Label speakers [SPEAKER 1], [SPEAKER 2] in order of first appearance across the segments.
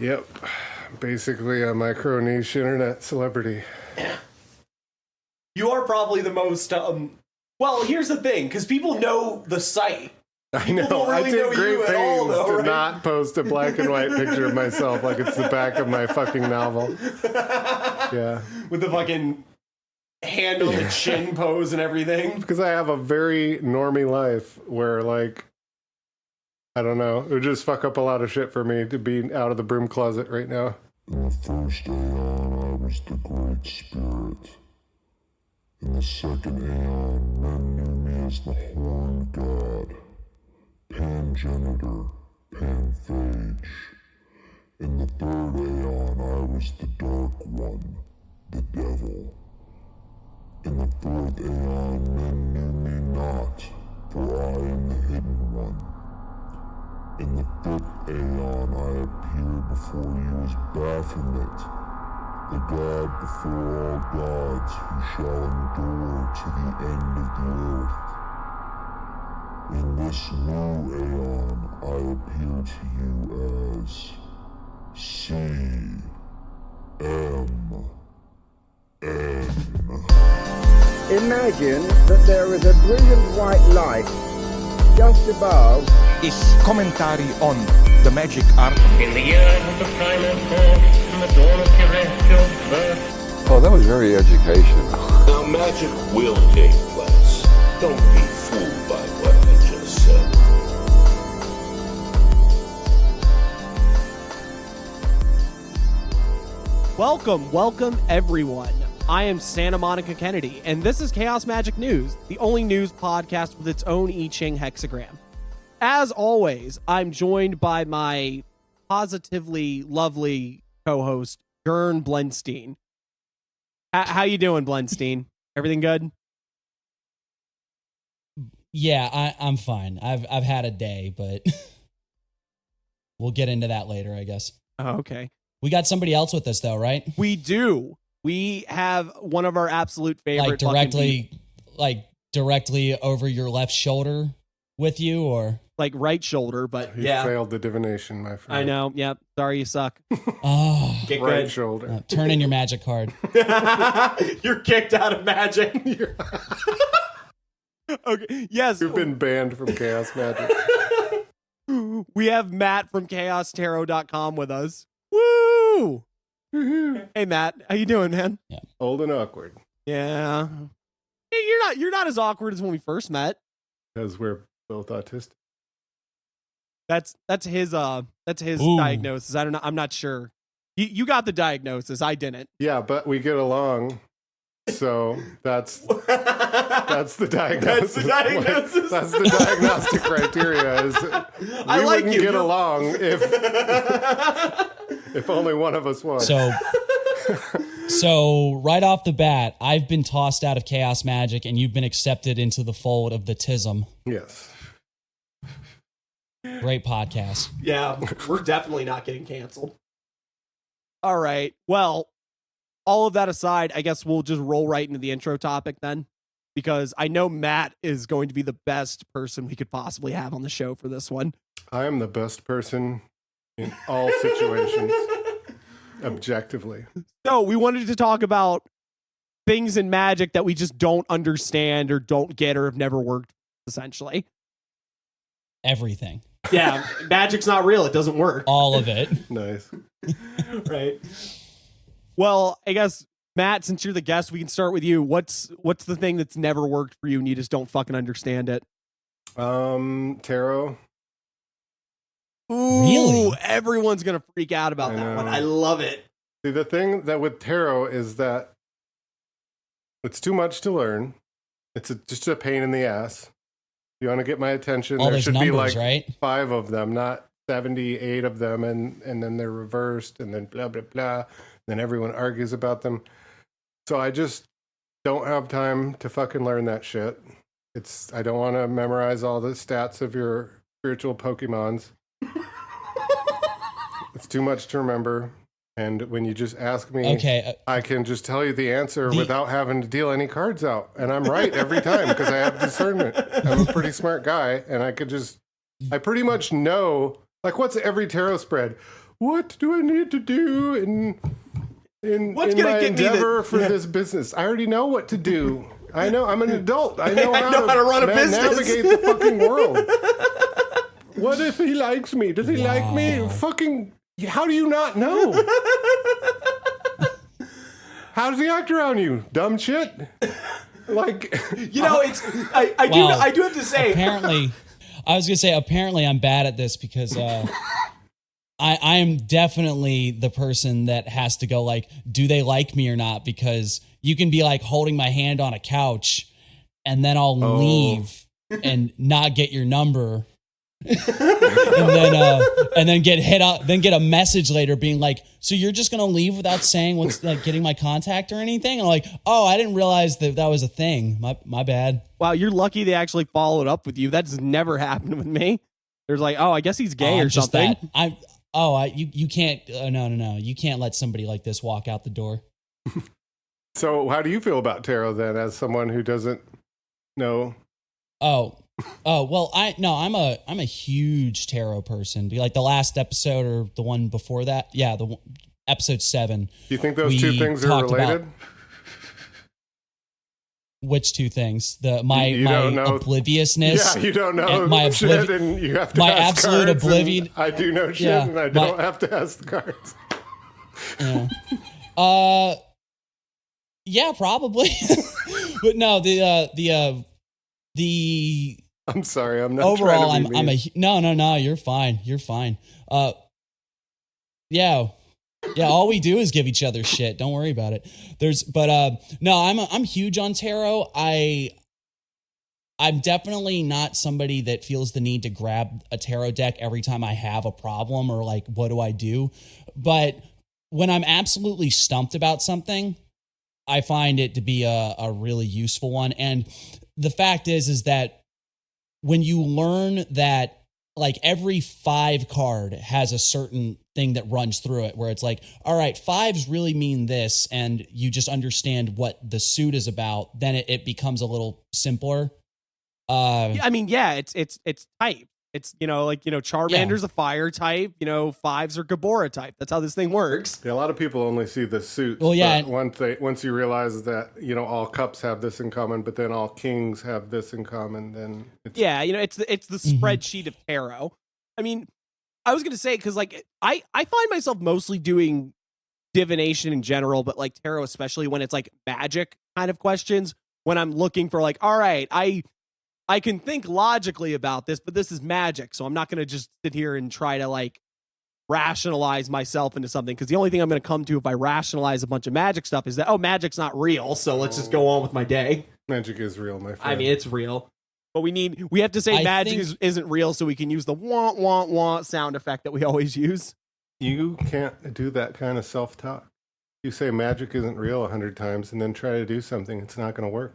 [SPEAKER 1] Yep. Basically a micro niche internet celebrity.
[SPEAKER 2] You are probably the most, well, here's the thing, because people know the site.
[SPEAKER 1] I know.
[SPEAKER 2] Really
[SPEAKER 1] I take great pains to
[SPEAKER 2] right?
[SPEAKER 1] not post a black and white picture of myself like it's the back of my fucking novel. Yeah.
[SPEAKER 2] With the fucking hand on the chin pose and everything.
[SPEAKER 1] Because I have a very normie life where, like, I don't know, it would just fuck up a lot of shit for me to be out of the broom closet right now.
[SPEAKER 3] In the first aeon, I was the Great Spirit. In the second aeon, men knew me as the Horned God, Pangenitor, Panphage. In the third aeon, I was the Dark One, the Devil. In the fourth aeon, men knew me not, for I am the Hidden One. In the fifth aeon, I appeared before you as Baphomet, the god before all gods who shall endure to the end of the earth. In this new aeon, I appear to you as CMN.
[SPEAKER 4] Imagine that there is a brilliant white light just above.
[SPEAKER 5] Is commentary on the magic art.
[SPEAKER 6] In the years of the primal force and the dawn of terrestrial birth.
[SPEAKER 7] Oh, that was very educational.
[SPEAKER 8] Now magic will take place. Don't be fooled by what I just said.
[SPEAKER 2] Welcome everyone. I am Santa Monica Kennedy, and this is Chaos Magick News, the only news podcast with its own I Ching hexagram. As always, I'm joined by my positively lovely co-host, Gern Blenstein. How you doing, Blenstein? Everything good?
[SPEAKER 9] Yeah, I'm fine. I've had a day, but we'll get into that later, I guess.
[SPEAKER 2] Oh, okay.
[SPEAKER 9] We got somebody else with us, though, right?
[SPEAKER 2] We do. We have one of our absolute favorite,
[SPEAKER 9] directly over your left shoulder with you, or
[SPEAKER 2] like right sholdder, but
[SPEAKER 1] you failed the divination, my friend.
[SPEAKER 2] I know. Yep. Sorry, you suck.
[SPEAKER 9] Oh,
[SPEAKER 2] Get
[SPEAKER 1] right
[SPEAKER 2] good.
[SPEAKER 1] Shoulder.
[SPEAKER 9] Turn in your magic card.
[SPEAKER 2] You're kicked out of magic. Okay. Yes.
[SPEAKER 1] You've been banned from Chaos Magick.
[SPEAKER 2] We have Matt from ChaosTarot.com with us. Woo! Hey Matt, how you doing, man?
[SPEAKER 9] Yeah.
[SPEAKER 1] Old and awkward.
[SPEAKER 2] Yeah. Hey, you're not as awkward as when we first met.
[SPEAKER 1] Because we're both autistic.
[SPEAKER 2] That's his
[SPEAKER 9] Ooh.
[SPEAKER 2] diagnosis. I don't know. I'm not sure. You got the diagnosis. I didn't.
[SPEAKER 1] Yeah, but we get along. So that's the diagnosis.
[SPEAKER 2] That's the diagnosis.
[SPEAKER 1] That's the diagnostic criteria. Is we wouldn't get along if only one of us was.
[SPEAKER 9] So right off the bat, I've been tossed out of Chaos Magick, and you've been accepted into the fold of the TISM.
[SPEAKER 1] Yes.
[SPEAKER 9] Great podcast.
[SPEAKER 2] Yeah, we're definitely not getting canceled. All right. Well, all of that aside, I guess we'll just roll right into the intro topic then, because I know Matt is going to be the best person we could possibly have on the show for this one.
[SPEAKER 1] I am the best person in all situations, objectively.
[SPEAKER 2] So we wanted to talk about things in magic that we just don't understand or don't get or have never worked, essentially.
[SPEAKER 9] Everything.
[SPEAKER 2] Yeah, magic's not real. It doesn't work.
[SPEAKER 9] All of it.
[SPEAKER 1] Nice.
[SPEAKER 2] Right. Well, I guess, Matt, since you're the guest, we can start with you. What's the thing that's never worked for you and you just don't fucking understand it?
[SPEAKER 1] Tarot.
[SPEAKER 2] Ooh,
[SPEAKER 9] Really?
[SPEAKER 2] Everyone's going to freak out about that one. I love it.
[SPEAKER 1] See, the thing that with tarot is that it's too much to learn. It's just a pain in the ass. You want to get my attention,
[SPEAKER 9] All
[SPEAKER 1] there
[SPEAKER 9] those
[SPEAKER 1] should be
[SPEAKER 9] numbers,
[SPEAKER 1] like
[SPEAKER 9] right?
[SPEAKER 1] 5 of them, not 78 of them, and then they're reversed, and then blah, blah, blah. Then everyone argues about them. So I just don't have time to fucking learn that shit. I don't want to memorize all the stats of your spiritual Pokemons. It's too much to remember. And when you just ask me, I can just tell you the answer without having to deal any cards out. And I'm right every time because I have discernment. I'm a pretty smart guy, and I pretty much know, like, what's every tarot spread? what do I need to do in
[SPEAKER 2] What's gonna
[SPEAKER 1] my
[SPEAKER 2] get me
[SPEAKER 1] endeavor for this business? I already know what to do. I know I'm an adult. I know,
[SPEAKER 2] know how to run a business.
[SPEAKER 1] Navigate the fucking world. What if he likes me? Does he like me? Fucking, how do you not know? How does he act around you? Dumb shit. Like,
[SPEAKER 2] it's I do have to say.
[SPEAKER 9] Apparently, I was gonna say apparently I'm bad at this because I am definitely the person that has to go like, do they like me or not? Because you can be like holding my hand on a couch, and then I'll leave and not get your number. and then get hit up, then get a message later being like, so you're just gonna leave without saying what's like getting my contact or anything? And I'm like, oh, I didn't realize that was a thing. My bad.
[SPEAKER 2] Wow, you're lucky they actually followed up with you. That's never happened with me. There's like, oh, I guess he's gay or something.
[SPEAKER 9] You can't. No. You can't let somebody like this walk out the door.
[SPEAKER 1] So how do you feel about tarot then, as someone who doesn't know?
[SPEAKER 9] Oh, well, I'm a huge tarot person. Like the last episode or the one before that. Yeah, episode 7.
[SPEAKER 1] Do you think those two things are related?
[SPEAKER 9] Which two things? My obliviousness.
[SPEAKER 1] Yeah, you don't know
[SPEAKER 9] my
[SPEAKER 1] shit, and you have to
[SPEAKER 9] my
[SPEAKER 1] ask
[SPEAKER 9] absolute
[SPEAKER 1] cards,
[SPEAKER 9] oblivion.
[SPEAKER 1] I do know shit, and I don't have to ask the cards.
[SPEAKER 9] Yeah. Yeah, probably. But no, the
[SPEAKER 1] I'm sorry, I'm not
[SPEAKER 9] overall,
[SPEAKER 1] trying to be mean.
[SPEAKER 9] No, you're fine. Yeah, all we do is give each other shit. Don't worry about it. I'm huge on tarot. I'm definitely not somebody that feels the need to grab a tarot deck every time I have a problem or like, what do I do? But when I'm absolutely stumped about something, I find it to be a really useful one. And the fact is that when you learn that like every 5 card has a certain thing that runs through it where it's like, all right, 5s really mean this, and you just understand what the suit is about, then it becomes a little simpler.
[SPEAKER 2] It's type. It's, Charmander's a fire type, 5s are Gabora type. That's how this thing works.
[SPEAKER 1] Yeah, a lot of people only see the suits.
[SPEAKER 9] Well, yeah.
[SPEAKER 1] Once you realize that, all cups have this in common, but then all kings have this in common, then it's...
[SPEAKER 2] Yeah, it's the spreadsheet of tarot. I mean, I was going to say, because, like, I find myself mostly doing divination in general, but, like, tarot especially when it's, like, magic kind of questions, when I'm looking for, like, all right, I can think logically about this, but this is magic, so I'm not going to just sit here and try to, like, rationalize myself into something, because the only thing I'm going to come to if I rationalize a bunch of magic stuff is that, oh, magic's not real, so let's just go on with my day.
[SPEAKER 1] Magic is real, my friend.
[SPEAKER 2] I mean, it's real. But we have to say magic isn't real, so we can use the wah, wah, wah sound effect that we always use.
[SPEAKER 1] You can't do that kind of self-talk. You say magic isn't real 100 times and then try to do something, it's not going to work.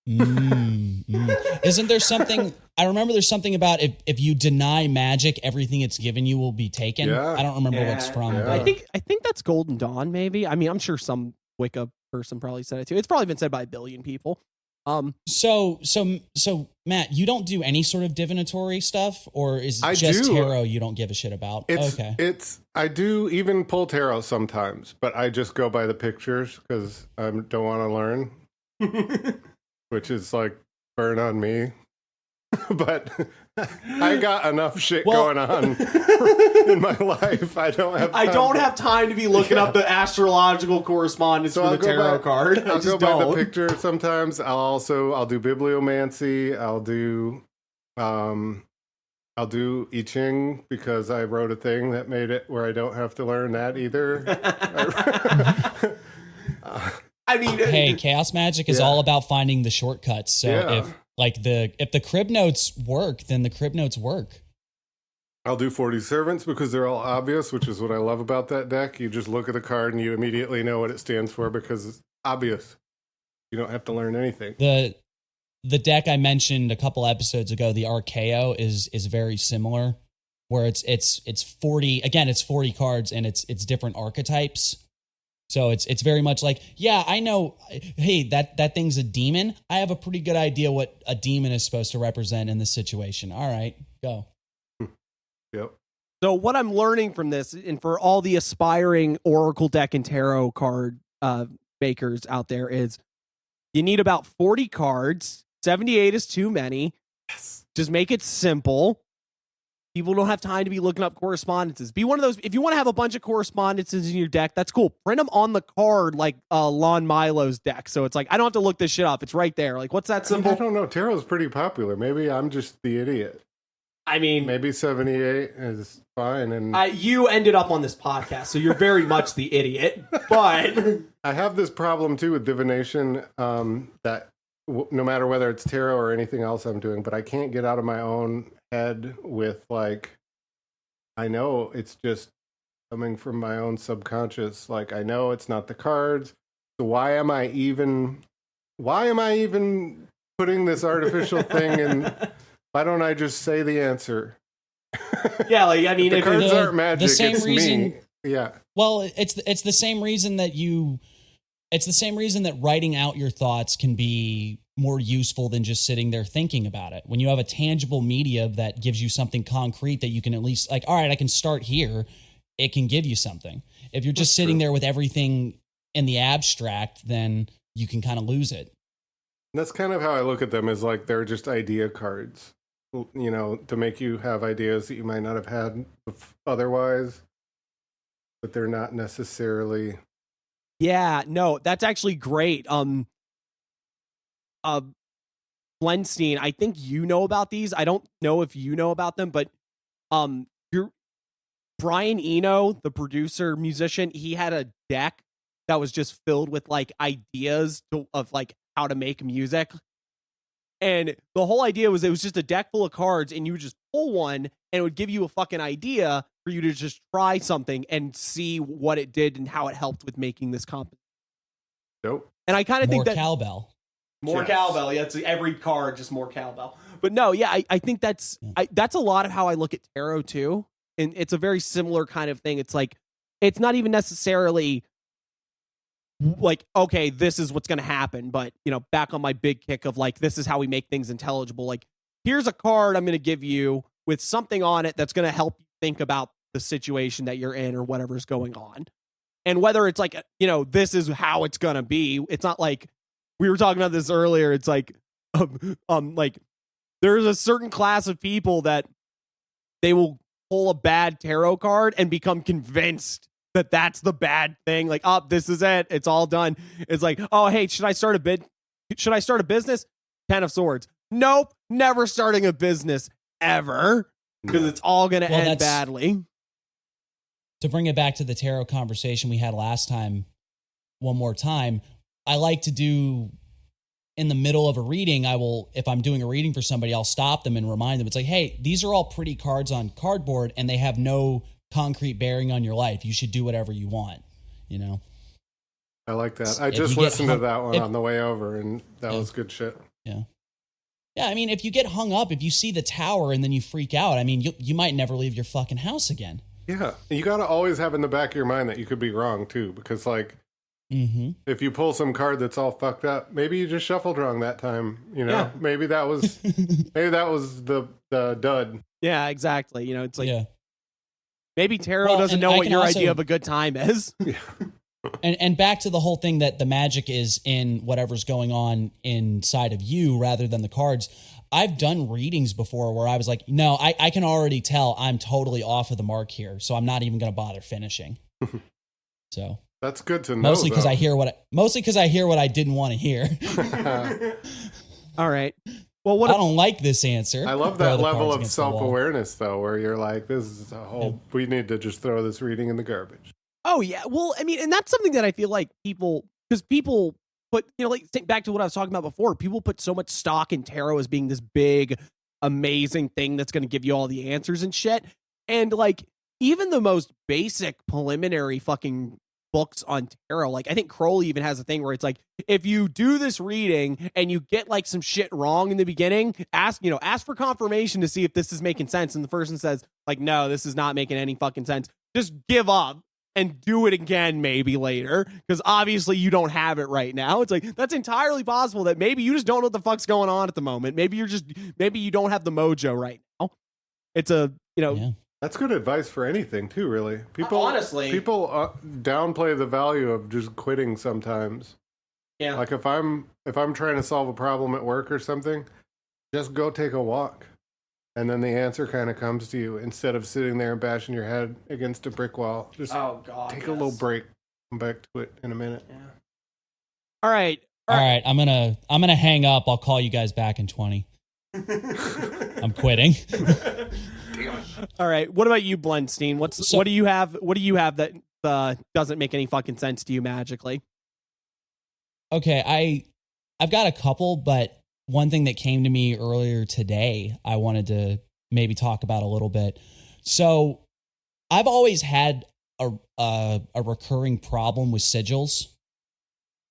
[SPEAKER 9] Isn't there something? I remember there's something about if you deny magic, everything it's given you will be taken.
[SPEAKER 1] Yeah.
[SPEAKER 9] I don't remember what it's from.
[SPEAKER 1] Yeah.
[SPEAKER 2] I think that's Golden Dawn, maybe. I mean, I'm sure some Wicca person probably said it too. It's probably been said by 1 billion people.
[SPEAKER 9] So Matt, you don't do any sort of divinatory stuff, or is it just tarot you don't give a shit about?
[SPEAKER 1] I do even pull tarot sometimes, but I just go by the pictures because I don't want to learn. Which is like, burn on me. But I got enough shit going on in my life. I don't have
[SPEAKER 2] time to be looking up the astrological correspondence for the tarot card.
[SPEAKER 1] I'll go by the picture sometimes. I'll do bibliomancy. I'll do I Ching, because I wrote a thing that made it where I don't have to learn that either.
[SPEAKER 2] I mean,
[SPEAKER 9] hey, Chaos Magic is all about finding the shortcuts. So if the crib notes work, then the crib notes work.
[SPEAKER 1] I'll do 40 servants because they're all obvious, which is what I love about that deck. You just look at the card and you immediately know what it stands for because it's obvious. You don't have to learn anything.
[SPEAKER 9] The deck I mentioned a couple episodes ago, the Archaeo, is very similar, where it's 40. Again, it's 40 cards and it's different archetypes. So it's very much like, yeah, I know, hey, that thing's a demon. I have a pretty good idea what a demon is supposed to represent in this situation. All right, go.
[SPEAKER 1] Yep.
[SPEAKER 2] So what I'm learning from this, and for all the aspiring Oracle deck and tarot card makers out there, is you need about 40 cards. 78 is too many.
[SPEAKER 1] Yes.
[SPEAKER 2] Just make it simple. People don't have time to be looking up correspondences. Be one of those. If you want to have a bunch of correspondences in your deck, that's cool. Print them on the card like Lon Milo's deck. So it's like, I don't have to look this shit up. It's right there. Like, what's that symbol?
[SPEAKER 1] I don't know. Tarot's pretty popular. Maybe I'm just the idiot.
[SPEAKER 2] I mean,
[SPEAKER 1] maybe 78 is fine. And
[SPEAKER 2] you ended up on this podcast, so you're very much the idiot. But
[SPEAKER 1] I have this problem too with divination that no matter whether it's tarot or anything else I'm doing, but I can't get out of my own head with like, I know it's just coming from my own subconscious. Like, I know it's not the cards. So why am I even putting this artificial thing in? Why don't I just say the answer?
[SPEAKER 2] Yeah, like, I mean,
[SPEAKER 1] if the cards aren't magic,
[SPEAKER 9] the same
[SPEAKER 1] it's
[SPEAKER 9] reason,
[SPEAKER 1] me. Yeah.
[SPEAKER 9] Well, it's the same reason that it's the same reason that writing out your thoughts can be more useful than just sitting there thinking about it. When you have a tangible media that gives you something concrete that you can at least like, all right, I can start here. It can give you something. If you're just sitting there with everything in the abstract, then you can kind of lose it.
[SPEAKER 1] That's kind of how I look at them, is like they're just idea cards, you know, to make you have ideas that you might not have had otherwise, but they're not necessarily.
[SPEAKER 2] Yeah, no, that's actually great. Blenstein, I think you know about these. I don't know if you know about them, but Brian Eno, the producer, musician, he had a deck that was just filled with like ideas of like how to make music. And the whole idea was it was just a deck full of cards, and you would just pull one and it would give you a fucking idea for you to just try something and see what it did and how it helped with making this comp.
[SPEAKER 1] Nope.
[SPEAKER 2] And I kind of think that
[SPEAKER 9] cowbell.
[SPEAKER 2] More cowbell. Yeah, it's every card, just more cowbell. But no, yeah, I think that's a lot of how I look at tarot too. And it's a very similar kind of thing. It's like, it's not even necessarily like, okay, this is what's going to happen. But, you know, back on my big kick of like, this is how we make things intelligible. Like, here's a card I'm going to give you with something on it that's going to help you think about the situation that you're in or whatever's going on. And whether it's like, you know, this is how it's going to be. It's not like, we were talking about this earlier. It's like, like there's a certain class of people that they will pull a bad tarot card and become convinced that that's the bad thing. Like, oh, this is it. It's all done. It's like, oh, hey, should I start a business? 10 of Swords. Nope. Never starting a business ever, because it's all going to end badly.
[SPEAKER 9] To bring it back to the tarot conversation we had last time, one more time, I like to do in the middle of a reading, if I'm doing a reading for somebody, I'll stop them and remind them. It's like, hey, these are all pretty cards on cardboard and they have no concrete bearing on your life. You should do whatever you want, you know?
[SPEAKER 1] I like that. I just listened to that one on the way over, and that was good shit.
[SPEAKER 9] Yeah. Yeah, I mean, if you get hung up, if you see the tower and then you freak out, I mean, you might never leave your fucking house again.
[SPEAKER 1] Yeah. You got to always have in the back of your mind that you could be wrong, too, because, like, if you pull some card that's all fucked up, maybe you just shuffled wrong that time. You know, maybe that was the dud.
[SPEAKER 2] Yeah, exactly. You know, it's like maybe tarot doesn't know what your idea of a good time is.
[SPEAKER 1] Yeah.
[SPEAKER 9] And back to the whole thing that the magic is in whatever's going on inside of you rather than the cards. I've done readings before where I was like, no, I can already tell I'm totally off of the mark here, so I'm not even going to bother finishing. So.
[SPEAKER 1] That's good to know.
[SPEAKER 9] Mostly because I hear what I didn't want to hear.
[SPEAKER 2] All right. Well,
[SPEAKER 9] I don't like this answer.
[SPEAKER 1] I love that level of self-awareness, though, where you're like, "This is a whole. We need to just throw this reading in the garbage."
[SPEAKER 2] Oh yeah. Well, I mean, and that's something that I feel like people put, you know, like think back to what I was talking about before. People put so much stock in tarot as being this big, amazing thing that's going to give you all the answers and shit. And like, even the most basic preliminary fucking books on tarot, like I think Crowley even has a thing where it's like, if you do this reading and you get like some shit wrong in the beginning, ask for confirmation to see if this is making sense. And the person says like, no, this is not making any fucking sense. Just give up and do it again maybe later, because obviously you don't have it right now. It's like, that's entirely possible that maybe you just don't know what the fuck's going on at the moment. Maybe you don't have the mojo right now. It's a, you know,
[SPEAKER 1] That's good advice for anything too, really. People downplay the value of just quitting sometimes.
[SPEAKER 2] Yeah.
[SPEAKER 1] Like if I'm trying to solve a problem at work or something, just go take a walk. And then the answer kind of comes to you instead of sitting there and bashing your head against a brick wall. Just take a little break. Come back to it in a minute.
[SPEAKER 2] Yeah. All right.
[SPEAKER 9] I'm gonna hang up. I'll call you guys back in 20. I'm quitting.
[SPEAKER 2] All right. What about you, Blendstein? what do you have? What do you have that doesn't make any fucking sense to you magically?
[SPEAKER 9] Okay, I've got a couple, but one thing that came to me earlier today, I wanted to maybe talk about a little bit. So, I've always had a recurring problem with sigils.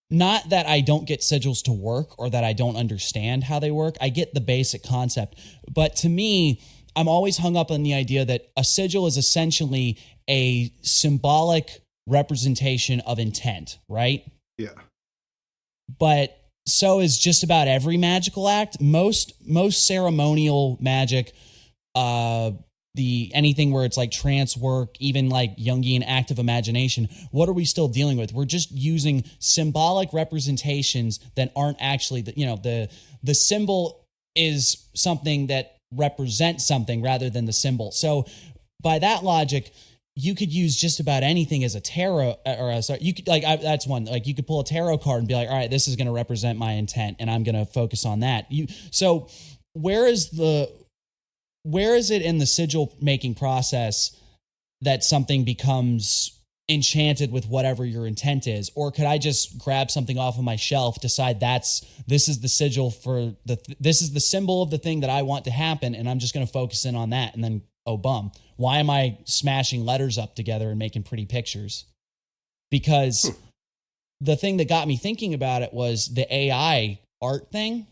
[SPEAKER 9] Not that I don't get sigils to work or that I don't understand how they work. I get the basic concept. But to me, I'm always hung up on the idea that a sigil is essentially a symbolic representation of intent, right?
[SPEAKER 1] Yeah.
[SPEAKER 9] But so is just about every magical act. Most ceremonial magic, anything where it's like trance work, even like Jungian active imagination, what are we still dealing with? We're just using symbolic representations that aren't actually the symbol is something that represents something rather than the symbol. So by that logic, you could use just about anything as a tarot, you could that's one. Like you could pull a tarot card and be like, all right, this is going to represent my intent, and I'm going to focus on that. So where is it in the sigil making process that something becomes enchanted with whatever your intent is? Or could I just grab something off of my shelf, decide this is the sigil for this is the symbol of the thing that I want to happen, and I'm just going to focus in on that, and then why am I smashing letters up together and making pretty pictures? Because the thing that got me thinking about it was the AI art thing.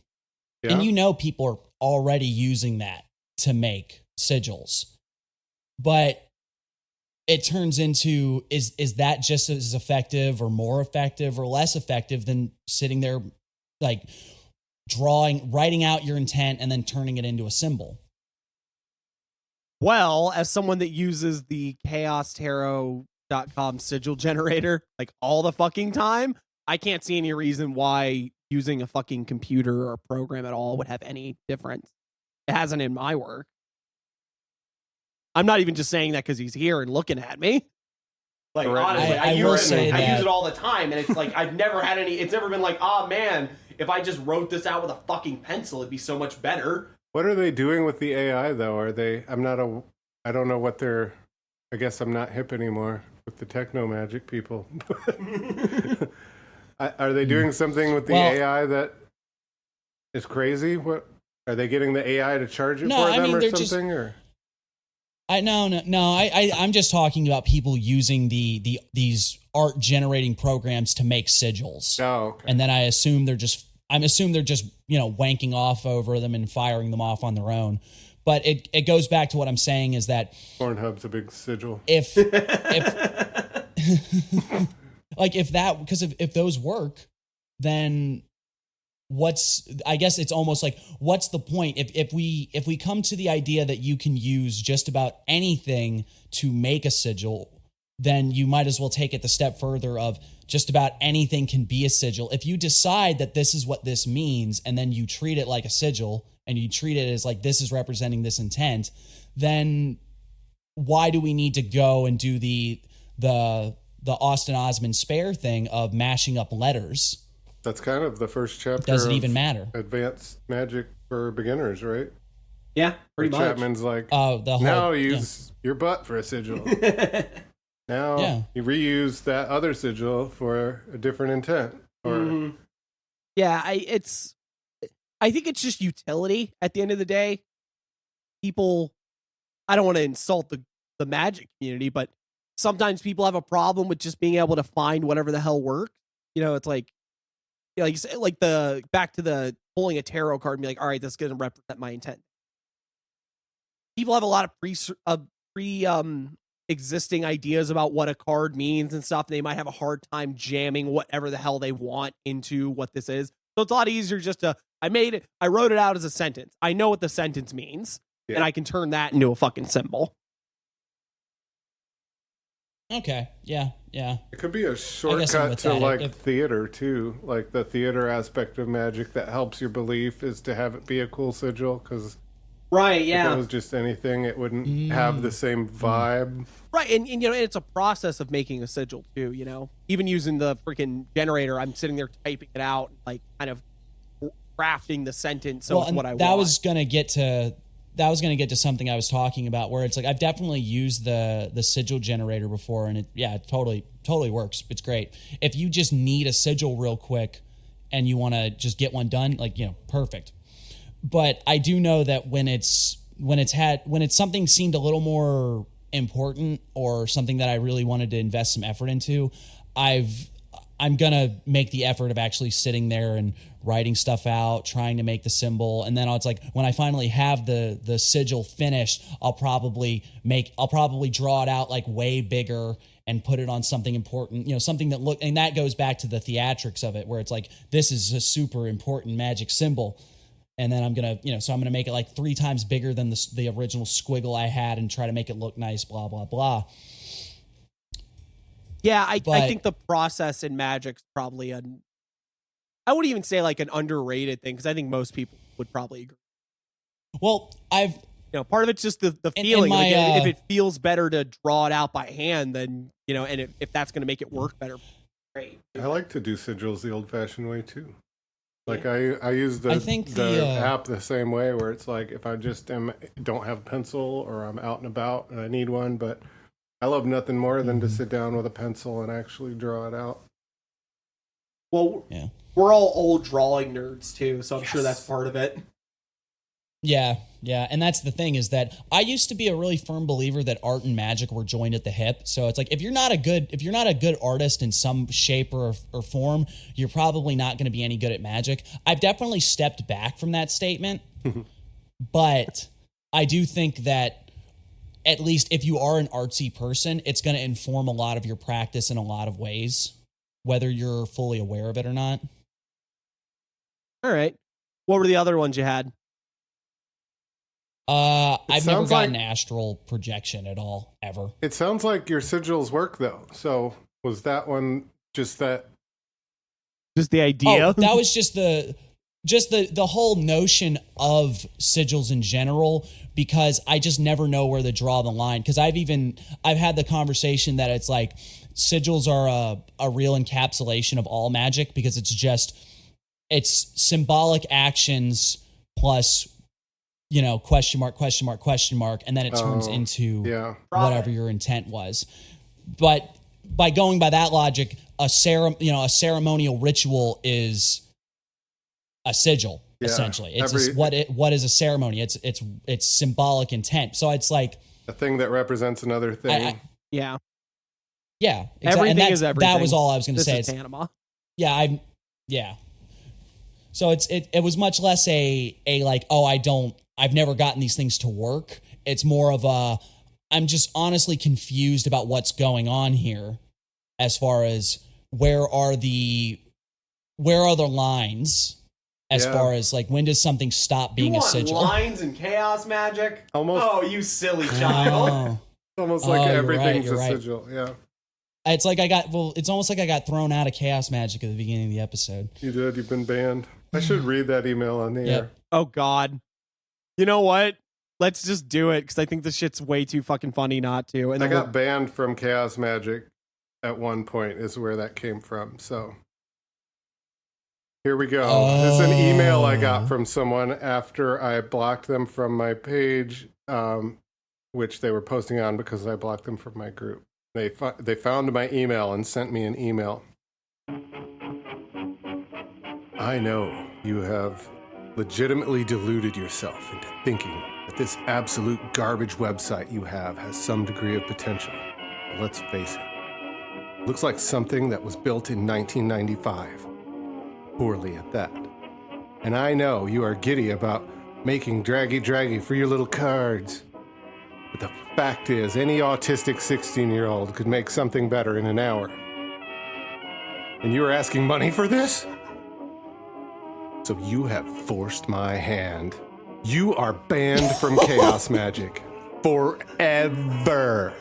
[SPEAKER 9] Yeah. And people are already using that to make sigils. But it turns into, is that just as effective or more effective or less effective than sitting there like writing out your intent and then turning it into a symbol?
[SPEAKER 2] Well, as someone that uses the chaostarot.com sigil generator like all the fucking time, I can't see any reason why using a fucking computer or program at all would have any difference. It hasn't in my work. I'm not even just saying that because he's here and looking at me. Like, honestly, I use it all the time, and it's like I've never had any. It's never been like, oh man, if I just wrote this out with a fucking pencil, it'd be so much better.
[SPEAKER 1] What are they doing with the AI though? I don't know what they're. I guess I'm not hip anymore with the techno magic people. Are they doing something with the AI that is crazy? What are they getting the AI to charge it for them or something?
[SPEAKER 9] I'm just talking about people using these art generating programs to make sigils.
[SPEAKER 1] Oh, okay.
[SPEAKER 9] And then I assume they're just wanking off over them and firing them off on their own. But it goes back to what I'm saying is that
[SPEAKER 1] Pornhub's a big sigil.
[SPEAKER 9] If if those work, then I guess it's almost like, what's the point? If we come to the idea that you can use just about anything to make a sigil, then you might as well take it the step further of just about anything can be a sigil. If you decide that this is what this means, and then you treat it like a sigil, and you treat it as like this is representing this intent, then why do we need to go and do the Austin Osman Spare thing of mashing up letters?
[SPEAKER 1] That's kind of the first chapter.
[SPEAKER 9] Doesn't even matter.
[SPEAKER 1] Advanced Magic for beginners, right?
[SPEAKER 2] Yeah, pretty much.
[SPEAKER 1] Chapman's like, now use your butt for a sigil. Now you reuse that other sigil for a different intent. Or
[SPEAKER 2] yeah, I think it's just utility at the end of the day. People, I don't want to insult the magic community, but sometimes people have a problem with just being able to find whatever the hell works. It's like, the back to the pulling a tarot card and be like, all right, that's going to represent my intent. People have a lot of existing ideas about what a card means and stuff. They might have a hard time jamming whatever the hell they want into what this is. So it's a lot easier just to, I wrote it out as a sentence. I know what the sentence means, and I can turn that into a fucking symbol.
[SPEAKER 9] Okay. Yeah. Yeah.
[SPEAKER 1] It could be a
[SPEAKER 9] I'm
[SPEAKER 1] shortcut
[SPEAKER 9] with
[SPEAKER 1] to
[SPEAKER 9] that.
[SPEAKER 1] like
[SPEAKER 9] If-
[SPEAKER 1] theater too. Like the theater aspect of magic that helps your belief is to have it be a cool sigil, because
[SPEAKER 2] Right,
[SPEAKER 1] if
[SPEAKER 2] yeah.
[SPEAKER 1] it was just anything, it wouldn't have the same vibe.
[SPEAKER 2] Right, and you know, it's a process of making a sigil too, you know. Even using the freaking generator, I'm sitting there typing it out, like kind of crafting the sentence so it's
[SPEAKER 9] and
[SPEAKER 2] what I
[SPEAKER 9] that
[SPEAKER 2] want.
[SPEAKER 9] was gonna get to something I was talking about, where it's like I've definitely used the sigil generator before, and it totally works. It's great. If you just need a sigil real quick and you want to just get one done, like, you know, perfect. But I do know that when it's something seemed a little more important or something that I really wanted to invest some effort into, I'm gonna make the effort of actually sitting there and writing stuff out, trying to make the symbol, and then it's like when I finally have the sigil finished, I'll probably draw it out like way bigger and put it on something important, you know, something that and that goes back to the theatrics of it, where it's like, this is a super important magic symbol. And then I'm gonna make it like 3 times bigger than the original squiggle I had and try to make it look nice, blah blah blah.
[SPEAKER 2] Yeah, I think the process in Magic's probably I wouldn't even say like an underrated thing, because I think most people would probably agree.
[SPEAKER 9] Well,
[SPEAKER 2] part of it's just the feeling. If it feels better to draw it out by hand, then, you know, and if that's going to make it work better, great.
[SPEAKER 1] I like to do sigils the old-fashioned way too. Like I use the app the same way, where it's like if I just don't have a pencil or I'm out and about and I need one, but I love nothing more than to sit down with a pencil and actually draw it out.
[SPEAKER 2] Well, we're all old drawing nerds too, so I'm sure that's part of it.
[SPEAKER 9] Yeah, and that's the thing, is that I used to be a really firm believer that art and magic were joined at the hip. So it's like if you're not a good artist in some shape or form, you're probably not going to be any good at magic. I've definitely stepped back from that statement, but I do think that at least if you are an artsy person, it's going to inform a lot of your practice in a lot of ways, whether you're fully aware of it or not.
[SPEAKER 2] All right. What were the other ones you had?
[SPEAKER 9] I've never gotten astral projection at all, ever.
[SPEAKER 1] It sounds like your sigils work though. So was that one just the
[SPEAKER 2] idea?
[SPEAKER 9] Oh, that was just the whole notion of sigils in general, because I just never know where to draw the line. Because I've had the conversation that it's like sigils are a real encapsulation of all magic, because it's symbolic actions plus, you know, question mark, and then it turns into whatever your intent was. But by going by that logic, a ceremonial ritual is a sigil, essentially. It's what is a ceremony? It's symbolic intent. So it's like
[SPEAKER 1] a thing that represents another thing.
[SPEAKER 2] Yeah.
[SPEAKER 9] Everything
[SPEAKER 2] is everything.
[SPEAKER 9] That was all I was going to say.
[SPEAKER 2] This is Panama.
[SPEAKER 9] Yeah. So it was much less a like, I've never gotten these things to work. It's more of I'm just honestly confused about what's going on here, as far as where are the lines, as far as like, when does something stop being a sigil?
[SPEAKER 2] Lines in Chaos Magic?
[SPEAKER 1] Almost.
[SPEAKER 2] Oh, you silly child.
[SPEAKER 1] Almost like everything's
[SPEAKER 9] you're right.
[SPEAKER 1] a sigil. Yeah.
[SPEAKER 9] It's like it's almost like I got thrown out of Chaos Magic at the beginning of the episode.
[SPEAKER 1] You did. You've been banned. I should read that email on the air.
[SPEAKER 2] Oh God. You know what? Let's just do it, because I think this shit's way too fucking funny not to. And
[SPEAKER 1] I got banned from Chaos Magic at one point, is where that came from. So here we go. This is an email I got from someone after I blocked them from my page, which they were posting on because I blocked them from my group. They found my email and sent me an email. I know you have legitimately deluded yourself into thinking that this absolute garbage website you have has some degree of potential. But let's face it. Looks like something that was built in 1995. Poorly at that. And I know you are giddy about making draggy for your little cards. But the fact is, any autistic 16-year-old could make something better in an hour. And you are asking money for this? So you have forced my hand. You are banned from Chaos Magic. Forever.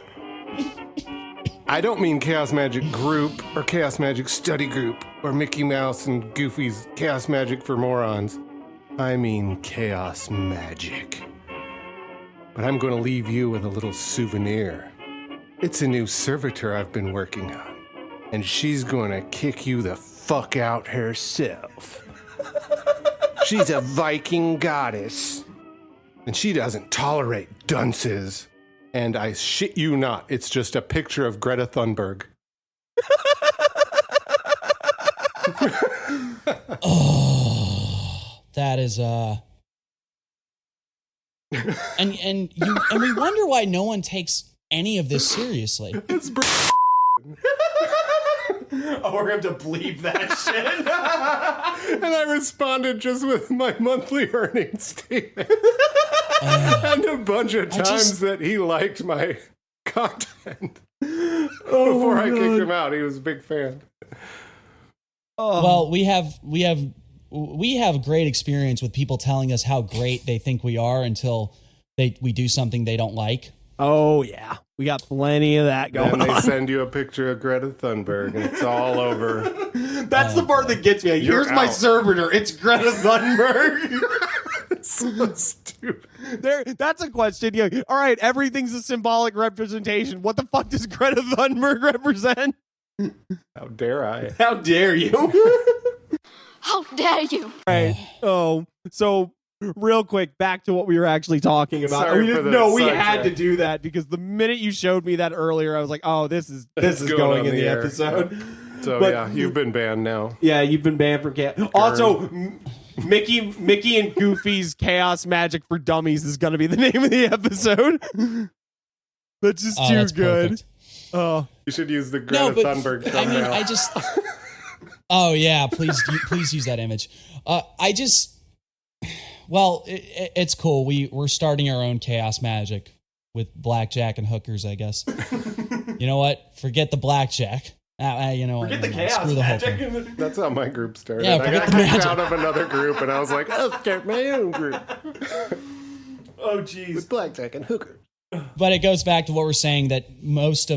[SPEAKER 1] I don't mean Chaos Magic Group or Chaos Magic Study Group or Mickey Mouse and Goofy's Chaos Magic for Morons. I mean Chaos Magic. But I'm going to leave you with a little souvenir. It's a new servitor I've been working on, and she's going to kick you the fuck out herself. She's a Viking goddess, and she doesn't tolerate dunces. And I shit you not, it's just a picture of Greta Thunberg.
[SPEAKER 9] Oh, that is and we wonder why no one takes any of this seriously.
[SPEAKER 1] It's
[SPEAKER 2] Oh, we're going to have to bleep that shit.
[SPEAKER 1] And I responded just with my monthly earnings statement. And a bunch of times that he liked my content. Before I kicked him out, he was a big fan.
[SPEAKER 9] Well, we have great experience with people telling us how great they think we are until we do something they don't like.
[SPEAKER 2] Oh, yeah. We got plenty of that going
[SPEAKER 1] And they
[SPEAKER 2] on.
[SPEAKER 1] send you a picture of Greta Thunberg, and it's all over.
[SPEAKER 2] That's the part that gets me. Like, here's my
[SPEAKER 1] out.
[SPEAKER 2] servitor. It's Greta Thunberg.
[SPEAKER 1] It's so stupid.
[SPEAKER 2] That's a question. Yeah. All right, everything's a symbolic representation. What the fuck does Greta Thunberg represent?
[SPEAKER 1] How dare I?
[SPEAKER 2] How dare you?
[SPEAKER 7] How dare you?
[SPEAKER 2] Right. Oh, so real quick, back to what we were actually talking about.
[SPEAKER 1] Sorry
[SPEAKER 2] we
[SPEAKER 1] for
[SPEAKER 2] didn't
[SPEAKER 1] the
[SPEAKER 2] know we
[SPEAKER 1] sidetrack.
[SPEAKER 2] had to do that because the minute you showed me that earlier, I was like, oh, this is going
[SPEAKER 1] on
[SPEAKER 2] in the
[SPEAKER 1] air.
[SPEAKER 2] episode.
[SPEAKER 1] So
[SPEAKER 2] But-
[SPEAKER 1] yeah, you've been banned now.
[SPEAKER 2] Yeah, you've been banned from Chaos. Also, Mickey and Goofy's Chaos Magic for Dummies is going to be the name of the episode. That's just too
[SPEAKER 9] that's
[SPEAKER 2] good.
[SPEAKER 9] perfect.
[SPEAKER 2] Oh,
[SPEAKER 1] You should use the Greta Thunberg
[SPEAKER 9] I mean,
[SPEAKER 1] thumbnail.
[SPEAKER 9] I just. Oh yeah, please use that image. Well, it's cool. We're starting our own Chaos Magic with blackjack and hookers, I guess. You know what? Forget the blackjack. You know what?
[SPEAKER 2] forget the
[SPEAKER 9] Never mind.
[SPEAKER 2] Chaos
[SPEAKER 9] Screw the
[SPEAKER 2] Magic.
[SPEAKER 9] hooker.
[SPEAKER 1] That's how my group started.
[SPEAKER 9] Yeah,
[SPEAKER 1] I
[SPEAKER 9] forget
[SPEAKER 1] got
[SPEAKER 9] the
[SPEAKER 1] kicked
[SPEAKER 9] magic.
[SPEAKER 1] out of another group, and I was like, I'll start my own group.
[SPEAKER 2] Oh, jeez.
[SPEAKER 1] With blackjack and hookers.
[SPEAKER 9] But it goes back to what we're saying, that most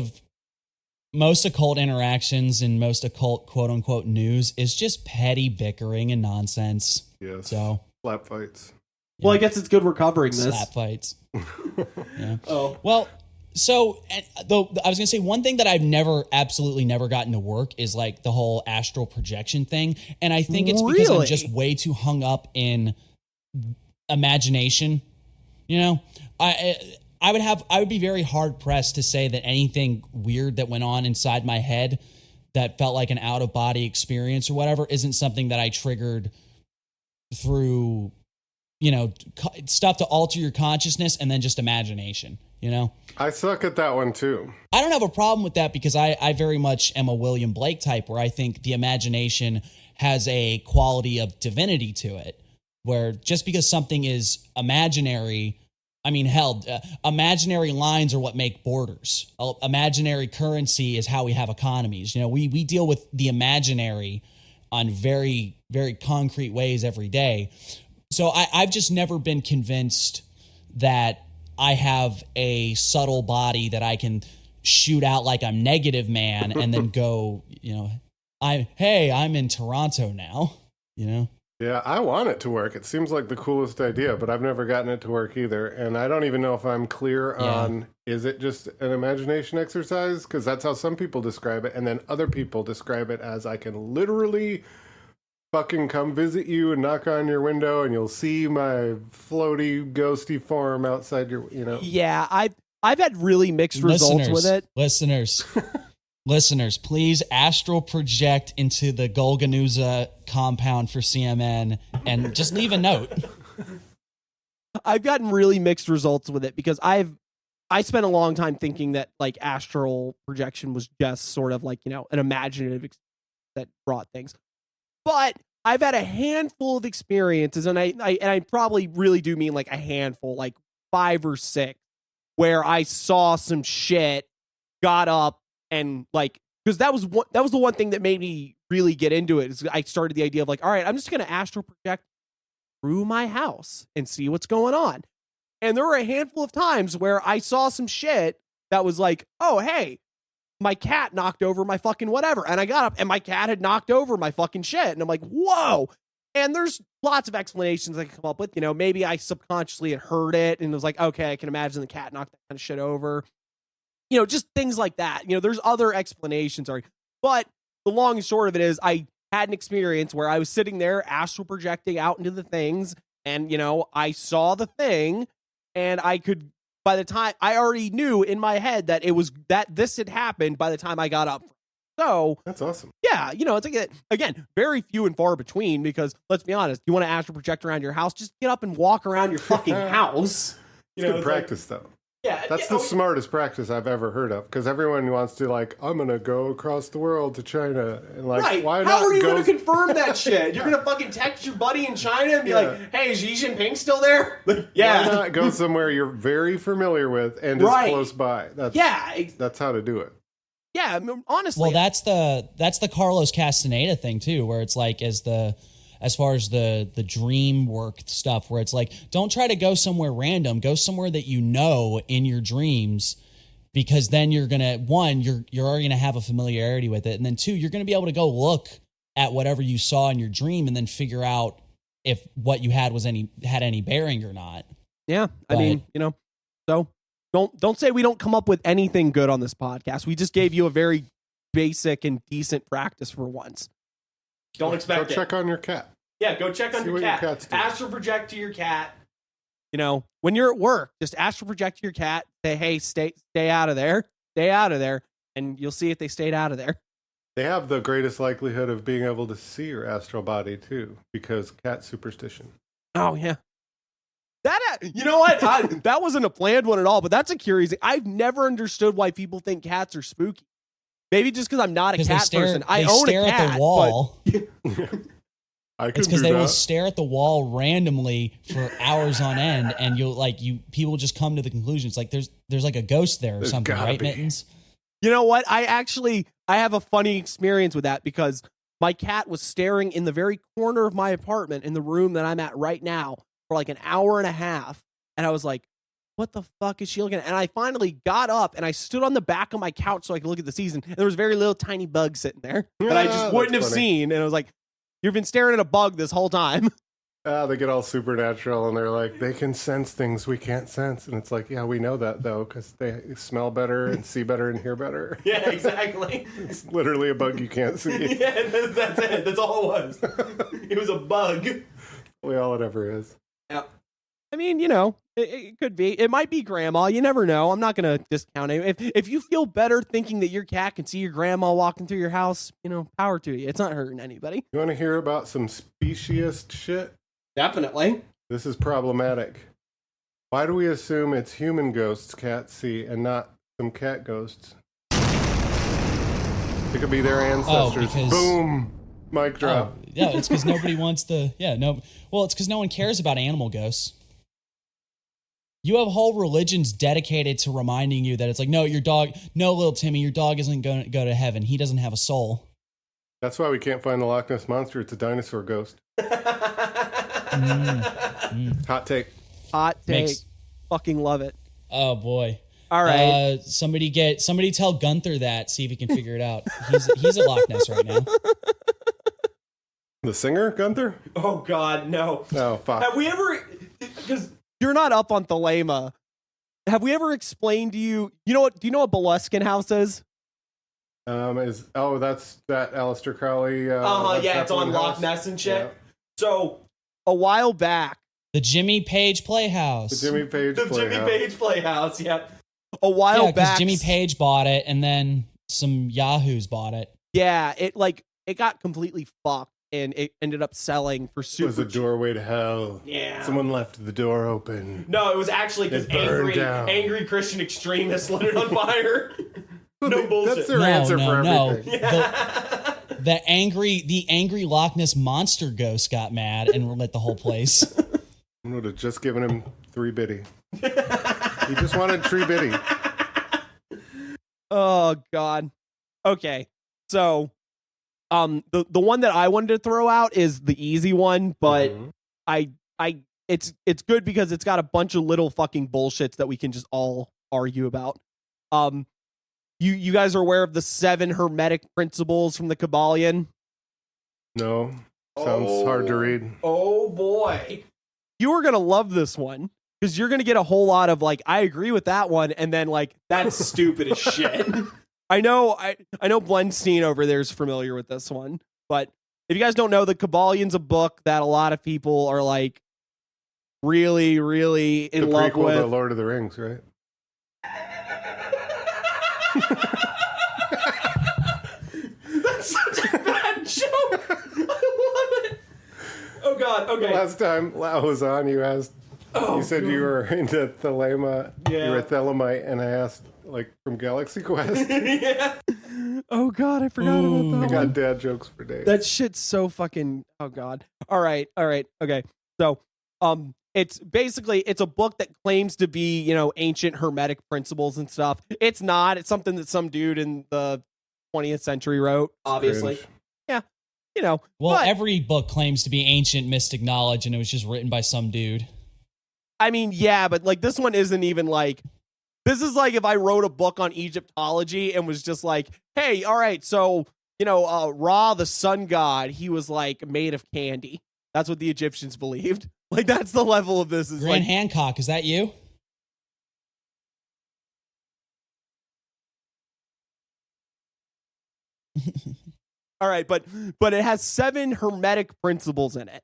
[SPEAKER 9] occult interactions and most occult quote unquote news is just petty bickering and nonsense.
[SPEAKER 1] Yes.
[SPEAKER 9] So
[SPEAKER 1] Slap fights.
[SPEAKER 2] Well, I guess it's good we're covering this.
[SPEAKER 9] slap fights. Yeah.
[SPEAKER 2] Oh.
[SPEAKER 9] Well, so though I was gonna say one thing that I've absolutely never gotten to work is like the whole astral projection thing, and I think it's because I'm
[SPEAKER 2] Really?
[SPEAKER 9] just way too hung up in imagination. You know, I would be very hard pressed to say that anything weird that went on inside my head that felt like an out of body experience or whatever isn't something that I triggered through, stuff to alter your consciousness and then just imagination,
[SPEAKER 1] I suck at that one too.
[SPEAKER 9] I don't have a problem with that because I very much am a William Blake type where I think the imagination has a quality of divinity to it, where just because something is imaginary, imaginary lines are what make borders. Imaginary currency is how we have economies. We deal with the imaginary on very, very concrete ways every day. So I've just never been convinced that I have a subtle body that I can shoot out like I'm Negative Man and then go, I'm in Toronto now,
[SPEAKER 1] Yeah, I want it to work. It seems like the coolest idea, but I've never gotten it to work either. And I don't even know if I'm clear on, is it just an imagination exercise? Because that's how some people describe it. And then other people describe it as I can literally fucking come visit you and knock on your window and you'll see my floaty, ghosty form outside your,
[SPEAKER 2] Yeah, I've had really mixed results with it.
[SPEAKER 9] Listeners, please astral project into the Golganuza compound for CMN and just leave a note.
[SPEAKER 2] I've gotten really mixed results with it because I spent a long time thinking that like astral projection was just sort of like, an imaginative that brought things. But I've had a handful of experiences, and I probably really do mean like a handful, like 5 or 6, where I saw some shit, got up, and like, because that was the one thing that made me really get into it. Is I started the idea of like, all right, I'm just gonna astral project through my house and see what's going on. And there were a handful of times where I saw some shit that was like, oh hey, my cat knocked over my fucking whatever. And I got up and my cat had knocked over my fucking shit. And I'm like, whoa. And there's lots of explanations I can come up with. You know, maybe I subconsciously had heard it and was like, okay, I can imagine the cat knocked that kind of shit over. You know, just things like that. You know, there's other explanations. But the long and short of it is I had an experience where I was sitting there astral projecting out into the things. And, you know, I saw the thing and I could, by the time I already knew in my head that it was that this had happened by the time I got up. So
[SPEAKER 1] that's awesome.
[SPEAKER 2] Yeah. You know, it's like, again, very few and far between because let's be honest, you want to astral project around your house, just get up and walk around your fucking house.
[SPEAKER 1] You know, good practice though.
[SPEAKER 2] Yeah.
[SPEAKER 1] That's the smartest practice I've ever heard of because everyone wants to like, I'm going to go across the world to China. And like,
[SPEAKER 2] right.
[SPEAKER 1] Why
[SPEAKER 2] How
[SPEAKER 1] not
[SPEAKER 2] are you
[SPEAKER 1] go...
[SPEAKER 2] going to confirm that shit? You're going to fucking text your buddy in China and be like, hey, is Xi Jinping still there? Yeah.
[SPEAKER 1] Why not go somewhere you're very familiar with and is close by? That's how to do it.
[SPEAKER 2] Yeah, honestly.
[SPEAKER 9] Well, that's the Carlos Castaneda thing too, where it's like as far as the dream work stuff, where it's like, don't try to go somewhere random, go somewhere that you know in your dreams, because then you're gonna you're already gonna have a familiarity with it, and then two, you're gonna be able to go look at whatever you saw in your dream and then figure out if what you had had any bearing or not.
[SPEAKER 2] Yeah, I mean, you know, so. Don't say we don't come up with anything good on this podcast. We just gave you a very basic and decent practice for once. Don't expect
[SPEAKER 1] it. Go check on your cat.
[SPEAKER 2] Yeah, go check on your cat. Astral project to your cat. You know, when you're at work, just astral project to your cat. Say, hey, stay out of there. Stay out of there. And you'll see if they stayed out of there.
[SPEAKER 1] They have the greatest likelihood of being able to see your astral body, too, because cat superstition.
[SPEAKER 2] Oh, yeah. That, you know what? That wasn't a planned one at all, but that's a curious thing. I've never understood why people think cats are spooky. Maybe just because I'm not a cat person. I own a cat.
[SPEAKER 9] Stare at the wall.
[SPEAKER 1] It's
[SPEAKER 9] because they will stare at the wall randomly for hours on end, and people just come to the conclusion. It's like there's like a ghost there or something, right, Mittens?
[SPEAKER 2] You know what? I have a funny experience with that because my cat was staring in the very corner of my apartment in the room that I'm at right now for like an hour and a half. And I was like, what the fuck is she looking at? And I finally got up and I stood on the back of my couch so I could look at the season. And there was very little tiny bug sitting there that I just wouldn't have seen. And I was like, you've been staring at a bug this whole time.
[SPEAKER 1] They get all supernatural and they're like, they can sense things we can't sense. And it's like, yeah, we know that though, because they smell better and see better and hear better.
[SPEAKER 2] Yeah, exactly.
[SPEAKER 1] It's literally a bug you can't see.
[SPEAKER 2] Yeah, that's it. That's all it was. It was a bug.
[SPEAKER 1] All it ever is.
[SPEAKER 2] Yeah. I mean, you know, it could be. It might be grandma. You never know. I'm not going to discount it. If you feel better thinking that your cat can see your grandma walking through your house, you know, power to you. It's not hurting anybody.
[SPEAKER 1] You want to hear about some speciesist shit?
[SPEAKER 2] Definitely.
[SPEAKER 1] This is problematic. Why do we assume it's human ghosts cats see and not some cat ghosts? It could be their ancestors. Boom. Mic drop.
[SPEAKER 9] Yeah, it's because nobody wants the... Yeah, no. Well, it's because no one cares about animal ghosts. You have whole religions dedicated to reminding you that it's like, no, little Timmy, your dog isn't going to go to heaven. He doesn't have a soul.
[SPEAKER 1] That's why we can't find the Loch Ness Monster. It's a dinosaur ghost. Hot take.
[SPEAKER 2] Hot take. Fucking love it.
[SPEAKER 9] Oh, boy.
[SPEAKER 2] All right.
[SPEAKER 9] Somebody tell Gunther that, see if he can figure it out. He's at Loch Ness right now.
[SPEAKER 1] The singer, Gunther?
[SPEAKER 2] Oh, God, no.
[SPEAKER 1] Oh, fuck.
[SPEAKER 2] Have we ever... Because you're not up on Thelema. Have we ever explained to you... Do you know what Boleskine House is?
[SPEAKER 1] That's that Aleister Crowley...
[SPEAKER 2] yeah, it's on Loch Ness and shit. Yeah. So, a while back...
[SPEAKER 9] The Jimmy Page Playhouse.
[SPEAKER 1] The Jimmy Page
[SPEAKER 2] Playhouse, yeah. A while back...
[SPEAKER 9] because Jimmy Page bought it, and then some Yahoos bought it.
[SPEAKER 2] Yeah, it got completely fucked. And it ended up selling for super.
[SPEAKER 1] It was a doorway to hell.
[SPEAKER 2] Yeah.
[SPEAKER 1] Someone left the door open.
[SPEAKER 2] No, it was actually because angry Christian extremists lit it on fire. No bullshit.
[SPEAKER 1] That's their answer for everything.
[SPEAKER 2] Yeah.
[SPEAKER 9] The angry Loch Ness monster ghost got mad and lit the whole place.
[SPEAKER 1] I would have just given him 3 bitty. He just wanted 3 bitty.
[SPEAKER 2] Oh God. Okay. So. The one that I wanted to throw out is the easy one, but it's good because it's got a bunch of little fucking bullshits that we can just all argue about. you guys are aware of the 7 Hermetic principles from the Kybalion?
[SPEAKER 1] No. Sounds hard to read.
[SPEAKER 2] Oh boy. You are going to love this one because you're going to get a whole lot of like, I agree with that one. And then like, that's stupid as shit. I know Blenstein over there is familiar with this one, but if you guys don't know, the Kybalion's a book that a lot of people are like really, really in love with.
[SPEAKER 1] The Lord of the Rings, right?
[SPEAKER 2] That's such a bad joke. I love it. Oh God. Okay.
[SPEAKER 1] Last time Lau was on, you asked. You said you were into Thelema.
[SPEAKER 2] Yeah.
[SPEAKER 1] You were a Thelemite, and I asked like from Galaxy Quest.
[SPEAKER 2] Yeah. Oh God, I forgot about that.
[SPEAKER 1] I got dad jokes for days.
[SPEAKER 2] That shit's so fucking. Oh God. All right. Okay. So, it's basically it's a book that claims to be ancient Hermetic principles and stuff. It's not. It's something that some dude in the 20th century wrote. Obviously.
[SPEAKER 1] Cringe.
[SPEAKER 2] Yeah.
[SPEAKER 9] Well,
[SPEAKER 2] but,
[SPEAKER 9] every book claims to be ancient mystic knowledge, and it was just written by some dude.
[SPEAKER 2] I mean, yeah, but like this one isn't even like. This is like if I wrote a book on Egyptology and was just like, hey, all right, so, Ra, the sun god, he was like made of candy. That's what the Egyptians believed. Like, that's the level of this. Is
[SPEAKER 9] Grant
[SPEAKER 2] like,
[SPEAKER 9] Hancock, is that you?
[SPEAKER 2] all right, but it has 7 Hermetic principles in it.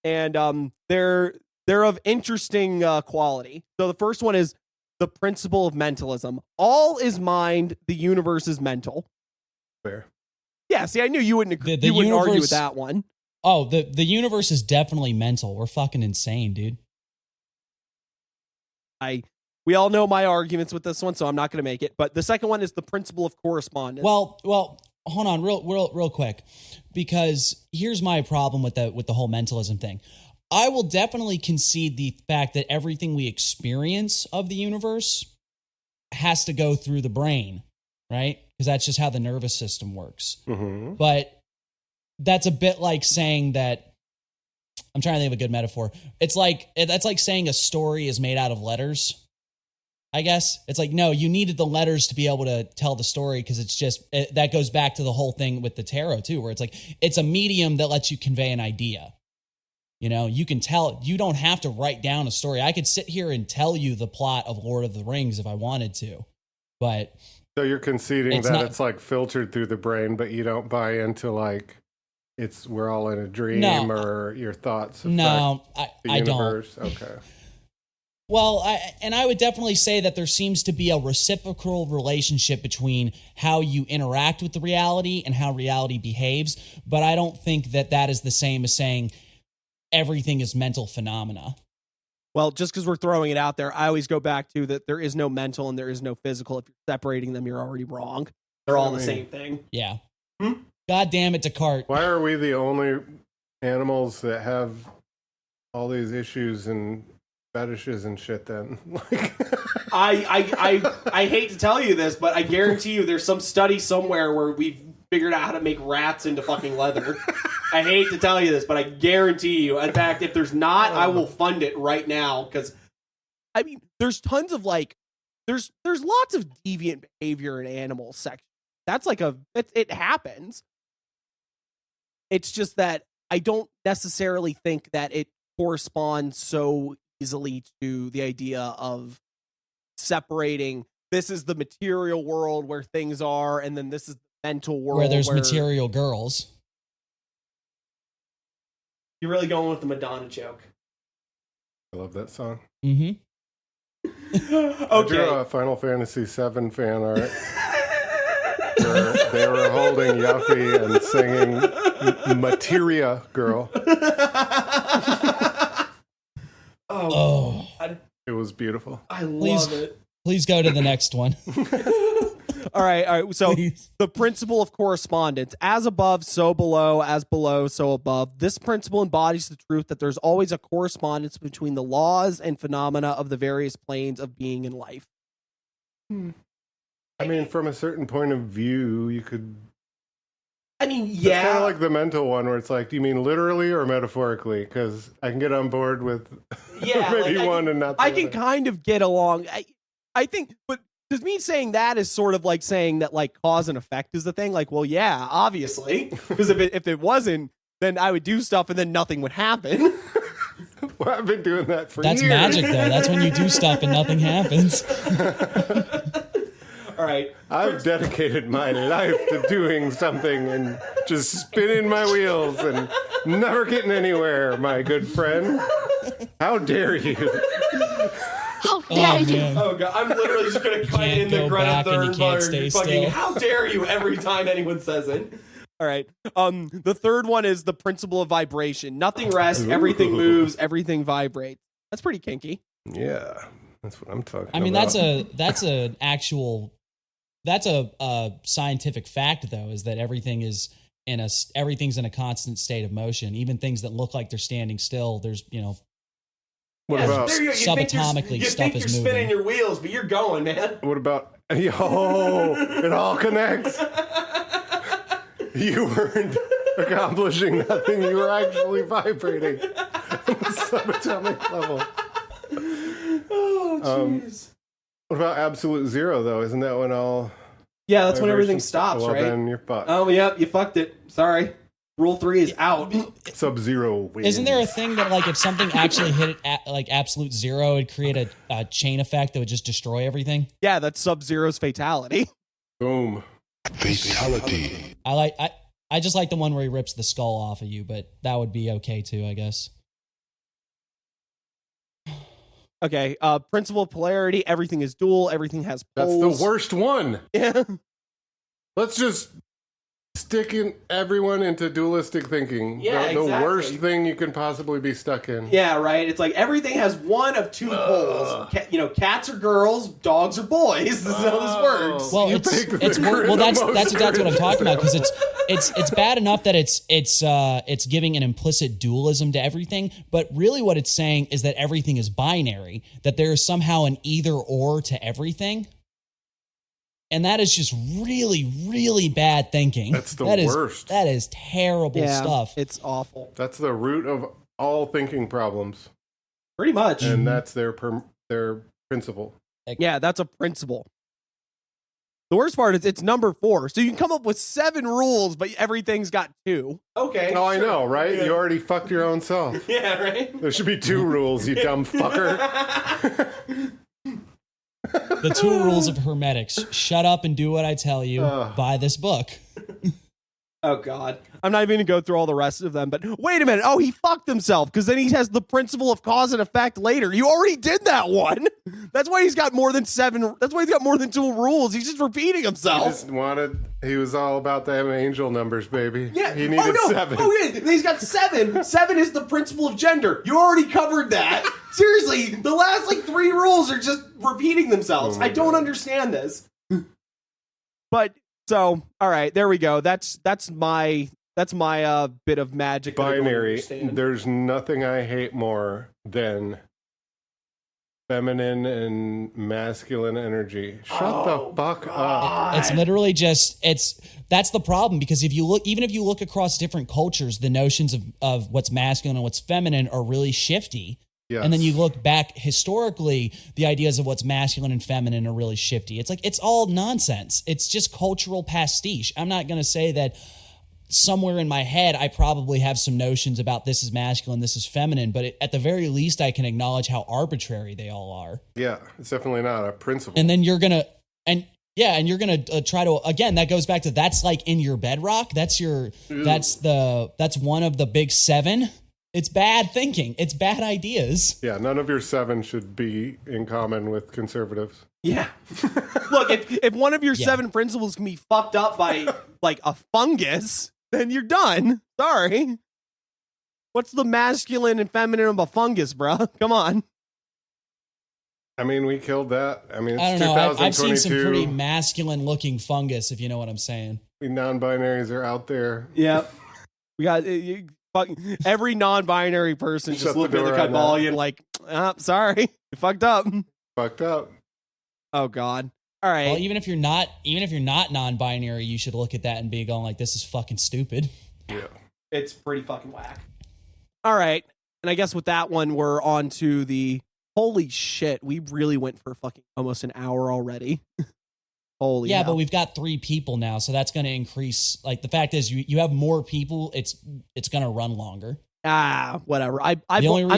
[SPEAKER 2] And they're of interesting quality. So the first one is the principle of mentalism. All is mind, the universe is mental.
[SPEAKER 1] Fair.
[SPEAKER 2] Yeah, see, I knew you wouldn't agree.
[SPEAKER 9] The
[SPEAKER 2] You wouldn't argue
[SPEAKER 9] universe-
[SPEAKER 2] with that one.
[SPEAKER 9] Oh, the universe is definitely mental. We're fucking insane, dude.
[SPEAKER 2] We all know my arguments with this one, so I'm not going to make it. But the second one is the principle of correspondence.
[SPEAKER 9] Well, hold on, real quick, because here's my problem with the whole mentalism thing. I will definitely concede the fact that everything we experience of the universe has to go through the brain, right? Because that's just how the nervous system works.
[SPEAKER 1] Mm-hmm.
[SPEAKER 9] But that's a bit like saying that. I'm trying to think of a good metaphor. That's like saying a story is made out of letters. I guess it's like, no, you needed the letters to be able to tell the story because that goes back to the whole thing with the tarot too, where it's like it's a medium that lets you convey an idea. You can tell. You don't have to write down a story. I could sit here and tell you the plot of Lord of the Rings if I wanted to, but
[SPEAKER 1] So you're conceding
[SPEAKER 9] It's
[SPEAKER 1] that
[SPEAKER 9] not-
[SPEAKER 1] it's like filtered through the brain, but you don't buy into like we're all in a dream
[SPEAKER 9] No.
[SPEAKER 1] or your thoughts affect
[SPEAKER 9] no,
[SPEAKER 1] the
[SPEAKER 9] I don't.
[SPEAKER 1] universe. Okay.
[SPEAKER 9] Well, I would definitely say that there seems to be a reciprocal relationship between how you interact with the reality and how reality behaves, but I don't think that is the same as saying everything is mental phenomena.
[SPEAKER 2] Well, just because we're throwing it out there, I always go back to that there is no mental and there is no physical. If you're separating them, you're already wrong. They're all the same thing.
[SPEAKER 9] Yeah. God damn it, Descartes.
[SPEAKER 1] Why are we the only animals that have all these issues and fetishes and shit then? Like
[SPEAKER 2] I hate to tell you this, but I guarantee you there's some study somewhere where we've figured out how to make rats into fucking leather. I hate to tell you this, but I guarantee you. In fact, if there's not, I will fund it right now because, I mean, there's tons of like, there's lots of deviant behavior in animal sex. That's like it happens. It's just that I don't necessarily think that it corresponds so easily to the idea of separating. This is the material world where things are, and then this is the mental world
[SPEAKER 9] Where there's material girls.
[SPEAKER 2] You're really going with the Madonna joke.
[SPEAKER 1] I love that song.
[SPEAKER 9] Mm-hmm.
[SPEAKER 1] I drew a Final Fantasy VII fan art where they were holding Yuffie and singing Materia Girl.
[SPEAKER 9] Oh.
[SPEAKER 1] It was beautiful.
[SPEAKER 2] I love it.
[SPEAKER 9] Please go to the next one.
[SPEAKER 2] All right. So
[SPEAKER 9] Please.
[SPEAKER 2] the principle of correspondence, as above, so below, as below, so above. This principle embodies the truth that there's always a correspondence between the laws and phenomena of the various planes of being in life.
[SPEAKER 1] I mean, from a certain point of view, you could.
[SPEAKER 2] I mean,
[SPEAKER 1] It's
[SPEAKER 2] yeah.
[SPEAKER 1] kind of like the mental one where it's like, do you mean literally or metaphorically? Because I can get on board with
[SPEAKER 2] Yeah,
[SPEAKER 1] maybe
[SPEAKER 2] like,
[SPEAKER 1] one and not the
[SPEAKER 2] I
[SPEAKER 1] other.
[SPEAKER 2] can kind of get along. I think, but Because me saying that is sort of like saying that like cause and effect is the thing. Like, well, yeah, obviously. Because if it wasn't, then I would do stuff and then nothing would happen.
[SPEAKER 1] Well, I've been doing that for
[SPEAKER 9] That's
[SPEAKER 1] years.
[SPEAKER 9] magic, though. That's when you do stuff and nothing happens.
[SPEAKER 2] All right.
[SPEAKER 1] I've dedicated my life to doing something and just spinning my wheels and never getting anywhere, my good friend. How dare you?
[SPEAKER 7] How dare you?
[SPEAKER 9] Man.
[SPEAKER 2] Oh god, I'm literally just gonna cut
[SPEAKER 9] can't
[SPEAKER 2] in the
[SPEAKER 9] go
[SPEAKER 2] Greta
[SPEAKER 9] back and you can't
[SPEAKER 2] Thunberg
[SPEAKER 9] stay
[SPEAKER 2] fucking
[SPEAKER 9] still.
[SPEAKER 2] how dare you every time anyone says it. All right. The third one is the principle of vibration. Nothing rests, everything moves, everything vibrates. That's pretty kinky.
[SPEAKER 1] Yeah, that's what I'm talking about.
[SPEAKER 9] I mean, that's a scientific fact, though, is that everything's in a constant state of motion. Even things that look like they're standing still, there's
[SPEAKER 1] What about
[SPEAKER 2] There you go.
[SPEAKER 9] subatomically
[SPEAKER 2] you
[SPEAKER 9] stuff
[SPEAKER 2] think
[SPEAKER 9] is
[SPEAKER 2] you're
[SPEAKER 9] moving.
[SPEAKER 2] spinning your wheels, but you're going, man.
[SPEAKER 1] what about it all connects. You weren't accomplishing nothing. You were actually vibrating on the subatomic level.
[SPEAKER 2] Oh, jeez.
[SPEAKER 1] What about absolute zero, though? Isn't that when all
[SPEAKER 2] Yeah, that's when everything
[SPEAKER 1] vibrations-
[SPEAKER 2] stops,
[SPEAKER 1] well,
[SPEAKER 2] right?
[SPEAKER 1] then you're fucked.
[SPEAKER 2] Oh, yep, you fucked it. Sorry. Rule 3 is out.
[SPEAKER 1] Sub-zero wins.
[SPEAKER 9] Isn't there a thing that like if something actually hit it at like absolute zero, it'd create a chain effect that would just destroy everything?
[SPEAKER 2] Yeah, that's Sub-Zero's fatality.
[SPEAKER 1] Boom.
[SPEAKER 3] Fatality.
[SPEAKER 9] I just like the one where he rips the skull off of you, but that would be okay too, I guess.
[SPEAKER 2] Okay, principle of polarity, everything is dual, everything has
[SPEAKER 1] That's
[SPEAKER 2] poles.
[SPEAKER 1] the worst one.
[SPEAKER 2] Yeah.
[SPEAKER 1] Let's just stick in everyone into dualistic thinking.
[SPEAKER 2] Yeah,
[SPEAKER 1] the
[SPEAKER 2] exactly.
[SPEAKER 1] worst thing you can possibly be stuck in.
[SPEAKER 2] Yeah, right. It's like everything has one of two poles. Cats are girls, dogs are boys. This is how this works.
[SPEAKER 9] Well,
[SPEAKER 1] You
[SPEAKER 9] it's
[SPEAKER 1] picked the
[SPEAKER 9] that's
[SPEAKER 1] most
[SPEAKER 9] exactly what I'm talking about, because
[SPEAKER 1] critical.
[SPEAKER 9] it's bad enough that it's giving an implicit dualism to everything, but really what it's saying is that everything is binary, that there is somehow an either or to everything. And that is just really, really bad thinking.
[SPEAKER 1] That's the
[SPEAKER 9] That is-
[SPEAKER 1] worst.
[SPEAKER 9] That is terrible stuff.
[SPEAKER 2] It's awful.
[SPEAKER 1] That's the root of all thinking problems,
[SPEAKER 2] Pretty much.
[SPEAKER 1] and that's their principle.
[SPEAKER 2] Yeah, that's a principle. The worst part is it's number 4. So you can come up with 7 rules, but everything's got 2. Okay.
[SPEAKER 1] Oh, I know, right? You already fucked your own self.
[SPEAKER 2] Yeah, right?
[SPEAKER 1] There should be 2 rules, you dumb fucker.
[SPEAKER 9] The 2 rules of hermetics: shut up and do what I tell you. Buy this book.
[SPEAKER 2] Oh, God. I'm not even going to go through all the rest of them, but wait a minute. Oh, he fucked himself because then he has the principle of cause and effect later. You already did that one. That's why he's got more than 7. That's why he's got more than 2 rules. He's just repeating himself.
[SPEAKER 1] He was all about them angel numbers, baby.
[SPEAKER 2] Yeah.
[SPEAKER 1] He needed 7.
[SPEAKER 2] Oh, yeah. He's got 7. 7 is the principle of gender. You already covered that. Seriously, the last 3 rules are just repeating themselves. I don't understand this. But so, all right, there we go. That's my bit of magic. that I don't
[SPEAKER 1] Binary.
[SPEAKER 2] understand.
[SPEAKER 1] There's nothing I hate more than feminine and masculine energy. Shut the fuck up.
[SPEAKER 9] It's literally just that's the problem, because if you look across different cultures, the notions of what's masculine and what's feminine are really shifty.
[SPEAKER 1] Yes.
[SPEAKER 9] And then you look back historically, the ideas of what's masculine and feminine are really shifty. It's like, it's all nonsense. It's just cultural pastiche. I'm not going to say that somewhere in my head, I probably have some notions about this is masculine, this is feminine, but at the very least, I can acknowledge how arbitrary they all are.
[SPEAKER 1] Yeah, it's definitely not a principle.
[SPEAKER 9] And then you're going to, try to, again, that goes back to, that's like in your bedrock. That's one of the big 7. It's bad thinking. It's bad ideas.
[SPEAKER 1] Yeah, none of your 7 should be in common with conservatives.
[SPEAKER 2] Yeah. Look, if one of your 7 principles can be fucked up by a fungus, then you're done. Sorry. What's the masculine and feminine of a fungus, bro? Come on.
[SPEAKER 1] I mean, we killed that. I mean, it's
[SPEAKER 9] I don't know.
[SPEAKER 1] 2022.
[SPEAKER 9] I've seen some pretty masculine looking fungus, if you know what I'm saying.
[SPEAKER 1] We non-binaries are out there.
[SPEAKER 2] Yeah. We got every non-binary person
[SPEAKER 1] Shut
[SPEAKER 2] just
[SPEAKER 1] the
[SPEAKER 2] looking at the
[SPEAKER 1] door on that.
[SPEAKER 2] Kybalion sorry, you fucked up.
[SPEAKER 1] Fucked up.
[SPEAKER 2] Oh God. All right.
[SPEAKER 9] Well, even if you're not non-binary, you should look at that and be going like, this is fucking stupid.
[SPEAKER 1] Yeah.
[SPEAKER 2] It's pretty fucking whack. All right. And I guess with that one, we're on to the Holy shit, we really went for fucking almost an hour already. Holy
[SPEAKER 9] yeah,
[SPEAKER 2] hell.
[SPEAKER 9] but we've got 3 people now, so that's going to increase. Like, the fact is, you have more people, it's going to run longer.
[SPEAKER 2] Whatever. I'm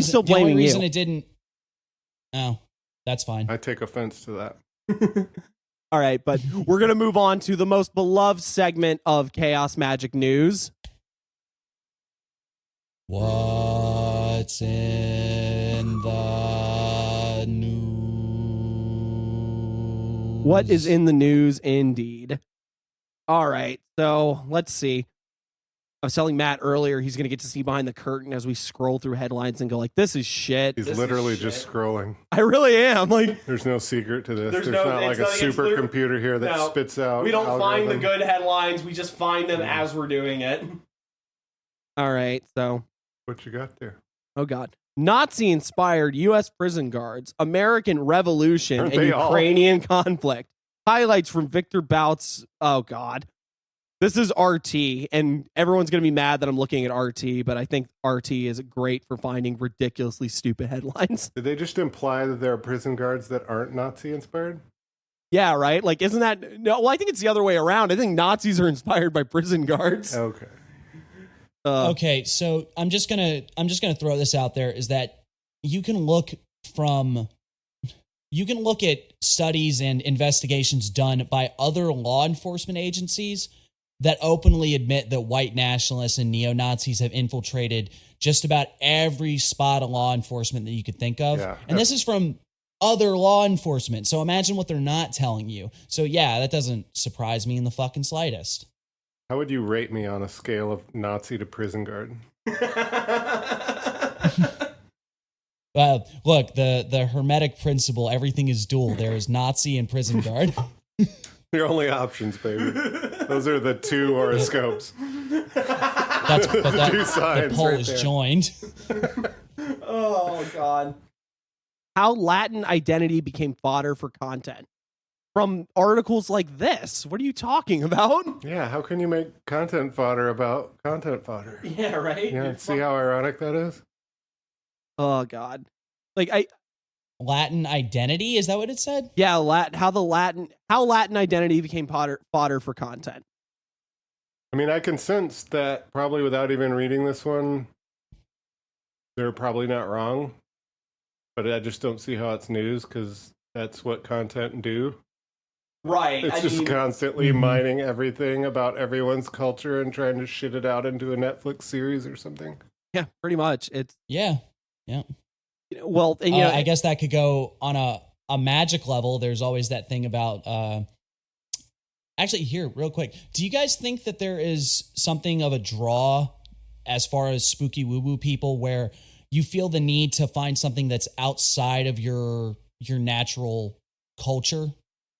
[SPEAKER 2] still
[SPEAKER 9] The only
[SPEAKER 2] blaming
[SPEAKER 9] reason
[SPEAKER 2] you.
[SPEAKER 9] it didn't. Oh, that's fine.
[SPEAKER 1] I take offense to that.
[SPEAKER 2] All right, but we're going to move on to the most beloved segment of Chaos Magic News.
[SPEAKER 9] What's in the news?
[SPEAKER 2] What is in the news, indeed. All right, so let's see. I was telling Matt earlier he's going to get to see behind the curtain as we scroll through headlines and go like, this is shit.
[SPEAKER 1] He's literally just scrolling.
[SPEAKER 2] I really am. Like,
[SPEAKER 1] There's no secret to this. There's
[SPEAKER 2] no-
[SPEAKER 1] not like
[SPEAKER 2] it's
[SPEAKER 1] a
[SPEAKER 2] not- it's
[SPEAKER 1] supercomputer here that
[SPEAKER 2] No.
[SPEAKER 1] spits out.
[SPEAKER 2] we don't find the
[SPEAKER 1] algorithm.
[SPEAKER 2] good headlines. We just find them as we're doing it. All right, so.
[SPEAKER 1] What you got there?
[SPEAKER 2] Oh, God. Nazi-inspired U.S. prison guards, American Revolution,
[SPEAKER 1] Aren't
[SPEAKER 2] and
[SPEAKER 1] they all?
[SPEAKER 2] Ukrainian conflict. Highlights from Victor Bout's... Oh, God. This is RT, and everyone's going to be mad that I'm looking at RT, but I think RT is great for finding ridiculously stupid headlines.
[SPEAKER 1] Did they just imply that there are prison guards that aren't Nazi-inspired?
[SPEAKER 2] Yeah, right? Like, isn't that... No, well, I think it's the other way around. I think Nazis are inspired by prison guards.
[SPEAKER 1] Okay.
[SPEAKER 9] Okay, so I'm just gonna throw this out there, is that you can look at studies and investigations done by other law enforcement agencies that openly admit that white nationalists and neo-Nazis have infiltrated just about every spot of law enforcement that you could think of.
[SPEAKER 1] Yeah.
[SPEAKER 9] And this is from other law enforcement. So imagine what they're not telling you. So yeah, that doesn't surprise me in the fucking slightest.
[SPEAKER 1] How would you rate me on a scale of Nazi to prison guard?
[SPEAKER 9] Look, the Hermetic principle, everything is dual. There is Nazi and prison guard.
[SPEAKER 1] Your only options, baby. Those are the 2 horoscopes.
[SPEAKER 9] The
[SPEAKER 1] two signs
[SPEAKER 9] the poll
[SPEAKER 1] right
[SPEAKER 9] is
[SPEAKER 1] there.
[SPEAKER 9] joined.
[SPEAKER 2] Oh, God. How Latin identity became fodder for content. From articles like this. What are you talking about?
[SPEAKER 1] Yeah, how can you make content fodder about content fodder?
[SPEAKER 2] Yeah, right?
[SPEAKER 1] Yeah, see how ironic that is?
[SPEAKER 2] Oh, God. Like,
[SPEAKER 9] Latin identity, is that what it said?
[SPEAKER 2] yeah, how Latin identity became fodder for content.
[SPEAKER 1] I mean, I can sense that probably without even reading this one, they're probably not wrong. But I just don't see how it's news because that's what content do.
[SPEAKER 2] Right.
[SPEAKER 1] It's just constantly mining everything about everyone's culture and trying to shit it out into a Netflix series or something.
[SPEAKER 2] Yeah, pretty much. It's
[SPEAKER 9] Yeah.
[SPEAKER 2] well, and
[SPEAKER 9] I guess that could go on a magic level. There's always that thing about actually, here, real quick, do you guys think that there is something of a draw as far as spooky woo-woo people where you feel the need to find something that's outside of your natural culture?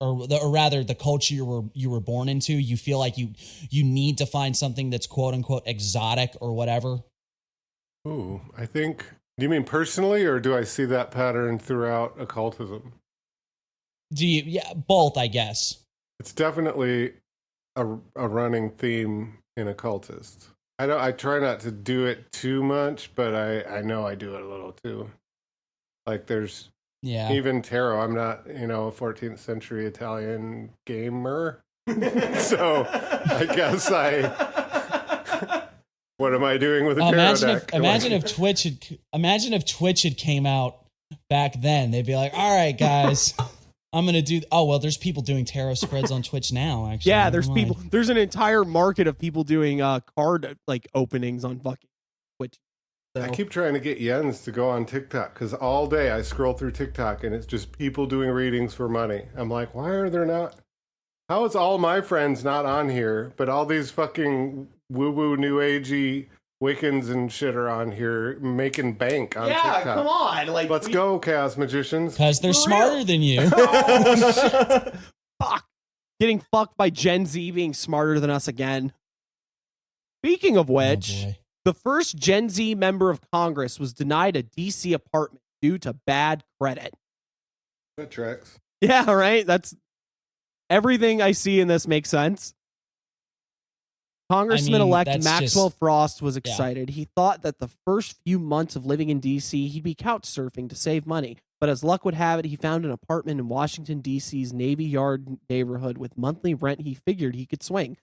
[SPEAKER 9] Or rather, the culture you were born into, you feel like you need to find something that's quote unquote exotic or whatever.
[SPEAKER 1] Ooh, I think. Do you mean personally, or do I see that pattern throughout occultism?
[SPEAKER 9] Do you? Yeah, both, I guess.
[SPEAKER 1] It's definitely a running theme in occultists. I try not to do it too much, but I know I do it a little too. Like there's.
[SPEAKER 9] Yeah.
[SPEAKER 1] Even tarot, I'm not, a 14th century Italian gamer. So I guess what am I doing with a tarot deck?
[SPEAKER 9] Imagine if Twitch had came out back then. They'd be like, all right, guys, I'm going to do. Oh, well, there's people doing tarot spreads on Twitch now, actually.
[SPEAKER 2] yeah,
[SPEAKER 9] Never
[SPEAKER 2] there's
[SPEAKER 9] mind.
[SPEAKER 2] people. There's an entire market of people doing card like openings on fucking Twitch. So.
[SPEAKER 1] I keep trying to get Jens to go on TikTok because all day I scroll through TikTok and it's just people doing readings for money. I'm like, why are there not? How is all my friends not on here, but all these fucking woo-woo new agey Wiccans and shit are on here making bank on TikTok?
[SPEAKER 2] Yeah, come on. Like,
[SPEAKER 1] Let's go, Chaos Magicians.
[SPEAKER 9] Because they're smarter than you.
[SPEAKER 2] Fuck. Getting fucked by Gen Z being smarter than us again. Speaking of which, the first Gen Z member of Congress was denied a DC apartment due to bad credit.
[SPEAKER 1] That tracks.
[SPEAKER 2] Yeah, right? That's everything I see in this makes sense. Congressman-elect Maxwell Frost was excited. He thought that the first few months of living in DC, he'd be couch surfing to save money. But as luck would have it, he found an apartment in Washington, D.C.'s Navy Yard neighborhood with monthly rent he figured he could swing.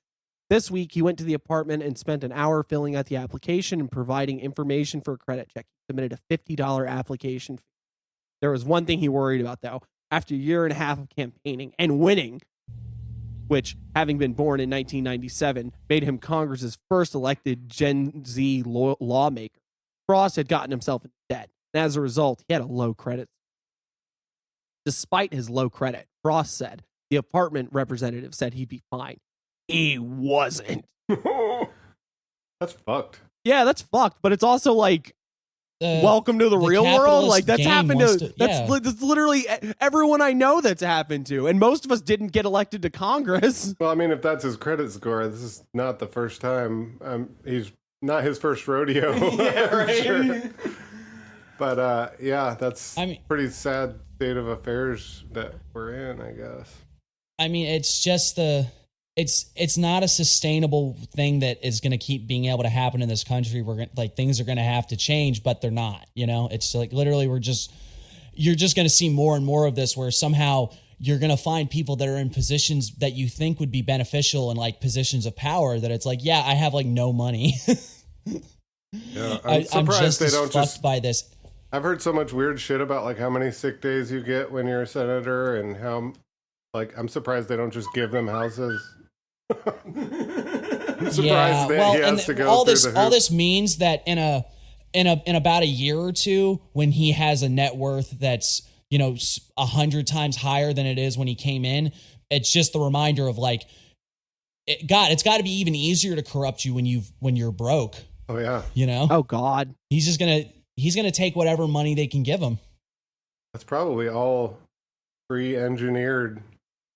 [SPEAKER 2] This week, he went to the apartment and spent an hour filling out the application and providing information for a credit check. He submitted a $50 application fee. There was one thing he worried about, though. After a year and a half of campaigning and winning, which, having been born in 1997, made him Congress's first elected Gen Z lawmaker, Frost had gotten himself into debt, and as a result, he had a low credit. Despite his low credit, Frost said the apartment representative said he'd be fine. He wasn't.
[SPEAKER 1] That's fucked.
[SPEAKER 2] Yeah, that's fucked. But it's also like, welcome to the real world. Like that's happened to. That's literally everyone I know that's happened to, and most of us didn't get elected to Congress.
[SPEAKER 1] Well, I mean, if that's his credit score, this is not the first time. He's not his first rodeo.
[SPEAKER 2] Yeah, right.
[SPEAKER 1] Sure. But yeah, that's pretty sad state of affairs that we're in, I guess.
[SPEAKER 9] I mean, it's just it's not a sustainable thing that is going to keep being able to happen in this country. We're gonna, like, things are going to have to change, but they're not. You know, it's like literally you're just going to see more and more of this, where somehow you're going to find people that are in positions that you think would be beneficial and like positions of power that it's like, yeah, I have like no money.
[SPEAKER 1] Yeah, I'm
[SPEAKER 9] just they don't fucked by this.
[SPEAKER 1] I've heard so much weird shit about like how many sick days you get when you're a senator, and how like I'm surprised they don't just give them houses. I'm surprised that he has to go
[SPEAKER 9] all
[SPEAKER 1] through
[SPEAKER 9] this.
[SPEAKER 1] the hoop.
[SPEAKER 9] All this means that in about a year or two, when he has a net worth that's 100 times higher than it is when he came in, it's just the reminder of like, it's got to be even easier to corrupt you when you're broke.
[SPEAKER 1] Oh yeah.
[SPEAKER 2] Oh God.
[SPEAKER 9] He's gonna take whatever money they can give him.
[SPEAKER 1] That's probably all pre-engineered.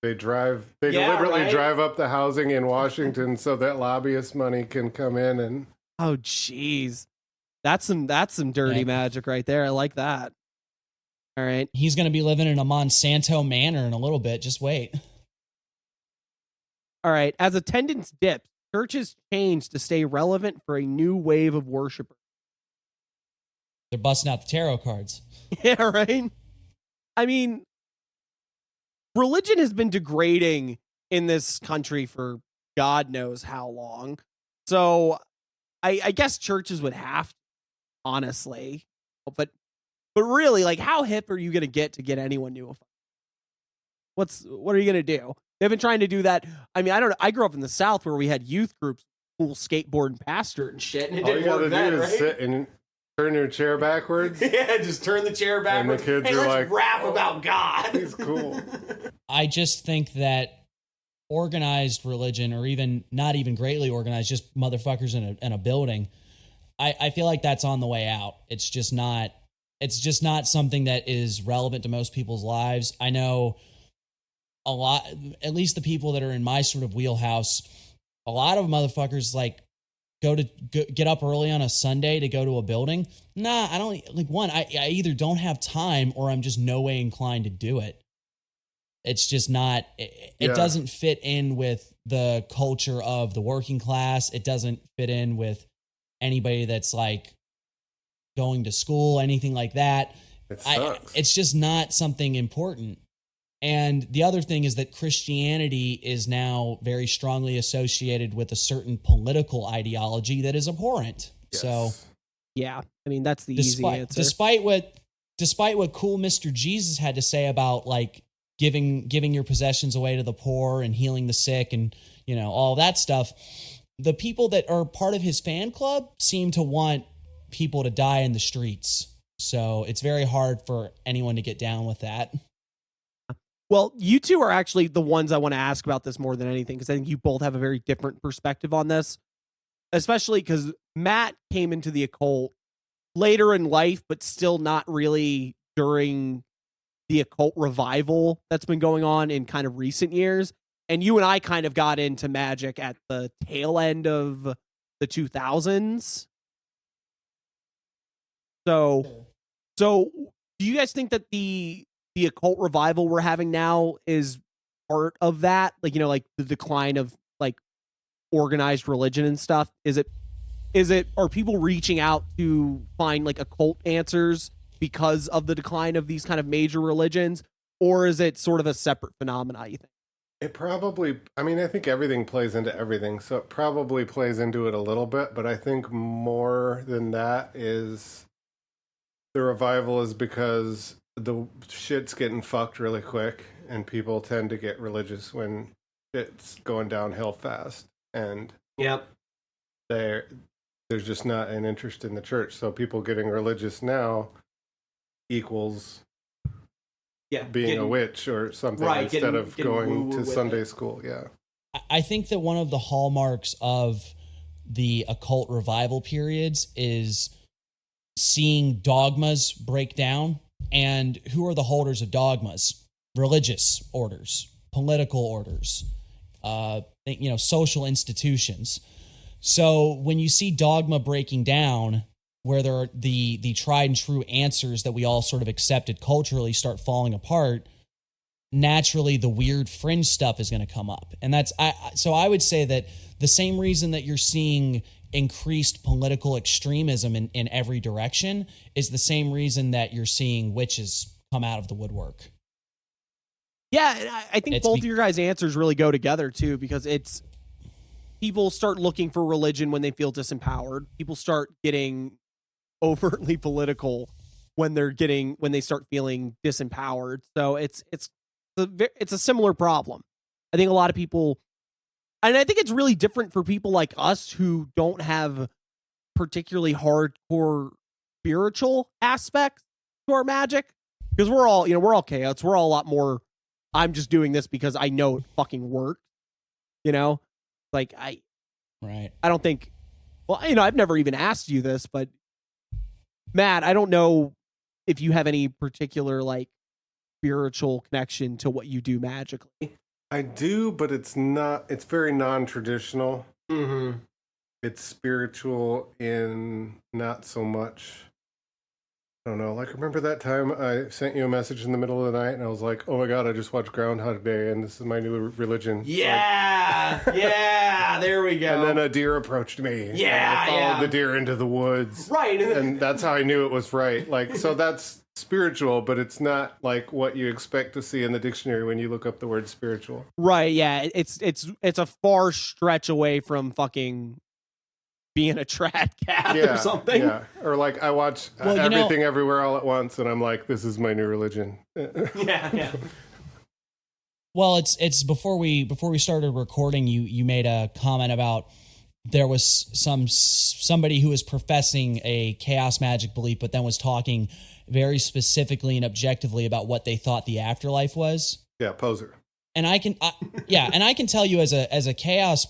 [SPEAKER 1] They deliberately drive up the housing in Washington so that lobbyist money can come in and.
[SPEAKER 2] Oh jeez, that's some dirty magic right there. I like that. All right,
[SPEAKER 9] he's gonna be living in a Monsanto manor in a little bit. Just wait.
[SPEAKER 2] All right, as attendance dips, churches change to stay relevant for a new wave of worshipers.
[SPEAKER 9] They're busting out the tarot cards.
[SPEAKER 2] Yeah, right. I mean, religion has been degrading in this country for God knows how long. So I guess churches would have to, honestly. But really, like, how hip are you going to get anyone new? What are you going to do? They've been trying to do that. I mean, I don't know. I grew up in the South where we had youth groups, cool skateboard and pastor and shit. And it
[SPEAKER 1] all
[SPEAKER 2] didn't
[SPEAKER 1] you
[SPEAKER 2] work
[SPEAKER 1] gotta
[SPEAKER 2] then,
[SPEAKER 1] do is
[SPEAKER 2] right?
[SPEAKER 1] sit and turn your chair backwards.
[SPEAKER 2] Yeah, just turn the chair backwards.
[SPEAKER 1] And the kids
[SPEAKER 2] hey,
[SPEAKER 1] are
[SPEAKER 2] let's
[SPEAKER 1] like,
[SPEAKER 2] rap about God.
[SPEAKER 1] He's cool.
[SPEAKER 9] I just think that organized religion, or even not even greatly organized, just motherfuckers in a building, I feel like that's on the way out. It's just not something that is relevant to most people's lives. I know a lot, at least the people that are in my sort of wheelhouse, a lot of motherfuckers like get up early on a Sunday to go to a building. Nah, I don't like one. I either don't have time or I'm just no way inclined to do it. It's just not, it doesn't fit in with the culture of the working class. It doesn't fit in with anybody that's like going to school, anything like that. It's just not something important. And the other thing is that Christianity is now very strongly associated with a certain political ideology that is abhorrent. Yes. So,
[SPEAKER 2] yeah, I mean, that's the easy answer.
[SPEAKER 9] Despite what cool Mr. Jesus had to say about like giving your possessions away to the poor and healing the sick and, all that stuff, the people that are part of his fan club seem to want people to die in the streets. So it's very hard for anyone to get down with that.
[SPEAKER 2] Well, you two are actually the ones I want to ask about this more than anything, because I think you both have a very different perspective on this, especially because Matt came into the occult later in life, but still not really during the occult revival that's been going on in kind of recent years. And you and I kind of got into magic at the tail end of the 2000s. So do you guys think that the occult revival we're having now is part of that? Like, like the decline of like organized religion and stuff. Are people reaching out to find like occult answers because of the decline of these kind of major religions, or is it sort of a separate phenomena, you think?
[SPEAKER 1] It probably, I mean, I think everything plays into everything, so it probably plays into it a little bit, but I think more than that is the revival is because the shit's getting fucked really quick, and people tend to get religious when shit's going downhill fast, and
[SPEAKER 2] Yep.
[SPEAKER 1] there's just not an interest in the church, so people getting religious now equals being a witch or something,
[SPEAKER 2] right,
[SPEAKER 1] instead of
[SPEAKER 2] getting
[SPEAKER 1] going to
[SPEAKER 2] woo-woo
[SPEAKER 1] Sunday
[SPEAKER 2] with it.
[SPEAKER 1] school. Yeah.
[SPEAKER 9] I think that one of the hallmarks of the occult revival periods is seeing dogmas break down. And who are the holders of dogmas? Religious orders, political orders, social institutions. So when you see dogma breaking down, where there are the tried and true answers that we all sort of accepted culturally start falling apart, naturally the weird fringe stuff is going to come up. And so I would say that the same reason that you're seeing increased political extremism in every direction is the same reason that you're seeing witches come out of the woodwork.
[SPEAKER 2] Yeah, and I think both of your guys' answers really go together too, because it's people start looking for religion when they feel disempowered. People start getting overtly political when they start feeling disempowered. So it's a similar problem. I think a lot of people, and I think it's really different for people like us who don't have particularly hardcore spiritual aspects to our magic, because we're all chaos. We're all a lot more, I'm just doing this because I know it fucking worked. Like I don't think, I've never even asked you this, but Matt, I don't know if you have any particular like spiritual connection to what you do magically.
[SPEAKER 1] I do, but it's very non-traditional.
[SPEAKER 2] Mm-hmm.
[SPEAKER 1] It's spiritual in not so much, I don't know, like remember that time I sent you a message in the middle of the night and I was like, oh my God, I just watched Groundhog Day and this is my new religion.
[SPEAKER 2] Yeah, there we go.
[SPEAKER 1] And then a deer approached me.
[SPEAKER 2] Yeah,
[SPEAKER 1] and I followed the deer into the woods.
[SPEAKER 2] Right.
[SPEAKER 1] And that's how I knew it was right. Like, so that's spiritual, but it's not like what you expect to see in the dictionary when you look up the word spiritual.
[SPEAKER 2] Right, yeah. It's a far stretch away from fucking being a trad cat or something.
[SPEAKER 1] Yeah. Or like I watch Everything Everywhere All at Once and I'm like, this is my new religion.
[SPEAKER 2] Yeah.
[SPEAKER 9] Well, it's before we started recording, you made a comment about there was somebody who was professing a chaos magic belief, but then was talking very specifically and objectively about what they thought the afterlife was.
[SPEAKER 1] Yeah, poser.
[SPEAKER 9] And I can tell you as a chaos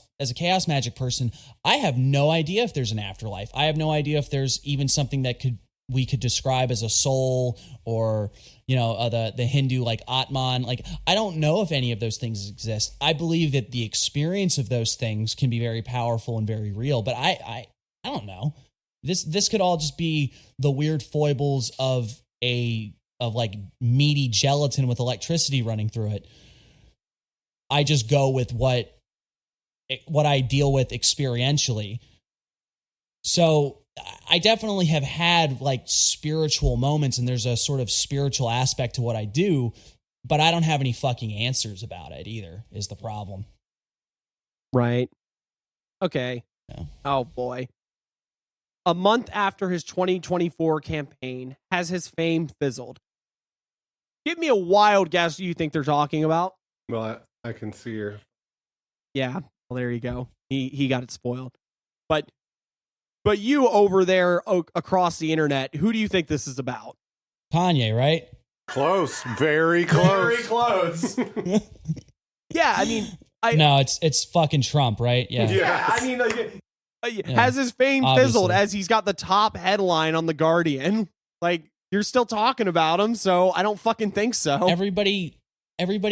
[SPEAKER 9] magic person, I have no idea if there's an afterlife. I have no idea if there's even something that we could describe as a soul or the Hindu like Atman. Like I don't know if any of those things exist. I believe that the experience of those things can be very powerful and very real, but I don't know. This could all just be the weird foibles of like meaty gelatin with electricity running through it. I just go with what I deal with experientially. So I definitely have had like spiritual moments and there's a sort of spiritual aspect to what I do, but I don't have any fucking answers about it either is the problem.
[SPEAKER 2] Right. Okay.
[SPEAKER 9] Yeah.
[SPEAKER 2] Oh boy. A month after his 2024 campaign, has his fame fizzled? Give me a wild guess you think they're talking about.
[SPEAKER 1] Well, I can see her.
[SPEAKER 2] Yeah, well, there you go. He got it spoiled. But you over there across the internet, who do you think this is about?
[SPEAKER 9] Kanye, right?
[SPEAKER 1] Close. Very close.
[SPEAKER 2] Very close. Yeah, I mean...
[SPEAKER 9] No, it's fucking Trump, right? Yeah.
[SPEAKER 2] Yeah, I mean... Has his fame fizzled as he's got the top headline on The Guardian? Like, you're still talking about him, so I don't fucking think so.
[SPEAKER 9] Everybody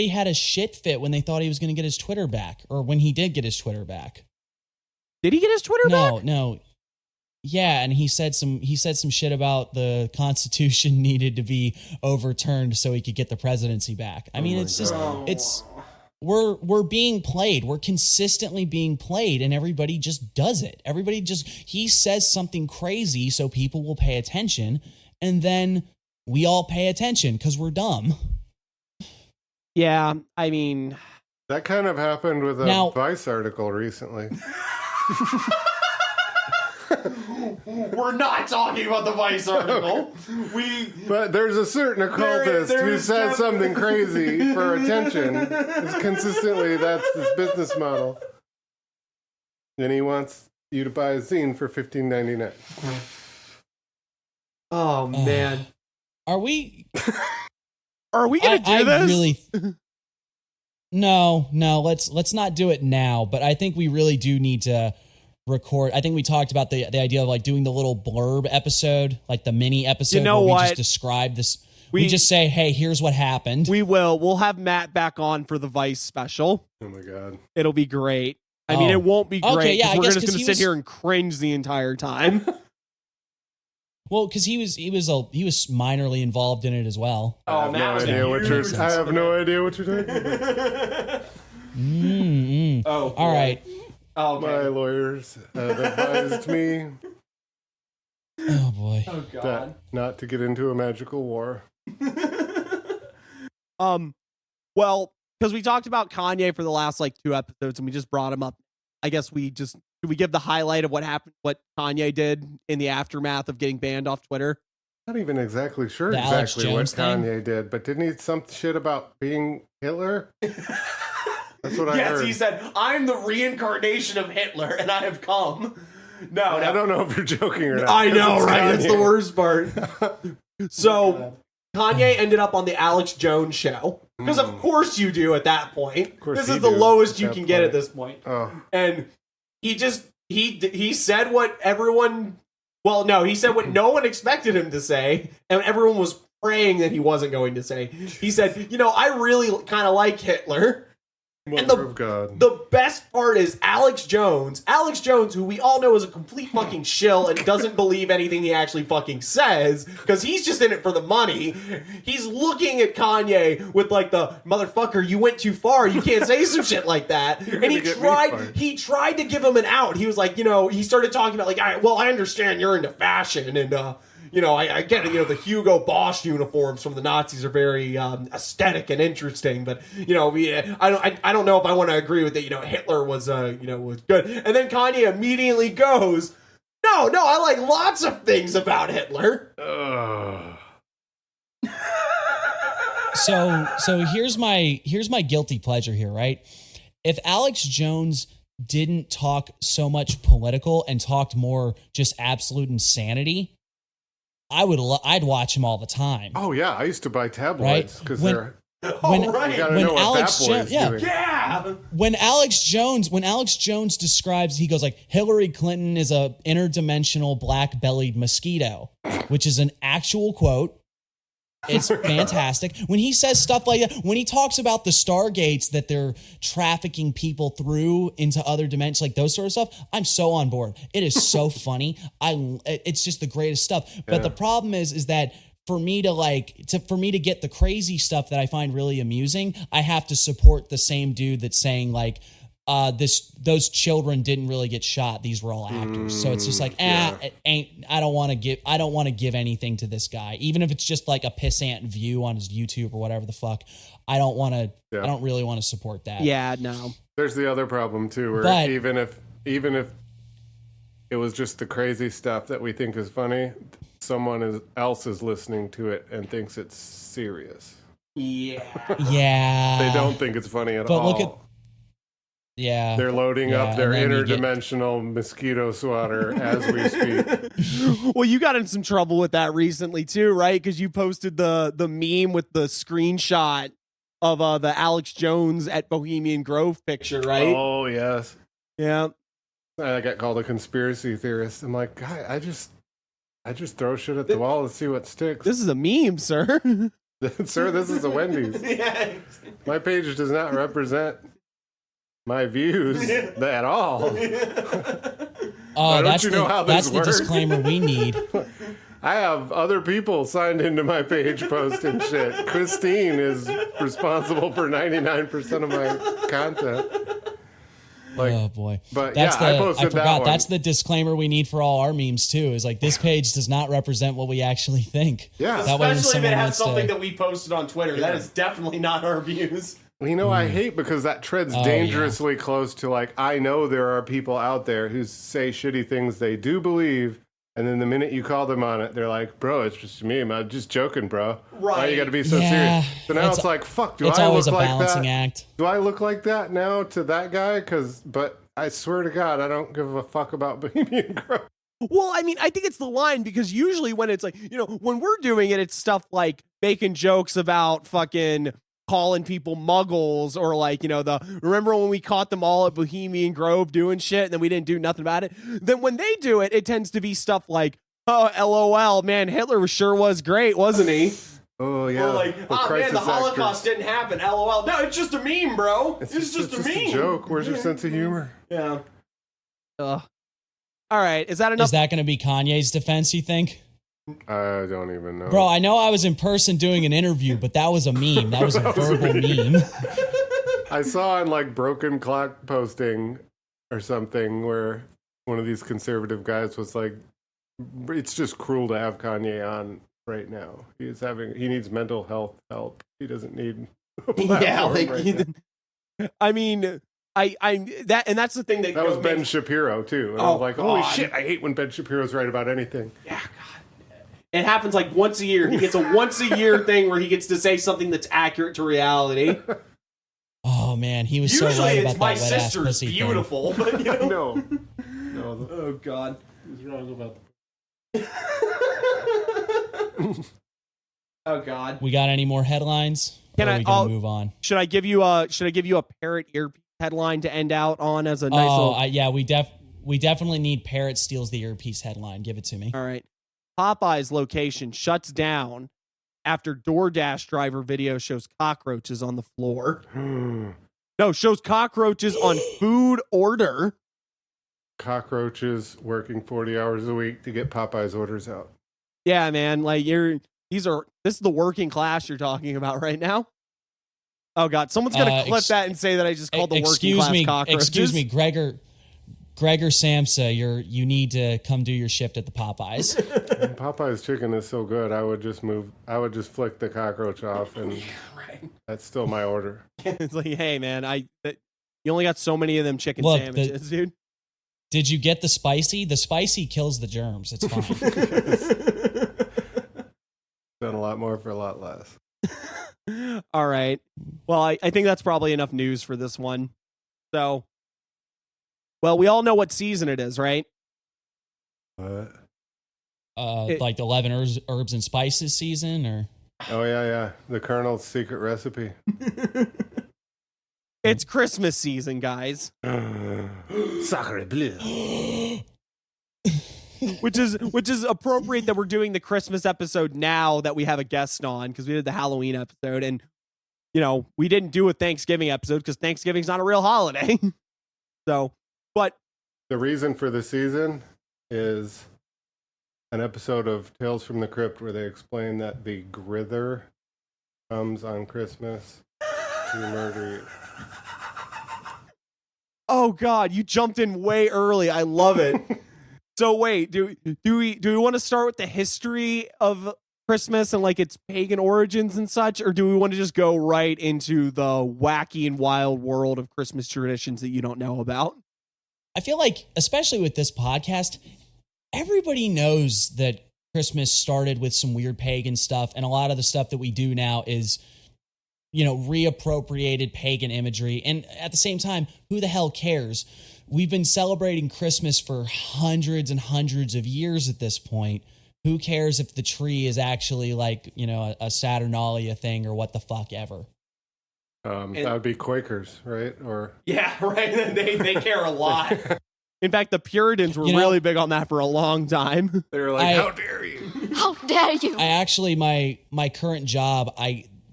[SPEAKER 9] had a shit fit when they thought he was going to get his Twitter back, or when he did get his Twitter back.
[SPEAKER 2] Did he get his Twitter back?
[SPEAKER 9] No. Yeah, and he said some shit about the Constitution needed to be overturned so he could get the presidency back. I mean, we're being played. We're consistently being played, and everybody just does it. He says something crazy so people will pay attention, and then we all pay attention because we're dumb.
[SPEAKER 2] Yeah, I mean,
[SPEAKER 1] That kind of happened with a
[SPEAKER 9] Now-
[SPEAKER 1] Vice article recently.
[SPEAKER 2] we're not talking about the Vice article.
[SPEAKER 1] But there's a certain occultist who says something crazy for attention. It's consistently, that's his business model. And he wants you to buy a zine for $15.99.
[SPEAKER 2] Oh man,
[SPEAKER 9] Are we?
[SPEAKER 2] are we gonna do this?
[SPEAKER 9] Really, no. Let's not do it now. But I think we really do need to record. I think we talked about the idea of like doing the little blurb episode, like the mini episode.
[SPEAKER 2] You know
[SPEAKER 9] where
[SPEAKER 2] what?
[SPEAKER 9] We just describe this. We just say, hey, here's what happened.
[SPEAKER 2] We'll have Matt back on for the Vice special.
[SPEAKER 1] Oh my God.
[SPEAKER 2] It'll be great. I mean, it won't be great.
[SPEAKER 9] Okay, yeah, I
[SPEAKER 2] we're
[SPEAKER 9] guess
[SPEAKER 2] just going to sit here and cringe the entire time.
[SPEAKER 9] Well, because he was minorly involved in it as well.
[SPEAKER 1] I have no idea what you're talking about.
[SPEAKER 2] Oh,
[SPEAKER 9] all right.
[SPEAKER 2] Oh,
[SPEAKER 1] My lawyers have advised me
[SPEAKER 9] Oh boy.
[SPEAKER 2] Oh
[SPEAKER 1] that
[SPEAKER 2] god.
[SPEAKER 1] not to get into a magical war.
[SPEAKER 2] Well, because we talked about Kanye for the last like 2 episodes, and we just brought him up. I guess should we give the highlight of what happened, what Kanye did in the aftermath of getting banned off Twitter?
[SPEAKER 1] Not even exactly sure
[SPEAKER 9] The Alex
[SPEAKER 1] exactly what
[SPEAKER 9] Jones thing?
[SPEAKER 1] Kanye did, but didn't he some shit about being Hitler? That's what I
[SPEAKER 2] Yes,
[SPEAKER 1] heard.
[SPEAKER 2] he said, "I'm the reincarnation of Hitler, and I have come." No,
[SPEAKER 1] I don't know if you're joking or not.
[SPEAKER 2] I know,
[SPEAKER 1] It's
[SPEAKER 2] right? That's the
[SPEAKER 1] Kanye.
[SPEAKER 2] worst part. So, Kanye ended up on the Alex Jones show. Because of course you do at that point.
[SPEAKER 1] course
[SPEAKER 2] This
[SPEAKER 1] you
[SPEAKER 2] is the
[SPEAKER 1] do
[SPEAKER 2] lowest
[SPEAKER 1] at
[SPEAKER 2] you
[SPEAKER 1] that
[SPEAKER 2] can get
[SPEAKER 1] point.
[SPEAKER 2] at this point.
[SPEAKER 1] Oh,
[SPEAKER 2] And he said what everyone, well, no, he said what no one expected him to say, and everyone was praying that he wasn't going to say. He said, I really kind of like Hitler.
[SPEAKER 1] mother of God.
[SPEAKER 2] The best part is Alex Jones, who we all know is a complete fucking shill and doesn't believe anything he actually fucking says, because he's just in it for the money. He's looking at Kanye with like the motherfucker, you went too far, you can't say some shit like that. And
[SPEAKER 1] gonna get me fired.
[SPEAKER 2] he tried to give him an out. He was like, he started talking about like, I understand you're into fashion and I get it, the Hugo Boss uniforms from the Nazis are very aesthetic and interesting, but I don't know if I want to agree with that. Hitler was was good. And then Kanye immediately goes, No, I like lots of things about Hitler.
[SPEAKER 9] So here's my guilty pleasure here, right? If Alex Jones didn't talk so much political and talked more just absolute insanity, I'd watch him all the time.
[SPEAKER 1] Oh yeah, I used to buy tabloids because they're.
[SPEAKER 9] When
[SPEAKER 1] You gotta know what
[SPEAKER 9] Alex
[SPEAKER 1] Bat Boy's doing.
[SPEAKER 2] Yeah.
[SPEAKER 9] When Alex Jones describes, he goes like, Hillary Clinton is a interdimensional black-bellied mosquito, which is an actual quote. It's fantastic. When he says stuff like that, when he talks about the Stargates that they're trafficking people through into other dimensions, like those sort of stuff, I'm so on board. It is so funny. It's just the greatest stuff. But the problem is that for me to get the crazy stuff that I find really amusing, I have to support the same dude that's saying like, those children didn't really get shot. These were all actors. So it's just like, I don't want to give anything to this guy, even if it's just like a pissant view on his YouTube or whatever the fuck. I don't really want to support that.
[SPEAKER 2] Yeah, no.
[SPEAKER 1] There's the other problem too, where even if it was just the crazy stuff that we think is funny, someone else is listening to it and thinks it's serious.
[SPEAKER 2] Yeah.
[SPEAKER 9] Yeah.
[SPEAKER 1] They don't think it's funny at all.
[SPEAKER 9] But look at. Yeah.
[SPEAKER 1] They're loading up their
[SPEAKER 9] and then you
[SPEAKER 1] interdimensional mosquito swatter as we speak.
[SPEAKER 2] Well, you got in some trouble with that recently too, right? Because you posted the meme with the screenshot of the Alex Jones at Bohemian Grove picture, right?
[SPEAKER 1] Oh yes.
[SPEAKER 2] Yeah.
[SPEAKER 1] I got called a conspiracy theorist. I'm like, guy, I just throw shit at the wall and see what sticks.
[SPEAKER 2] This is a meme, sir.
[SPEAKER 1] Sir, this is a Wendy's.
[SPEAKER 2] Yeah.
[SPEAKER 1] My page does not represent my views at all.
[SPEAKER 9] Oh,
[SPEAKER 1] that's
[SPEAKER 9] the disclaimer we need.
[SPEAKER 1] I have other people signed into my page posting shit. Christine is responsible for 99% of my content. Like,
[SPEAKER 9] oh boy.
[SPEAKER 1] But
[SPEAKER 9] that's
[SPEAKER 1] yeah, I
[SPEAKER 9] I
[SPEAKER 1] posted that
[SPEAKER 9] forgot.
[SPEAKER 1] one.
[SPEAKER 9] That's the disclaimer we need for all our memes too. Is like this page does not represent what we actually think.
[SPEAKER 1] Yeah.
[SPEAKER 9] That way when
[SPEAKER 2] Especially if it
[SPEAKER 9] someone
[SPEAKER 2] has
[SPEAKER 9] wants
[SPEAKER 2] something
[SPEAKER 9] to-
[SPEAKER 2] that we posted on Twitter. That is definitely not our views.
[SPEAKER 1] You know, I hate because that treads dangerously close to, like, I know there are people out there who say shitty things they do believe, and then the minute you call them on it, they're like, bro, it's just a meme. I'm just joking, bro. Why you got to be so
[SPEAKER 9] Yeah,
[SPEAKER 1] serious? So now it's like, fuck, do
[SPEAKER 9] it's
[SPEAKER 1] I
[SPEAKER 9] always
[SPEAKER 1] look
[SPEAKER 9] a
[SPEAKER 1] like
[SPEAKER 9] balancing
[SPEAKER 1] that?
[SPEAKER 9] act.
[SPEAKER 1] Do I look like that now to that guy? But I swear to God, I don't give a fuck about Bohemian Grove.
[SPEAKER 2] Well, I mean, I think it's the line because usually when it's like, when we're doing it, it's stuff like making jokes about fucking calling people muggles or like, remember when we caught them all at Bohemian Grove doing shit and then we didn't do nothing about it? Then when they do it, it tends to be stuff like, oh, LOL, man, Hitler sure was great, wasn't he?
[SPEAKER 1] Oh, yeah.
[SPEAKER 2] Or like, oh man, the Holocaust didn't happen, LOL. No, it's just a meme, bro. It's just a meme.
[SPEAKER 1] A joke. Where's your sense of humor?
[SPEAKER 2] Yeah. All right, is that enough?
[SPEAKER 9] Is that going to be Kanye's defense, you think?
[SPEAKER 1] I don't even know.
[SPEAKER 9] Bro, I know I was in person doing an interview, but that was a meme. That was a verbal meme.
[SPEAKER 1] I saw on like Broken Clock posting or something where one of these conservative guys was like, it's just cruel to have Kanye on right now. He needs mental health help. He doesn't need
[SPEAKER 2] I mean, that's the thing that
[SPEAKER 1] was Ben Shapiro too. And I was like, holy shit, I hate when Ben Shapiro's right about anything.
[SPEAKER 2] Yeah, God. It happens like once a year. He gets a once a year thing where he gets to say something that's accurate to reality.
[SPEAKER 9] Oh man, he was
[SPEAKER 2] Usually
[SPEAKER 9] so right
[SPEAKER 2] it's
[SPEAKER 9] about
[SPEAKER 2] my
[SPEAKER 9] that wet ass
[SPEAKER 2] sister's
[SPEAKER 9] pussy
[SPEAKER 2] beautiful, but
[SPEAKER 1] No.
[SPEAKER 2] Oh God.
[SPEAKER 1] He's wrong about
[SPEAKER 2] Oh God.
[SPEAKER 9] We got any more headlines?
[SPEAKER 2] Can
[SPEAKER 9] or are
[SPEAKER 2] I
[SPEAKER 9] we gonna move on?
[SPEAKER 2] Should I give you a parrot earpiece headline to end out on as a nice little...
[SPEAKER 9] yeah, we definitely need Parrot steals the earpiece headline. Give it to me.
[SPEAKER 2] All right. Popeye's location shuts down after DoorDash driver video shows cockroaches on the floor. No, shows cockroaches on food order.
[SPEAKER 1] Cockroaches working 40 hours a week to get Popeye's orders out.
[SPEAKER 2] Yeah, man. Like this is the working class you're talking about right now. Oh God, someone's gonna clip that and say that I just called the working class cockroaches.
[SPEAKER 9] Excuse me, Gregor Samsa, you need to come do your shift at the Popeyes.
[SPEAKER 1] Popeye's chicken is so good. I would just flick the cockroach off, and that's still my order.
[SPEAKER 2] It's like, hey man, you only got so many of them chicken
[SPEAKER 9] Look,
[SPEAKER 2] sandwiches, dude.
[SPEAKER 9] Did you get the spicy? The spicy kills the germs. It's fine.
[SPEAKER 1] Done a lot more for a lot less.
[SPEAKER 2] All right. Well, I think that's probably enough news for this one. So, well, we all know what season it is, right?
[SPEAKER 1] What?
[SPEAKER 9] Like the 11 herbs and spices season, or?
[SPEAKER 1] Oh yeah. The Colonel's secret recipe.
[SPEAKER 2] It's Christmas season, guys.
[SPEAKER 1] Sacre bleu.
[SPEAKER 2] which is appropriate that we're doing the Christmas episode now that we have a guest on, because we did the Halloween episode, and we didn't do a Thanksgiving episode because Thanksgiving's not a real holiday. So, but
[SPEAKER 1] the reason for the season is an episode of Tales from the Crypt where they explain that the Grither comes on Christmas to murder you.
[SPEAKER 2] Oh God, you jumped in way early. I love it. So wait, do we want to start with the history of Christmas and like its pagan origins and such, or do we want to just go right into the wacky and wild world of Christmas traditions that you don't know about?
[SPEAKER 9] I feel like, especially with this podcast, everybody knows that Christmas started with some weird pagan stuff, and a lot of the stuff that we do now is, reappropriated pagan imagery. And at the same time, who the hell cares? We've been celebrating Christmas for hundreds and hundreds of years at this point. Who cares if the tree is actually like, a Saturnalia thing or what the fuck ever?
[SPEAKER 1] That would be Quakers, right? Or
[SPEAKER 2] yeah, right. They care a lot. In fact, the Puritans were really big on that for a long time.
[SPEAKER 1] They were like, "How dare you?
[SPEAKER 7] How dare you?"
[SPEAKER 9] I actually, my current job,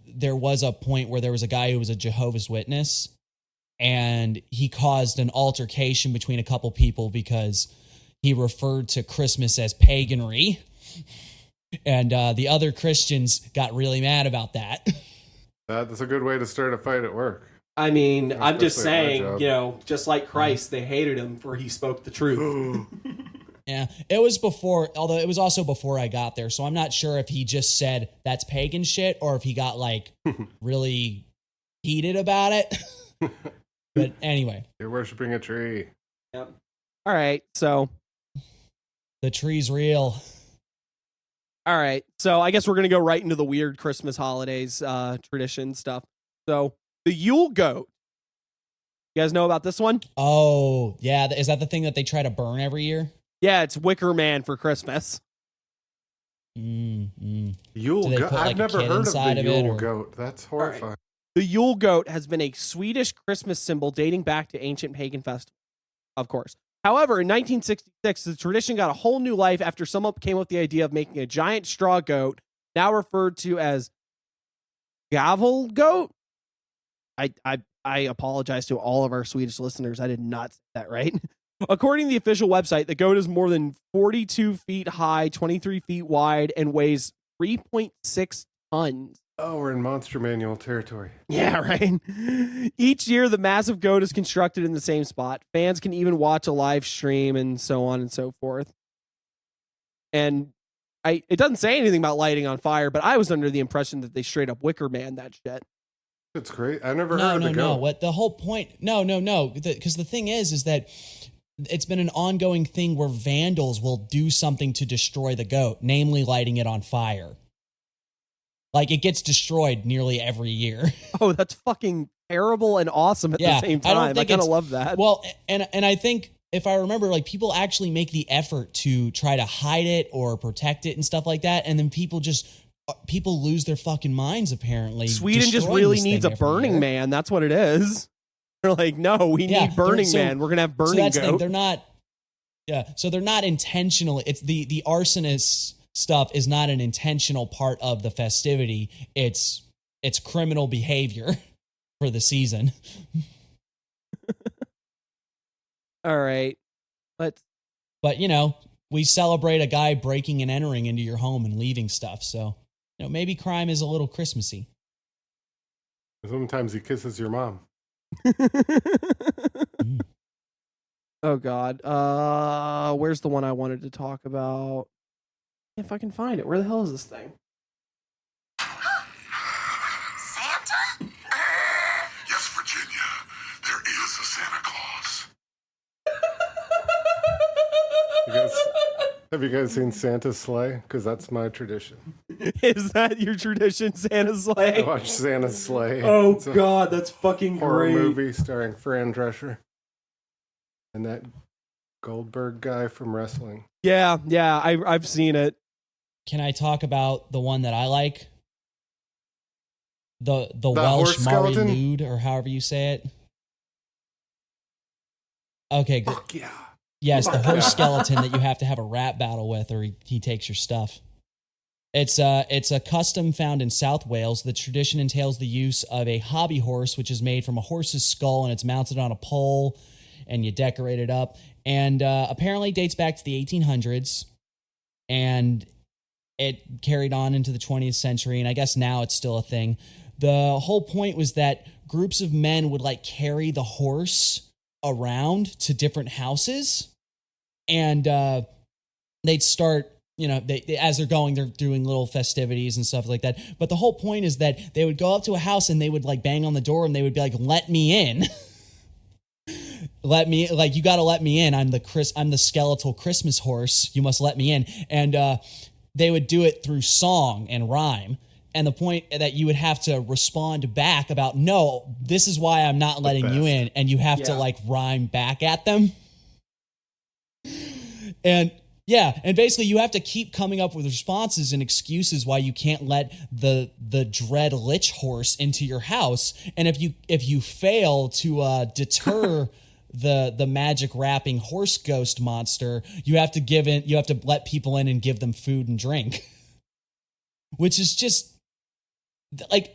[SPEAKER 9] there was a point where there was a guy who was a Jehovah's Witness, and he caused an altercation between a couple people because he referred to Christmas as paganry, and the other Christians got really mad about that.
[SPEAKER 1] That's a good way to start a fight at work.
[SPEAKER 2] I mean, I'm just
[SPEAKER 1] Especially at my
[SPEAKER 2] saying,
[SPEAKER 1] job.
[SPEAKER 2] you know, just like Christ, they hated him for he spoke the truth.
[SPEAKER 9] Yeah, it was before, although it was also before I got there. So I'm not sure if he just said that's pagan shit or if he got like really heated about it. But anyway,
[SPEAKER 1] You're worshiping a tree.
[SPEAKER 2] Yep. All right, so
[SPEAKER 9] the tree's real.
[SPEAKER 2] all right, so I guess we're gonna go right into the weird Christmas holidays tradition stuff. So the Yule goat. You guys know about this one?
[SPEAKER 9] Oh, yeah. Is that the thing that they try to burn every year?
[SPEAKER 2] Yeah, it's Wicker Man for Christmas.
[SPEAKER 9] Mm-hmm.
[SPEAKER 1] Yule
[SPEAKER 9] Do they
[SPEAKER 1] goat.
[SPEAKER 9] put, like,
[SPEAKER 1] I've
[SPEAKER 9] a
[SPEAKER 1] never
[SPEAKER 9] kid
[SPEAKER 1] heard of
[SPEAKER 9] inside
[SPEAKER 1] the
[SPEAKER 9] of it,
[SPEAKER 1] Yule
[SPEAKER 9] or-
[SPEAKER 1] goat. That's horrifying.
[SPEAKER 2] The Yule goat has been a Swedish Christmas symbol dating back to ancient pagan festivals, of course. However, in 1966, the tradition got a whole new life after someone came up with the idea of making a giant straw goat, now referred to as gavel goat. I apologize to all of our Swedish listeners. I did not say that right. According to the official website, the goat is more than 42 feet high, 23 feet wide, and weighs 3.6 tons.
[SPEAKER 1] Oh, we're in Monster Manual territory.
[SPEAKER 2] Yeah, right. Each year, the massive goat is constructed in the same spot. Fans can even watch a live stream and so on and so forth. And it doesn't say anything about lighting on fire, but I was under the impression that they straight up Wicker Man that shit.
[SPEAKER 1] It's great. I never
[SPEAKER 9] No,
[SPEAKER 1] heard of
[SPEAKER 9] no,
[SPEAKER 1] the
[SPEAKER 9] no.
[SPEAKER 1] goat.
[SPEAKER 9] What the whole point? No. Because the thing is that it's been an ongoing thing where vandals will do something to destroy the goat, namely lighting it on fire. Like, it gets destroyed nearly every year.
[SPEAKER 2] Oh, that's fucking terrible and awesome at the same time. I kind of love that.
[SPEAKER 9] Well, and I think, if I remember, like, people actually make the effort to try to hide it or protect it and stuff like that, and then people lose their fucking minds, apparently.
[SPEAKER 2] Sweden just
[SPEAKER 9] destroying
[SPEAKER 2] really
[SPEAKER 9] this
[SPEAKER 2] needs a
[SPEAKER 9] thing every
[SPEAKER 2] Burning
[SPEAKER 9] year.
[SPEAKER 2] Man. That's what it is. They're like, no, we need Burning Man. We're going to have Burning
[SPEAKER 9] so that's the thing,
[SPEAKER 2] Goat.
[SPEAKER 9] they're not, so they're not intentionally, it's the arsonist stuff is not an intentional part of the festivity. It's criminal behavior for the season.
[SPEAKER 2] All right.
[SPEAKER 9] But, we celebrate a guy breaking and entering into your home and leaving stuff. So, maybe crime is a little Christmassy.
[SPEAKER 1] Sometimes he kisses your mom.
[SPEAKER 2] Oh, God. Where's the one I wanted to talk about? If I can find it. Where the hell is this thing?
[SPEAKER 3] Santa? Yes, Virginia. There is a Santa Claus.
[SPEAKER 1] Have you guys seen Santa's Sleigh? Because that's my tradition.
[SPEAKER 2] Is that your tradition, Santa's Sleigh?
[SPEAKER 1] I watch Santa's Sleigh.
[SPEAKER 2] Oh,
[SPEAKER 1] It's a
[SPEAKER 2] God. That's fucking
[SPEAKER 1] horror
[SPEAKER 2] great.
[SPEAKER 1] movie starring Fran Drescher and that Goldberg guy from wrestling.
[SPEAKER 2] Yeah. I've seen it.
[SPEAKER 9] Can I talk about the one that I like? The
[SPEAKER 1] horse
[SPEAKER 9] Welsh Mari
[SPEAKER 1] skeleton?
[SPEAKER 9] Lwyd, or however you say it. Okay, good.
[SPEAKER 1] Fuck yeah.
[SPEAKER 9] Yes, the
[SPEAKER 1] Fuck
[SPEAKER 9] horse
[SPEAKER 1] yeah.
[SPEAKER 9] skeleton that you have to have a rap battle with, or he takes your stuff. It's a custom found in South Wales. The tradition entails the use of a hobby horse, which is made from a horse's skull, and it's mounted on a pole, and you decorate it up. And apparently dates back to the 1800s, and it carried on into the 20th century, and I guess now it's still a thing. The whole point was that groups of men would carry the horse around to different houses, and they'd start, as they're going, they're doing little festivities and stuff like that. But the whole point is that they would go up to a house and they would bang on the door and they would be like, "Let me in." You got to let me in. I'm the skeletal Christmas horse. You must let me in. And they would do it through song and rhyme. And the point that you would have to respond back about, no, this is why I'm not letting you in. And you have to rhyme back at them. And basically you have to keep coming up with responses and excuses why you can't let the dread lich horse into your house. And if you fail to deter the magic wrapping horse ghost monster, you have to let people in and give them food and drink. Which is just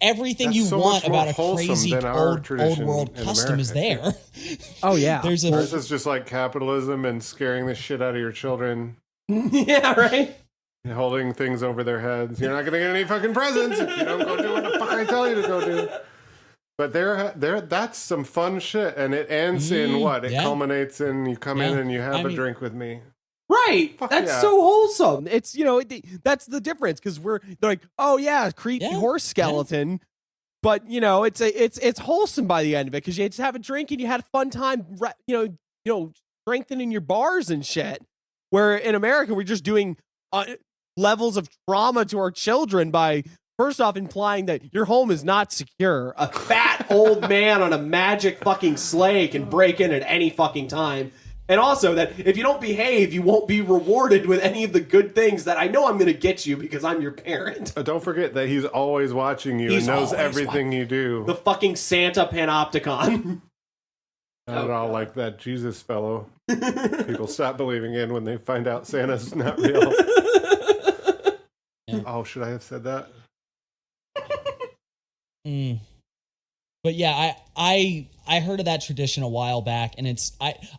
[SPEAKER 9] everything
[SPEAKER 1] That's
[SPEAKER 9] you
[SPEAKER 1] so
[SPEAKER 9] want
[SPEAKER 1] much more
[SPEAKER 9] about a
[SPEAKER 1] wholesome
[SPEAKER 9] crazy
[SPEAKER 1] than our
[SPEAKER 9] old
[SPEAKER 1] tradition
[SPEAKER 9] world
[SPEAKER 1] in
[SPEAKER 9] custom is
[SPEAKER 1] America.
[SPEAKER 9] there.
[SPEAKER 2] Oh, yeah.
[SPEAKER 1] Ours is just like capitalism and scaring the shit out of your children.
[SPEAKER 2] Yeah, right?
[SPEAKER 1] And holding things over their heads. You're not going to get any fucking presents if you don't go do what the fuck I tell you to go do. But that's some fun shit, and it ends in what? It culminates in you come in and you have a drink with me.
[SPEAKER 2] Right.
[SPEAKER 1] Fuck
[SPEAKER 2] that's
[SPEAKER 1] yeah.
[SPEAKER 2] so wholesome. It's, that's the difference, because they're like, oh yeah, creepy horse skeleton. Yeah. But, it's wholesome by the end of it, because you just have a drink and you had a fun time, strengthening your bars and shit. Where in America, we're just doing levels of trauma to our children by, first off, implying that your home is not secure. A fat old man on a magic fucking sleigh can break in at any fucking time. And also that if you don't behave, you won't be rewarded with any of the good things that I know I'm going to get you because I'm your parent.
[SPEAKER 1] Don't forget that he's always watching you and knows everything you do.
[SPEAKER 2] The fucking Santa Panopticon.
[SPEAKER 1] Not all like that Jesus fellow. People stop believing in when they find out Santa's not real. Oh, should I have said that?
[SPEAKER 9] But yeah, I heard of that tradition a while back, and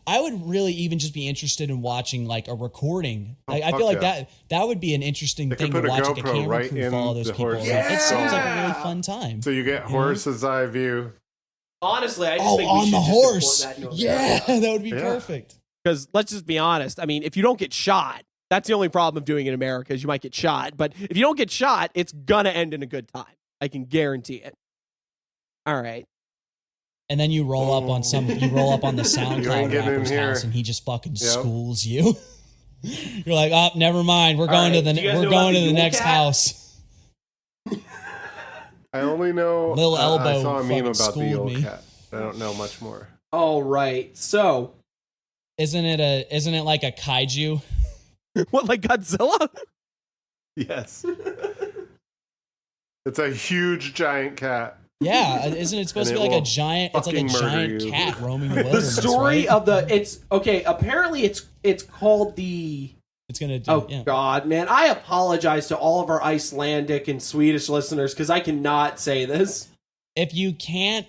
[SPEAKER 9] I would really even just be interested in watching like a recording. Like, I feel like that would be an interesting thing to watch, like a camera crew follow those people. It sounds like a really fun time.
[SPEAKER 1] So you get horse's eye view.
[SPEAKER 2] Honestly, I just think we
[SPEAKER 9] on
[SPEAKER 2] should
[SPEAKER 9] the horse.
[SPEAKER 2] That
[SPEAKER 9] that would be perfect.
[SPEAKER 2] Because let's just be honest. I mean, if you don't get shot, that's the only problem of doing it in America, is you might get shot. But if you don't get shot, it's gonna end in a good time. I can guarantee it. All right.
[SPEAKER 9] And then you roll up on the SoundCloud rapper's house, and he just fucking schools you. You're like, oh, never mind. We're going to the next house.
[SPEAKER 1] I only know
[SPEAKER 9] Lil Elbow
[SPEAKER 1] I saw a meme about the Yule
[SPEAKER 9] me.
[SPEAKER 1] cat. I don't know much more.
[SPEAKER 2] All right. So,
[SPEAKER 9] isn't it like a kaiju?
[SPEAKER 2] What, like Godzilla?
[SPEAKER 1] Yes. It's a huge giant cat.
[SPEAKER 9] Yeah, isn't it supposed to be like a giant? It's like a giant cat roaming the wilderness.
[SPEAKER 2] The story
[SPEAKER 9] right?
[SPEAKER 2] of apparently it's called the.
[SPEAKER 9] It's gonna do.
[SPEAKER 2] Oh God, man! I apologize to all of our Icelandic and Swedish listeners because I cannot say this.
[SPEAKER 9] If you can't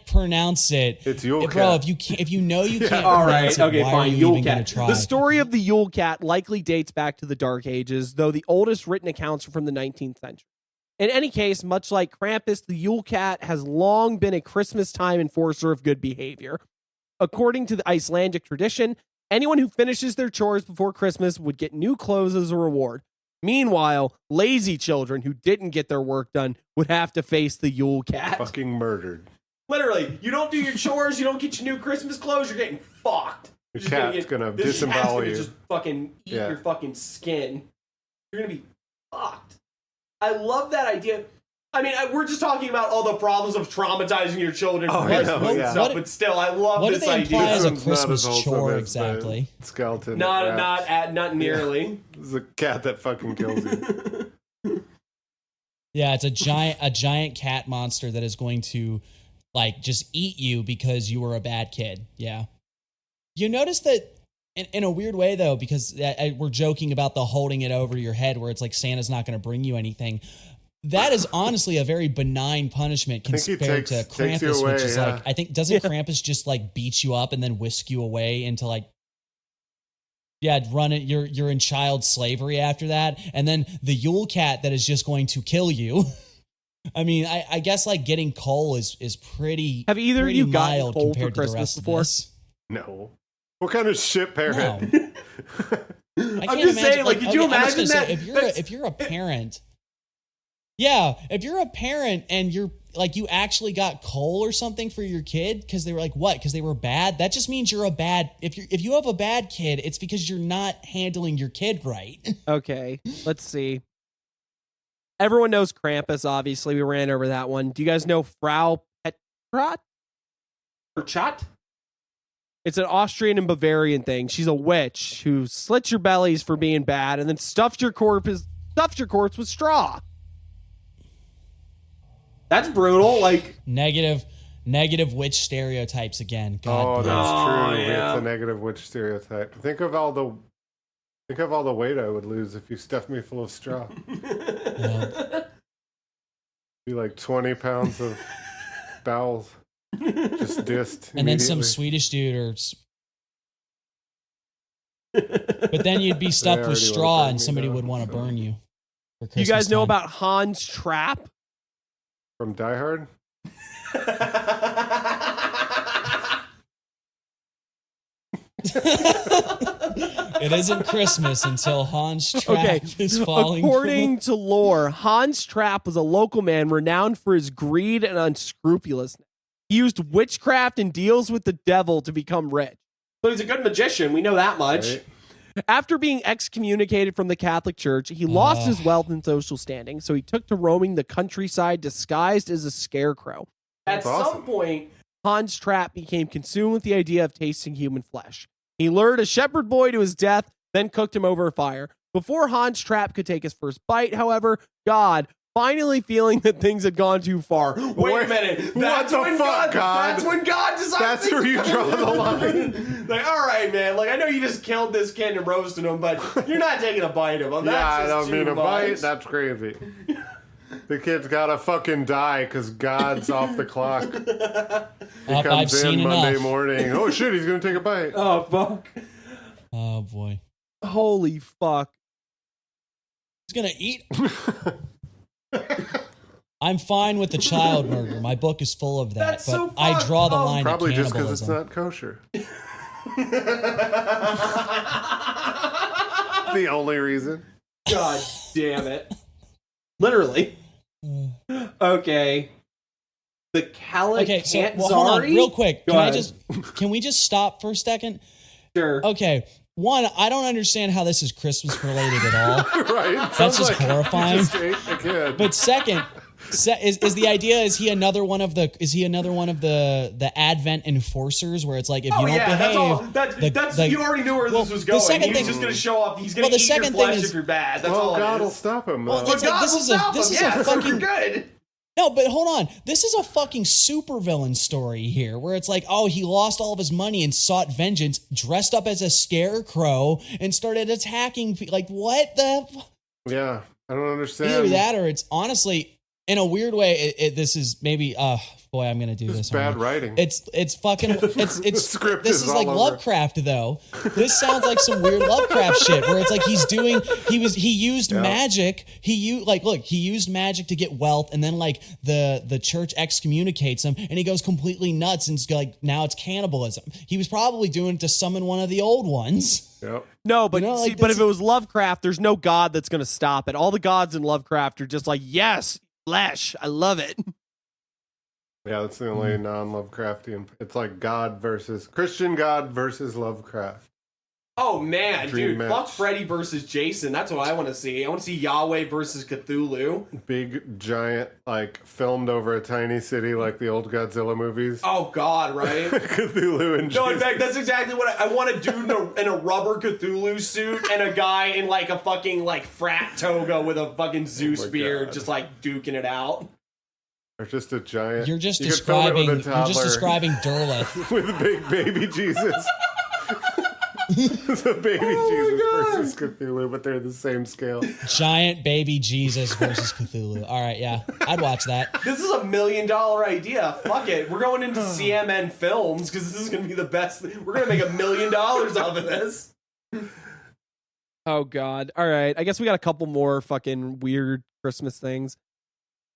[SPEAKER 9] pronounce it,
[SPEAKER 1] it's Yule cat.
[SPEAKER 9] Bro, if you know you can't
[SPEAKER 2] all
[SPEAKER 9] pronounce
[SPEAKER 2] right,
[SPEAKER 9] it,
[SPEAKER 2] okay,
[SPEAKER 9] why
[SPEAKER 2] fine.
[SPEAKER 9] are you
[SPEAKER 2] Yule
[SPEAKER 9] even
[SPEAKER 2] cat.
[SPEAKER 9] gonna try?
[SPEAKER 2] The story of the Yule cat likely dates back to the Dark Ages, though the oldest written accounts are from the 19th century. In any case, much like Krampus, the Yule cat has long been a Christmas time enforcer of good behavior. According to the Icelandic tradition, anyone who finishes their chores before Christmas would get new clothes as a reward. Meanwhile, lazy children who didn't get their work done would have to face the Yule cat.
[SPEAKER 1] Fucking murdered.
[SPEAKER 2] Literally, you don't do your chores, you don't get your new Christmas clothes, you're getting fucked.
[SPEAKER 1] Your cat's gonna disembowel you.
[SPEAKER 2] Just fucking eat your fucking skin. You're gonna be fucked. I love that idea. I mean, we're just talking about all the problems of traumatizing your children and stuff, but still, I love this idea.
[SPEAKER 9] What do they imply as a Christmas chore exactly?
[SPEAKER 1] Skeleton.
[SPEAKER 2] Not nearly.
[SPEAKER 1] This is a cat that fucking kills you.
[SPEAKER 9] Yeah, it's a giant cat monster that is going to like just eat you because you were a bad kid. Yeah. You notice that in a weird way though, because we're joking about the holding it over your head where it's like Santa's not going to bring you anything. That is honestly a very benign punishment compared to Krampus, which is like, I think, doesn't Krampus just like beat you up and then whisk you away into like, run it. You're in child slavery after that. And then the Yule cat that is just going to kill you. I mean, I guess like getting coal is pretty.
[SPEAKER 2] Have either of you gotten coal
[SPEAKER 9] compared
[SPEAKER 2] for
[SPEAKER 9] to the
[SPEAKER 2] Christmas
[SPEAKER 9] rest
[SPEAKER 2] before?
[SPEAKER 9] Of this.
[SPEAKER 1] No. What kind of shit parent?
[SPEAKER 9] No. I'm just saying, like, did you imagine that? If you're a parent, if you're a parent and you're like, you actually got coal or something for your kid because they were like, what? Because they were bad. That just means you're a bad. If you have a bad kid, it's because you're not handling your kid right.
[SPEAKER 2] Okay, let's see. Everyone knows Krampus. Obviously, we ran over that one. Do you guys know Frau Petrot? Or Chat? It's an Austrian and Bavarian thing. She's a witch who slits your bellies for being bad and then stuffs your corpse with straw. That's brutal. Like
[SPEAKER 9] negative witch stereotypes again.
[SPEAKER 1] God, that's true. Yeah. It's a negative witch stereotype. Think of all the weight I would lose if you stuffed me full of straw. Be like 20 pounds of bowels. Just dissed.
[SPEAKER 9] And then some Swedish dude but then you'd be stuffed with straw and somebody would want to burn you.
[SPEAKER 2] You guys know about Hans Trapp?
[SPEAKER 1] From Die Hard?
[SPEAKER 9] It isn't Christmas until Hans Trapp is falling.
[SPEAKER 2] According to lore, Hans Trapp was a local man renowned for his greed and unscrupulousness. He used witchcraft and deals with the devil to become rich. So he's a good magician. We know that much. Right. After being excommunicated from the Catholic Church, he lost his wealth and social standing, so he took to roaming the countryside disguised as a scarecrow. At some point, Hans Trapp became consumed with the idea of tasting human flesh. He lured a shepherd boy to his death, then cooked him over a fire. Before Hans Trapp could take his first bite, however, God, finally feeling that things had gone too far. Wait a minute.
[SPEAKER 1] What the fuck, God?
[SPEAKER 2] That's when God decides.
[SPEAKER 1] That's where you draw the line.
[SPEAKER 2] Like, all right, man. Like, I know you just killed this kid and roasted him, but you're not taking a bite of him.
[SPEAKER 1] Yeah,
[SPEAKER 2] That's
[SPEAKER 1] I
[SPEAKER 2] just
[SPEAKER 1] don't mean a
[SPEAKER 2] much.
[SPEAKER 1] bite. That's crazy. The kid's gotta fucking die because God's off the clock. He comes in Monday morning. Oh shit, he's gonna take a bite.
[SPEAKER 2] Oh fuck.
[SPEAKER 9] Oh boy.
[SPEAKER 2] Holy fuck.
[SPEAKER 9] He's gonna eat. I'm fine with the child murder. My book is full of that.
[SPEAKER 2] That's
[SPEAKER 9] but
[SPEAKER 2] so
[SPEAKER 9] I draw the line
[SPEAKER 1] Probably
[SPEAKER 9] at
[SPEAKER 1] just because it's
[SPEAKER 9] cannibalism.
[SPEAKER 1] not kosher. The only reason.
[SPEAKER 2] God damn it. Literally. Okay. The
[SPEAKER 9] hold on, real quick. Can we just stop for a second?
[SPEAKER 2] Sure.
[SPEAKER 9] Okay. One, I don't understand how this is Christmas related at all.
[SPEAKER 1] Right.
[SPEAKER 9] That's just horrifying.
[SPEAKER 1] Just ate a kid.
[SPEAKER 9] But second, is the idea is he another one of the Advent enforcers where it's like if you don't behave,
[SPEAKER 2] that's you already knew where this was going. He's just gonna show up. He's gonna eat your flesh if you're bad. That's all.
[SPEAKER 1] God will stop him.
[SPEAKER 9] Well, it's like, this is a fucking good. No, but hold on. This is a fucking supervillain story here where it's like, oh, he lost all of his money and sought vengeance, dressed up as a scarecrow and started attacking. Like, what the?
[SPEAKER 1] Yeah, I don't understand.
[SPEAKER 9] Either that or it's honestly, in a weird way, this is maybe, boy, I'm going to do this.
[SPEAKER 1] Bad writing.
[SPEAKER 9] It's fucking, it's
[SPEAKER 1] script
[SPEAKER 9] this is like Lovecraft though. This sounds like some weird Lovecraft shit where it's like he used magic. He used magic to get wealth and then like the church excommunicates him and he goes completely nuts and it's like, now it's cannibalism. He was probably doing it to summon one of the old ones.
[SPEAKER 1] Yep.
[SPEAKER 2] No, but but if it was Lovecraft, there's no god that's going to stop it. All the gods in Lovecraft are just like, yes, flesh. I love it.
[SPEAKER 1] Yeah, that's the only non-Lovecraftian. It's like Christian God versus Lovecraft.
[SPEAKER 2] Oh man,
[SPEAKER 1] Dream
[SPEAKER 2] dude, fuck Freddy versus Jason. That's what I want to see. I want to see Yahweh versus Cthulhu.
[SPEAKER 1] Big, giant, like filmed over a tiny city, like the old Godzilla movies.
[SPEAKER 2] Oh God, right?
[SPEAKER 1] Cthulhu and Jason.
[SPEAKER 2] No, in fact, that's exactly what I want. A dude in a rubber Cthulhu suit and a guy in like a fucking like frat toga with a fucking Zeus beard, just like duking it out.
[SPEAKER 1] Or just a giant.
[SPEAKER 9] You're just describing Derleth
[SPEAKER 1] with big baby Jesus. It's a baby Jesus versus Cthulhu, but they're the same scale.
[SPEAKER 9] Giant baby Jesus versus Cthulhu. All right, yeah, I'd watch that.
[SPEAKER 2] This is $1 million idea. Fuck it, we're going into CMN Films because this is going to be the best. We're going to make $1 million off of this. Oh God! All right, I guess we got a couple more fucking weird Christmas things.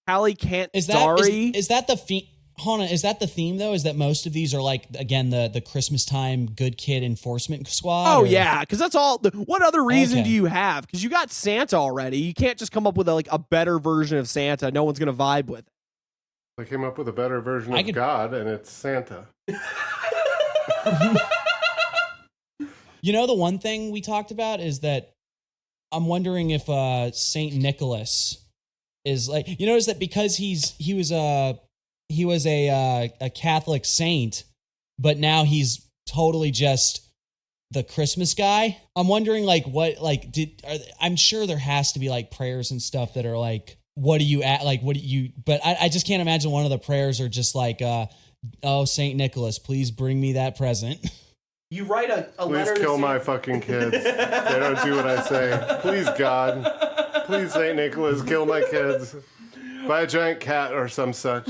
[SPEAKER 2] Hallie can't.
[SPEAKER 9] Is that the theme? Hold on, is that the theme though? Is that most of these are like again the Christmas time good kid enforcement squad?
[SPEAKER 2] Oh yeah, because that's all. What other reason do you have? Because you got Santa already. You can't just come up with a better version of Santa. No one's gonna vibe with it.
[SPEAKER 1] They came up with a better version of God, and it's Santa.
[SPEAKER 9] You know, the one thing we talked about is that I'm wondering if Saint Nicholas is like, you notice that because he was a Catholic saint, but now he's totally just the Christmas guy. I'm wondering I'm sure there has to be like prayers and stuff that are like, but I just can't imagine one of the prayers are just like, oh, Saint Nicholas, please bring me that present.
[SPEAKER 2] You write a letter.
[SPEAKER 1] Please kill my fucking kids. They don't do what I say. Please, God. Please, St. Nicholas, kill my kids. Buy a giant cat or some such.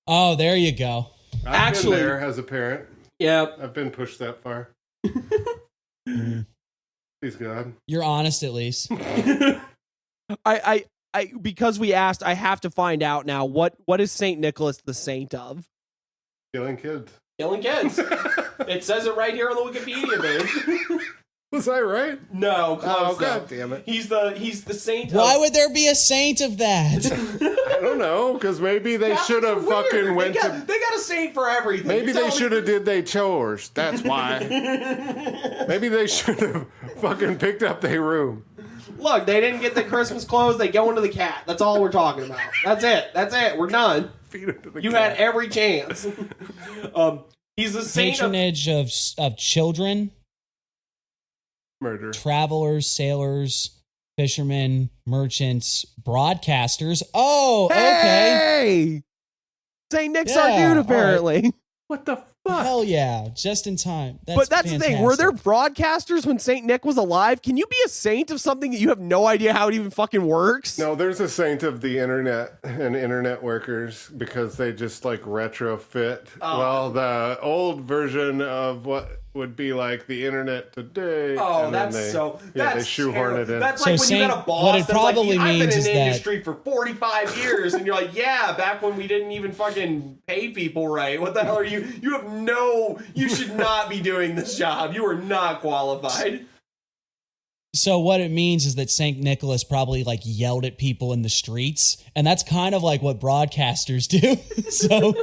[SPEAKER 9] Oh, there you go.
[SPEAKER 1] I've been there as a parent.
[SPEAKER 2] Yeah.
[SPEAKER 1] I've been pushed that far. Please, God.
[SPEAKER 9] You're honest, at least.
[SPEAKER 2] because we asked, I have to find out now. What is Saint Nicholas the saint of?
[SPEAKER 1] Killing kids.
[SPEAKER 2] Killing kids. It says it right here on the Wikipedia page.
[SPEAKER 1] Was I right?
[SPEAKER 2] No, close.
[SPEAKER 1] God damn it.
[SPEAKER 2] He's the saint.
[SPEAKER 9] Why would there be a saint of that?
[SPEAKER 1] I don't know, because maybe they should have fucking went
[SPEAKER 2] they
[SPEAKER 1] to.
[SPEAKER 2] They got a saint for everything.
[SPEAKER 1] Maybe they should have did their chores. That's why. Maybe they should have fucking picked up their room.
[SPEAKER 2] Look, they didn't get the Christmas clothes. They go into the cat. That's all we're talking about. That's it. We're done.
[SPEAKER 1] Feed it to the
[SPEAKER 2] You
[SPEAKER 1] cat.
[SPEAKER 2] had every chance. He's the saint
[SPEAKER 9] Patronage of children,
[SPEAKER 1] Murder.
[SPEAKER 9] travelers, sailors, fishermen, merchants, broadcasters. Oh, okay.
[SPEAKER 2] Hey! Saint Nick's our
[SPEAKER 9] Yeah,
[SPEAKER 2] dude, apparently.
[SPEAKER 1] What the fuck?
[SPEAKER 9] Hell yeah, just in time.
[SPEAKER 2] But that's the thing. Were there
[SPEAKER 9] fantastic.
[SPEAKER 2] broadcasters when Saint Nick was alive? Can you be a saint of something that you have no idea how it even fucking works?
[SPEAKER 1] No, there's a saint of the internet and internet workers because they just like retrofit. Well, the old version of what would be like the internet today.
[SPEAKER 2] Oh,
[SPEAKER 1] and then
[SPEAKER 2] that's
[SPEAKER 1] they shoehorn it in.
[SPEAKER 2] That's
[SPEAKER 9] So
[SPEAKER 2] like when you got a
[SPEAKER 9] Saint-
[SPEAKER 2] boss
[SPEAKER 9] what it
[SPEAKER 2] that's like,
[SPEAKER 9] probably
[SPEAKER 2] I've been
[SPEAKER 9] means
[SPEAKER 2] in
[SPEAKER 9] is
[SPEAKER 2] the
[SPEAKER 9] that-
[SPEAKER 2] industry for 45 years, and you're like, yeah, back when we didn't even fucking pay people right. What the hell are you? You should not be doing this job. You are not qualified.
[SPEAKER 9] So what it means is that Saint Nicholas probably like yelled at people in the streets, and that's kind of like what broadcasters do. So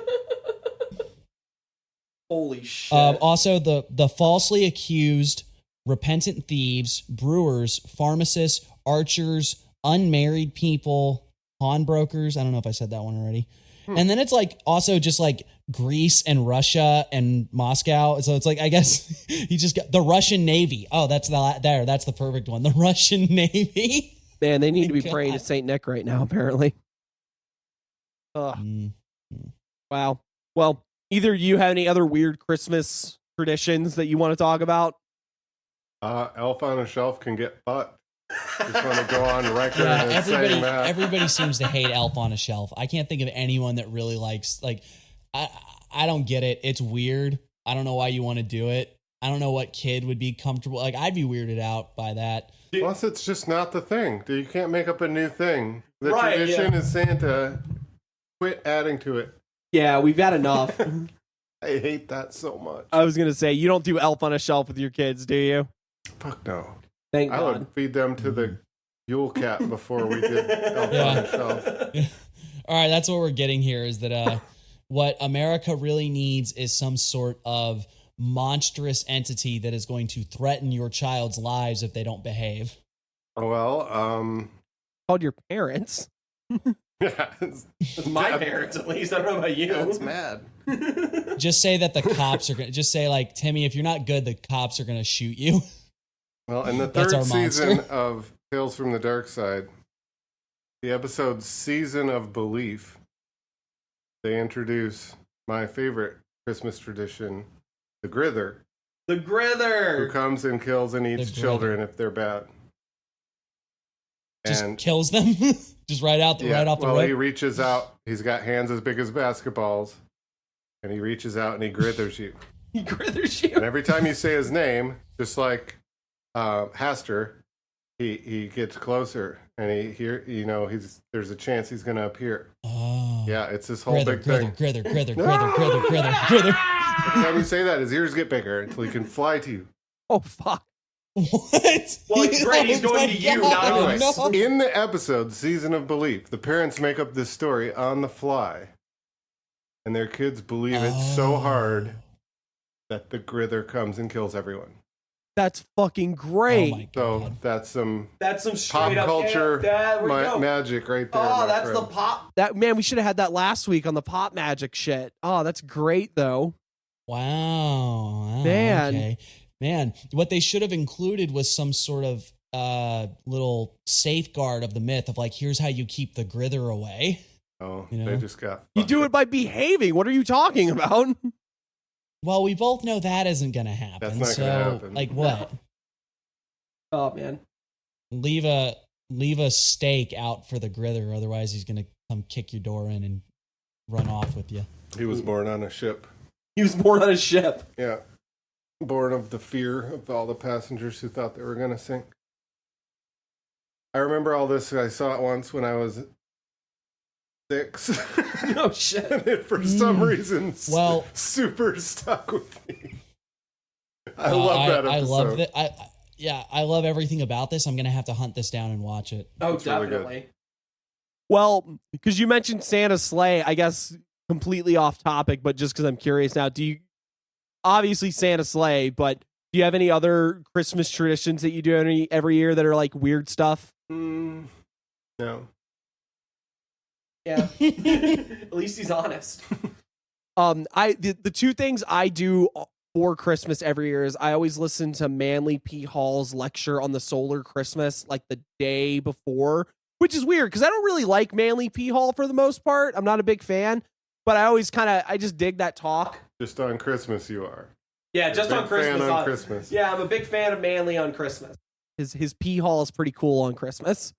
[SPEAKER 2] Holy shit.
[SPEAKER 9] also the falsely accused, repentant thieves, brewers, pharmacists, archers, unmarried people, pawnbrokers. I don't know if I said that one already. And then it's like also just like Greece and Russia and Moscow. So it's like, I guess he just got the Russian Navy. Oh, that's the perfect one. The Russian Navy.
[SPEAKER 2] Man, they need to be
[SPEAKER 9] God.
[SPEAKER 2] praying to Saint Nick right now, apparently. Ugh.
[SPEAKER 9] Mm.
[SPEAKER 2] Wow. Well, either you have any other weird Christmas traditions that you want to talk about?
[SPEAKER 1] Elf on a Shelf can get fucked. Just want to go on record
[SPEAKER 9] Yeah,
[SPEAKER 1] and saying that.
[SPEAKER 9] everybody seems to hate Elf on a Shelf. I can't think of anyone that really likes I don't get it. It's weird. I don't know why you want to do it. I don't know what kid would be comfortable. Like I'd be weirded out by that.
[SPEAKER 1] Plus, it's just not the thing. You can't make up a new thing. The
[SPEAKER 2] Right,
[SPEAKER 1] tradition
[SPEAKER 2] yeah.
[SPEAKER 1] is Santa. Quit adding to it.
[SPEAKER 2] Yeah, we've had enough.
[SPEAKER 1] I hate that so much.
[SPEAKER 2] I was going to say, you don't do Elf on a Shelf with your kids, do you?
[SPEAKER 1] Fuck no.
[SPEAKER 2] Thank
[SPEAKER 1] I
[SPEAKER 2] God.
[SPEAKER 1] would feed them to the Yule cat before we did Elf
[SPEAKER 9] Yeah.
[SPEAKER 1] on a Shelf.
[SPEAKER 9] All right, that's what we're getting here is that what America really needs is some sort of monstrous entity that is going to threaten your child's lives if they don't behave.
[SPEAKER 1] Well,
[SPEAKER 2] Called your parents.
[SPEAKER 1] yeah,
[SPEAKER 2] My parents, at least. I don't know about you.
[SPEAKER 1] it's mad.
[SPEAKER 9] Just say that the cops are going to just say like, Timmy, if you're not good, the cops are going to shoot you.
[SPEAKER 1] Well, in the
[SPEAKER 9] That's
[SPEAKER 1] third
[SPEAKER 9] our
[SPEAKER 1] season
[SPEAKER 9] monster.
[SPEAKER 1] of Tales from the Dark Side, the episode Season of Belief, they introduce my favorite Christmas tradition, the Grither,
[SPEAKER 2] The
[SPEAKER 1] who
[SPEAKER 2] Grither.
[SPEAKER 1] comes and kills and eats
[SPEAKER 9] The Grither.
[SPEAKER 1] children if they're bad.
[SPEAKER 9] Just
[SPEAKER 1] And
[SPEAKER 9] kills them. Just right off the
[SPEAKER 1] well, he
[SPEAKER 9] rope.
[SPEAKER 1] reaches out. He's got hands as big as basketballs, and he reaches out and he grithers you.
[SPEAKER 2] He Grithers you.
[SPEAKER 1] And every time you say his name, just like Haster, he gets closer, and there's a chance he's going to appear.
[SPEAKER 9] Oh.
[SPEAKER 1] Yeah, it's this whole
[SPEAKER 9] Grither,
[SPEAKER 1] big thing.
[SPEAKER 9] grither, grither.
[SPEAKER 1] Every time you say that, his ears get bigger until he can fly to you.
[SPEAKER 2] Oh, fuck.
[SPEAKER 9] What?
[SPEAKER 2] Well, it's great. He's going to you, not
[SPEAKER 1] Anyway,
[SPEAKER 2] us.
[SPEAKER 9] no.
[SPEAKER 1] in the episode Season of Belief, the parents make up this story on the fly, and their kids believe it so hard that the Grither comes and kills everyone.
[SPEAKER 2] That's fucking
[SPEAKER 9] Oh
[SPEAKER 2] great.
[SPEAKER 9] my
[SPEAKER 1] So
[SPEAKER 9] God.
[SPEAKER 1] that's some
[SPEAKER 2] That's some
[SPEAKER 1] pop
[SPEAKER 2] straight up
[SPEAKER 1] culture
[SPEAKER 2] There we go.
[SPEAKER 1] magic right there.
[SPEAKER 2] Oh,
[SPEAKER 1] my
[SPEAKER 2] that's
[SPEAKER 1] friend.
[SPEAKER 2] the pop. That man, we should have had that last week on the pop magic shit. Oh, that's great though.
[SPEAKER 9] Wow.
[SPEAKER 2] Man.
[SPEAKER 9] Okay. Man, what they should have included was some sort of little safeguard of the myth of like, here's how you keep the Grither away.
[SPEAKER 1] Oh,
[SPEAKER 9] You know?
[SPEAKER 1] they just got.
[SPEAKER 2] You do it by behaving. What are you talking about?
[SPEAKER 9] Well, we both know that isn't going to happen.
[SPEAKER 1] That's not
[SPEAKER 9] so,
[SPEAKER 1] gonna happen.
[SPEAKER 9] like, what?
[SPEAKER 2] Oh man.
[SPEAKER 9] Leave a stake out for the Grither, otherwise he's going to come kick your door in and run off with you.
[SPEAKER 1] He was born on a ship.
[SPEAKER 2] He was born on a ship.
[SPEAKER 1] Yeah, born of the fear of all the passengers who thought they were going to sink. I remember all this. I saw it once when I was 6.
[SPEAKER 2] Oh shit!
[SPEAKER 1] And it, for some reason,
[SPEAKER 9] Well,
[SPEAKER 1] super stuck with me. I love that episode.
[SPEAKER 9] I love that. I love everything about this. I'm gonna have to hunt this down and watch it.
[SPEAKER 2] Oh,
[SPEAKER 1] It's really
[SPEAKER 2] definitely.
[SPEAKER 1] good.
[SPEAKER 2] Well, because you mentioned Santa's sleigh, I guess completely off topic, but just because I'm curious now, do you obviously Santa's sleigh, but do you have any other Christmas traditions that you do every year that are like weird stuff?
[SPEAKER 1] No.
[SPEAKER 2] Yeah. At least he's honest. The two things I do for Christmas every year is I always listen to Manly P. Hall's lecture on the solar Christmas like the day before, which is weird because I don't really like Manly P. Hall for the most part. I'm not a big fan, but I just dig that talk.
[SPEAKER 1] Just on Christmas, you are.
[SPEAKER 2] Yeah, just on Christmas.
[SPEAKER 1] Fan on Christmas.
[SPEAKER 2] Yeah, I'm a big fan of Manly on Christmas. His P. Hall is pretty cool on Christmas.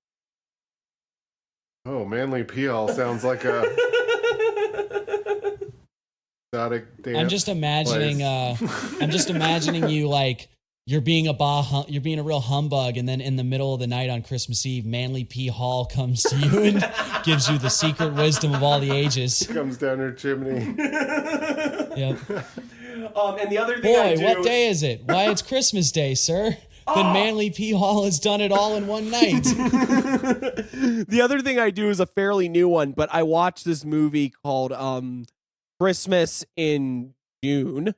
[SPEAKER 1] Oh, Manly P.L. sounds like a exotic dance.
[SPEAKER 9] I'm just imagining. I'm just imagining you like you're being a real humbug, and then in the middle of the night on Christmas Eve, Manly P. Hall comes to you and gives you the secret wisdom of all the ages.
[SPEAKER 1] Comes down her chimney.
[SPEAKER 9] Yep.
[SPEAKER 2] And the other thing I do,
[SPEAKER 9] what day is it? Why, it's Christmas Day, sir. Then Manly P. Hall has done it all in one night.
[SPEAKER 2] The other thing I do is a fairly new one, but I watched this movie called Christmas in June.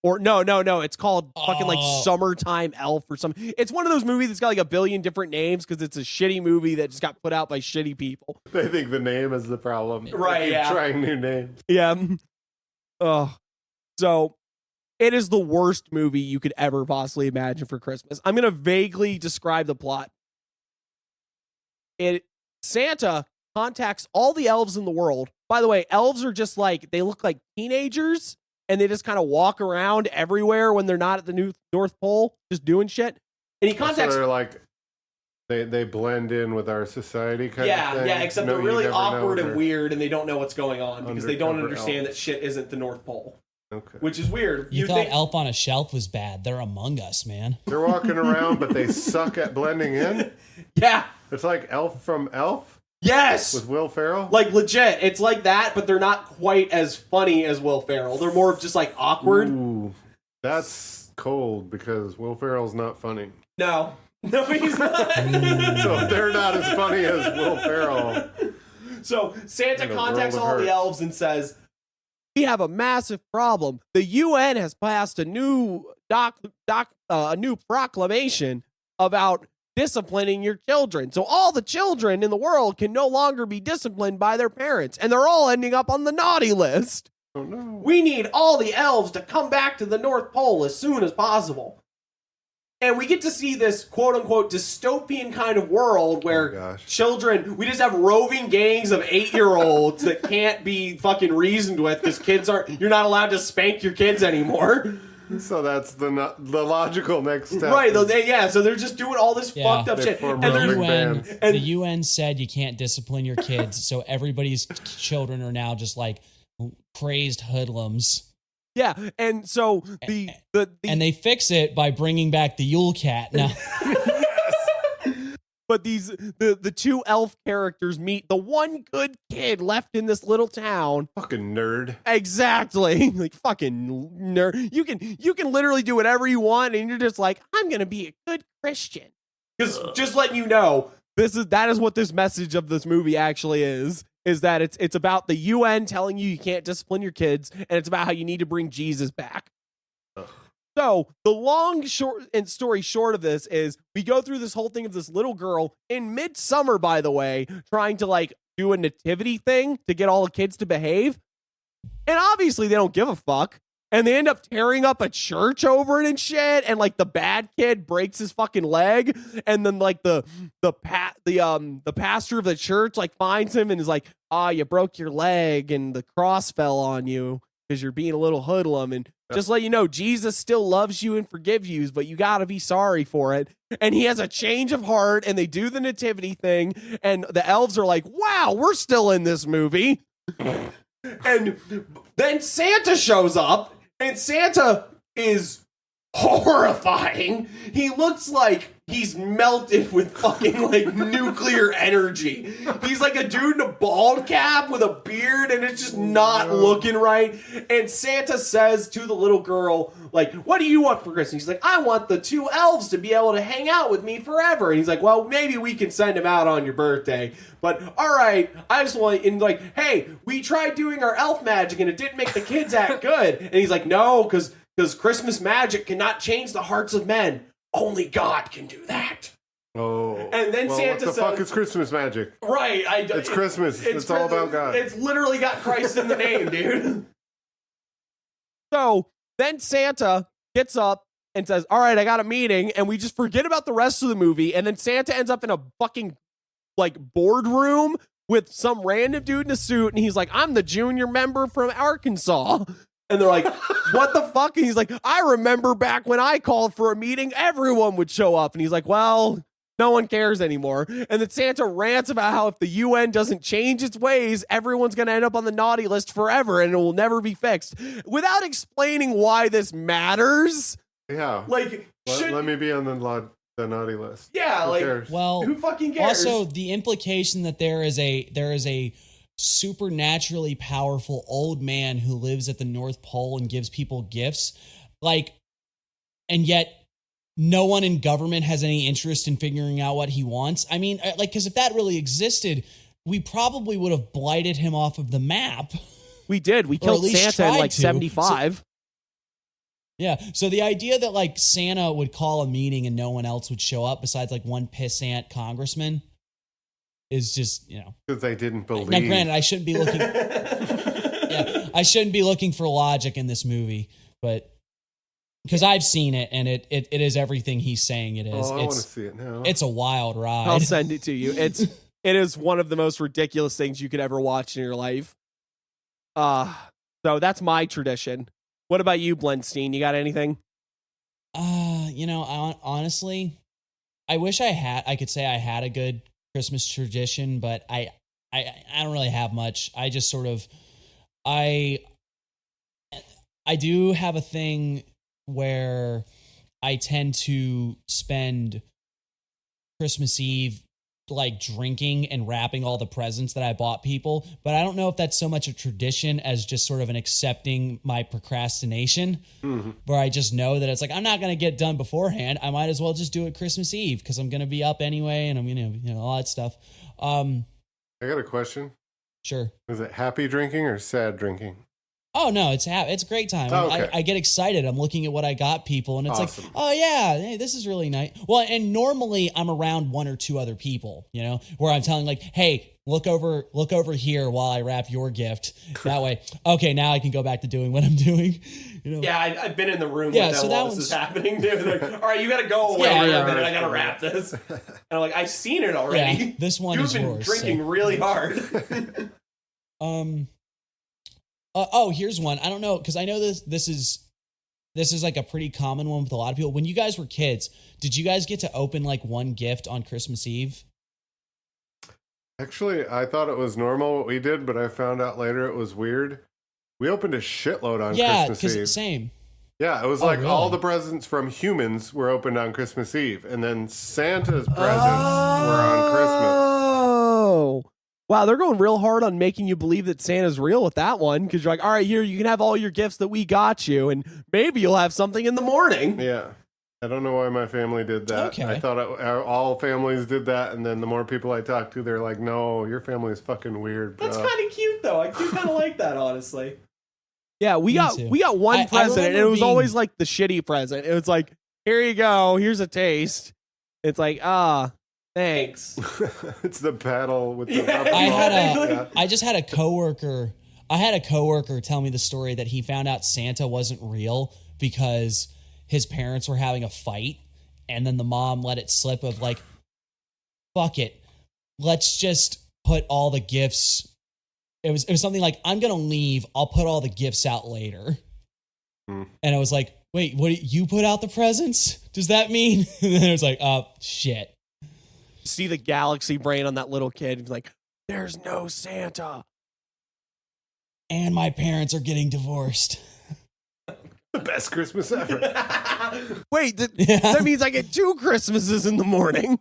[SPEAKER 2] Or no, it's called fucking like Summertime Elf or something. It's one of those movies that's got like a billion different names because it's a shitty movie that just got put out by shitty people.
[SPEAKER 1] They think the name is the problem.
[SPEAKER 2] Right,
[SPEAKER 1] They keep
[SPEAKER 2] yeah.
[SPEAKER 1] trying new names.
[SPEAKER 2] Yeah. So it is the worst movie you could ever possibly imagine for Christmas. I'm going to vaguely describe the plot. Santa contacts all the elves in the world. By the way, elves are just like, they look like teenagers and they just kind of walk around everywhere when they're not at the North Pole, just doing shit. And he contacts...
[SPEAKER 1] So they're like, they blend in with our society kind of thing.
[SPEAKER 2] Yeah, except they're really awkward and weird and they don't know what's going on because they don't understand that shit isn't the North Pole.
[SPEAKER 1] Okay.
[SPEAKER 2] Which is weird.
[SPEAKER 9] You thought Elf on a Shelf was bad. They're Among Us, man.
[SPEAKER 1] They're walking around, but they suck at blending in?
[SPEAKER 2] Yeah.
[SPEAKER 1] It's like Elf from Elf?
[SPEAKER 2] Yes!
[SPEAKER 1] With Will Ferrell?
[SPEAKER 2] Like, legit. It's like that, but they're not quite as funny as Will Ferrell. They're more of just, like, awkward.
[SPEAKER 1] Ooh, that's cold, because Will Ferrell's not funny.
[SPEAKER 2] No, he's not.
[SPEAKER 1] So if they're not as funny as Will Ferrell...
[SPEAKER 2] So, Santa contacts all the elves and says, we have a massive problem. The UN has passed a new proclamation about disciplining your children. So all the children in the world can no longer be disciplined by their parents, and they're all ending up on the naughty list.
[SPEAKER 1] Oh no.
[SPEAKER 2] We need all the elves to come back to the North Pole as soon as possible. And we get to see this quote-unquote dystopian kind of world where children, we just have roving gangs of 8-year-olds that can't be fucking reasoned with because you're not allowed to spank your kids anymore.
[SPEAKER 1] So that's the logical next step.
[SPEAKER 2] Right, so they're just doing all this fucked up shit.
[SPEAKER 1] And
[SPEAKER 9] the UN said you can't discipline your kids, so everybody's children are now just like crazed hoodlums.
[SPEAKER 2] Yeah, and so
[SPEAKER 9] and they fix it by bringing back the Yule cat now.
[SPEAKER 2] But the two elf characters meet the one good kid left in this little town.
[SPEAKER 1] Fucking nerd.
[SPEAKER 2] Exactly. Like fucking nerd. You can literally do whatever you want and you're just like, I'm gonna be a good Christian. Because just letting you know, that is what this message of this movie actually is that it's about the UN telling you can't discipline your kids, and it's about how you need to bring Jesus back.
[SPEAKER 1] Ugh.
[SPEAKER 2] So the story short of this is we go through this whole thing of this little girl in midsummer, by the way, trying to like do a nativity thing to get all the kids to behave. And obviously they don't give a fuck. And they end up tearing up a church over it and shit. And like the bad kid breaks his fucking leg. And then like the pastor of the church like finds him and is like, you broke your leg and the cross fell on you because you're being a little hoodlum. And just let you know, Jesus still loves you and forgives you, but you got to be sorry for it. And he has a change of heart and they do the nativity thing. And the elves are like, wow, we're still in this movie. And then Santa shows up and Santa is horrifying. He looks like he's melted with fucking like nuclear energy. He's like a dude in a bald cap with a beard, and it's just not looking right. And Santa says to the little girl, like, what do you want for Christmas? He's like, I want the 2 elves to be able to hang out with me forever. And he's like, well, maybe we can send him out on your birthday. But all right, I just want, and like, hey, we tried doing our elf magic and it didn't make the kids act good. And he's like, no, because Christmas magic cannot change the hearts of men. Only God can do that.
[SPEAKER 1] Oh.
[SPEAKER 2] And then Santa
[SPEAKER 1] what the
[SPEAKER 2] says,
[SPEAKER 1] fuck is Christmas magic?
[SPEAKER 2] Right.
[SPEAKER 1] It's Christmas. It's all about God.
[SPEAKER 2] It's literally got Christ in the name, dude. So then Santa gets up and says, all right, I got a meeting. And we just forget about the rest of the movie. And then Santa ends up in a fucking like boardroom with some random dude in a suit. And he's like, I'm the junior member from Arkansas. And they're like, what the fuck? And he's like, I remember back when I called for a meeting, everyone would show up. And he's like, well, no one cares anymore. And then Santa rants about how if the UN doesn't change its ways, everyone's going to end up on the naughty list forever and it will never be fixed. Without explaining why this matters.
[SPEAKER 1] Yeah.
[SPEAKER 2] Like,
[SPEAKER 1] let me be on the naughty list.
[SPEAKER 2] Yeah,
[SPEAKER 1] Who
[SPEAKER 2] like,
[SPEAKER 1] cares?
[SPEAKER 9] Well,
[SPEAKER 2] who fucking cares?
[SPEAKER 9] Also, the implication that there is a supernaturally powerful old man who lives at the North Pole and gives people gifts, like, and yet no one in government has any interest in figuring out what he wants. I mean, like, because if that really existed, we probably would have blighted him off of the map.
[SPEAKER 2] We did. We killed Santa in like 75.
[SPEAKER 9] Yeah, so the idea that like Santa would call a meeting and no one else would show up besides like one pissant congressman is just, you know,
[SPEAKER 1] because they didn't believe.
[SPEAKER 9] Now, granted, I shouldn't be looking. Yeah, I shouldn't be looking for logic in this movie, but because I've seen it and it is everything he's saying it is.
[SPEAKER 1] Oh, I want to see it now.
[SPEAKER 9] It's a wild ride.
[SPEAKER 2] I'll send it to you. It is one of the most ridiculous things you could ever watch in your life. So that's my tradition. What about you, Blenstein? You got anything?
[SPEAKER 9] You know, honestly, I wish I could say I had a good Christmas tradition, but I don't really have much. I just sort of I do have a thing where I tend to spend Christmas Eve like drinking and wrapping all the presents that I bought people, but I don't know if that's so much a tradition as just sort of an accepting my procrastination, where I just know that it's like, I'm not going to get done beforehand. I might as well just do it Christmas Eve because I'm going to be up anyway and I'm going to, you know, all that stuff.
[SPEAKER 1] I got a question.
[SPEAKER 9] Sure.
[SPEAKER 1] Is it happy drinking or sad drinking?
[SPEAKER 9] Oh no, it's a great time.
[SPEAKER 1] Oh, okay.
[SPEAKER 9] I get excited. I'm looking at what I got people, and it's
[SPEAKER 1] awesome.
[SPEAKER 9] like, oh yeah, hey, this is really nice. Well, and normally I'm around one or two other people, you know, where I'm telling like, hey, look over here while I wrap your gift. That way, okay, now I can go back to doing what I'm doing. You know?
[SPEAKER 2] Yeah, I've been in the room
[SPEAKER 9] Yeah,
[SPEAKER 2] with them
[SPEAKER 9] so
[SPEAKER 2] while
[SPEAKER 9] that
[SPEAKER 2] this
[SPEAKER 9] was
[SPEAKER 2] is happening. They're like, all right, you got to go away for a minute. I got to wrap this. And I'm like, I've seen it already.
[SPEAKER 9] Yeah, this one
[SPEAKER 2] You've
[SPEAKER 9] is
[SPEAKER 2] been
[SPEAKER 9] yours.
[SPEAKER 2] drinking really hard.
[SPEAKER 9] Oh, here's one. I don't know, because I know this is like a pretty common one with a lot of people. When you guys were kids, did you guys get to open like one gift on Christmas Eve?
[SPEAKER 1] Actually, I thought it was normal what we did, but I found out later it was weird. We opened a shitload on Christmas Eve.
[SPEAKER 9] Yeah, because it's the same.
[SPEAKER 1] Yeah, it was like really? All the presents from humans were opened on Christmas Eve, and then Santa's presents were on Christmas.
[SPEAKER 2] Oh. Wow, they're going real hard on making you believe that Santa's real with that one, because you're like, all right, here, you can have all your gifts that we got you, and maybe you'll have something in the morning.
[SPEAKER 1] Yeah. I don't know why my family did that.
[SPEAKER 9] Okay.
[SPEAKER 1] I thought all families did that, and then the more people I talked to, they're like, no, your family is fucking weird, bro.
[SPEAKER 2] That's kind of cute, though. I do kind of like that, honestly. Yeah, we got one present, and it was always like the shitty present. It was like, here you go, here's a taste. It's like, thanks.
[SPEAKER 1] It's the battle with the
[SPEAKER 9] I just had a coworker. I had a coworker tell me the story that he found out Santa wasn't real because his parents were having a fight, and then the mom let it slip of like, fuck it, let's just put all the gifts. It was something like, I'm gonna leave, I'll put all the gifts out later. And I was like, wait, what, you put out the presents? Does that mean? And then it was like, oh shit.
[SPEAKER 2] See the galaxy brain on that little kid. He's like, there's no Santa.
[SPEAKER 9] And my parents are getting divorced.
[SPEAKER 1] The best Christmas ever.
[SPEAKER 2] Wait, that means I get 2 Christmases in the morning.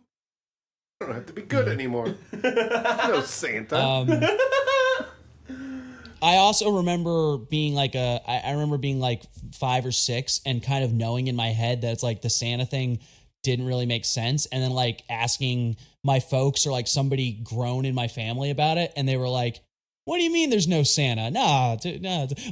[SPEAKER 1] I don't have to be good anymore. No Santa.
[SPEAKER 9] I also remember being like I remember being like 5 or 6 and kind of knowing in my head that it's like the Santa thing didn't really make sense. And then like asking my folks or like somebody grown in my family about it. And they were like, what do you mean there's no Santa? No.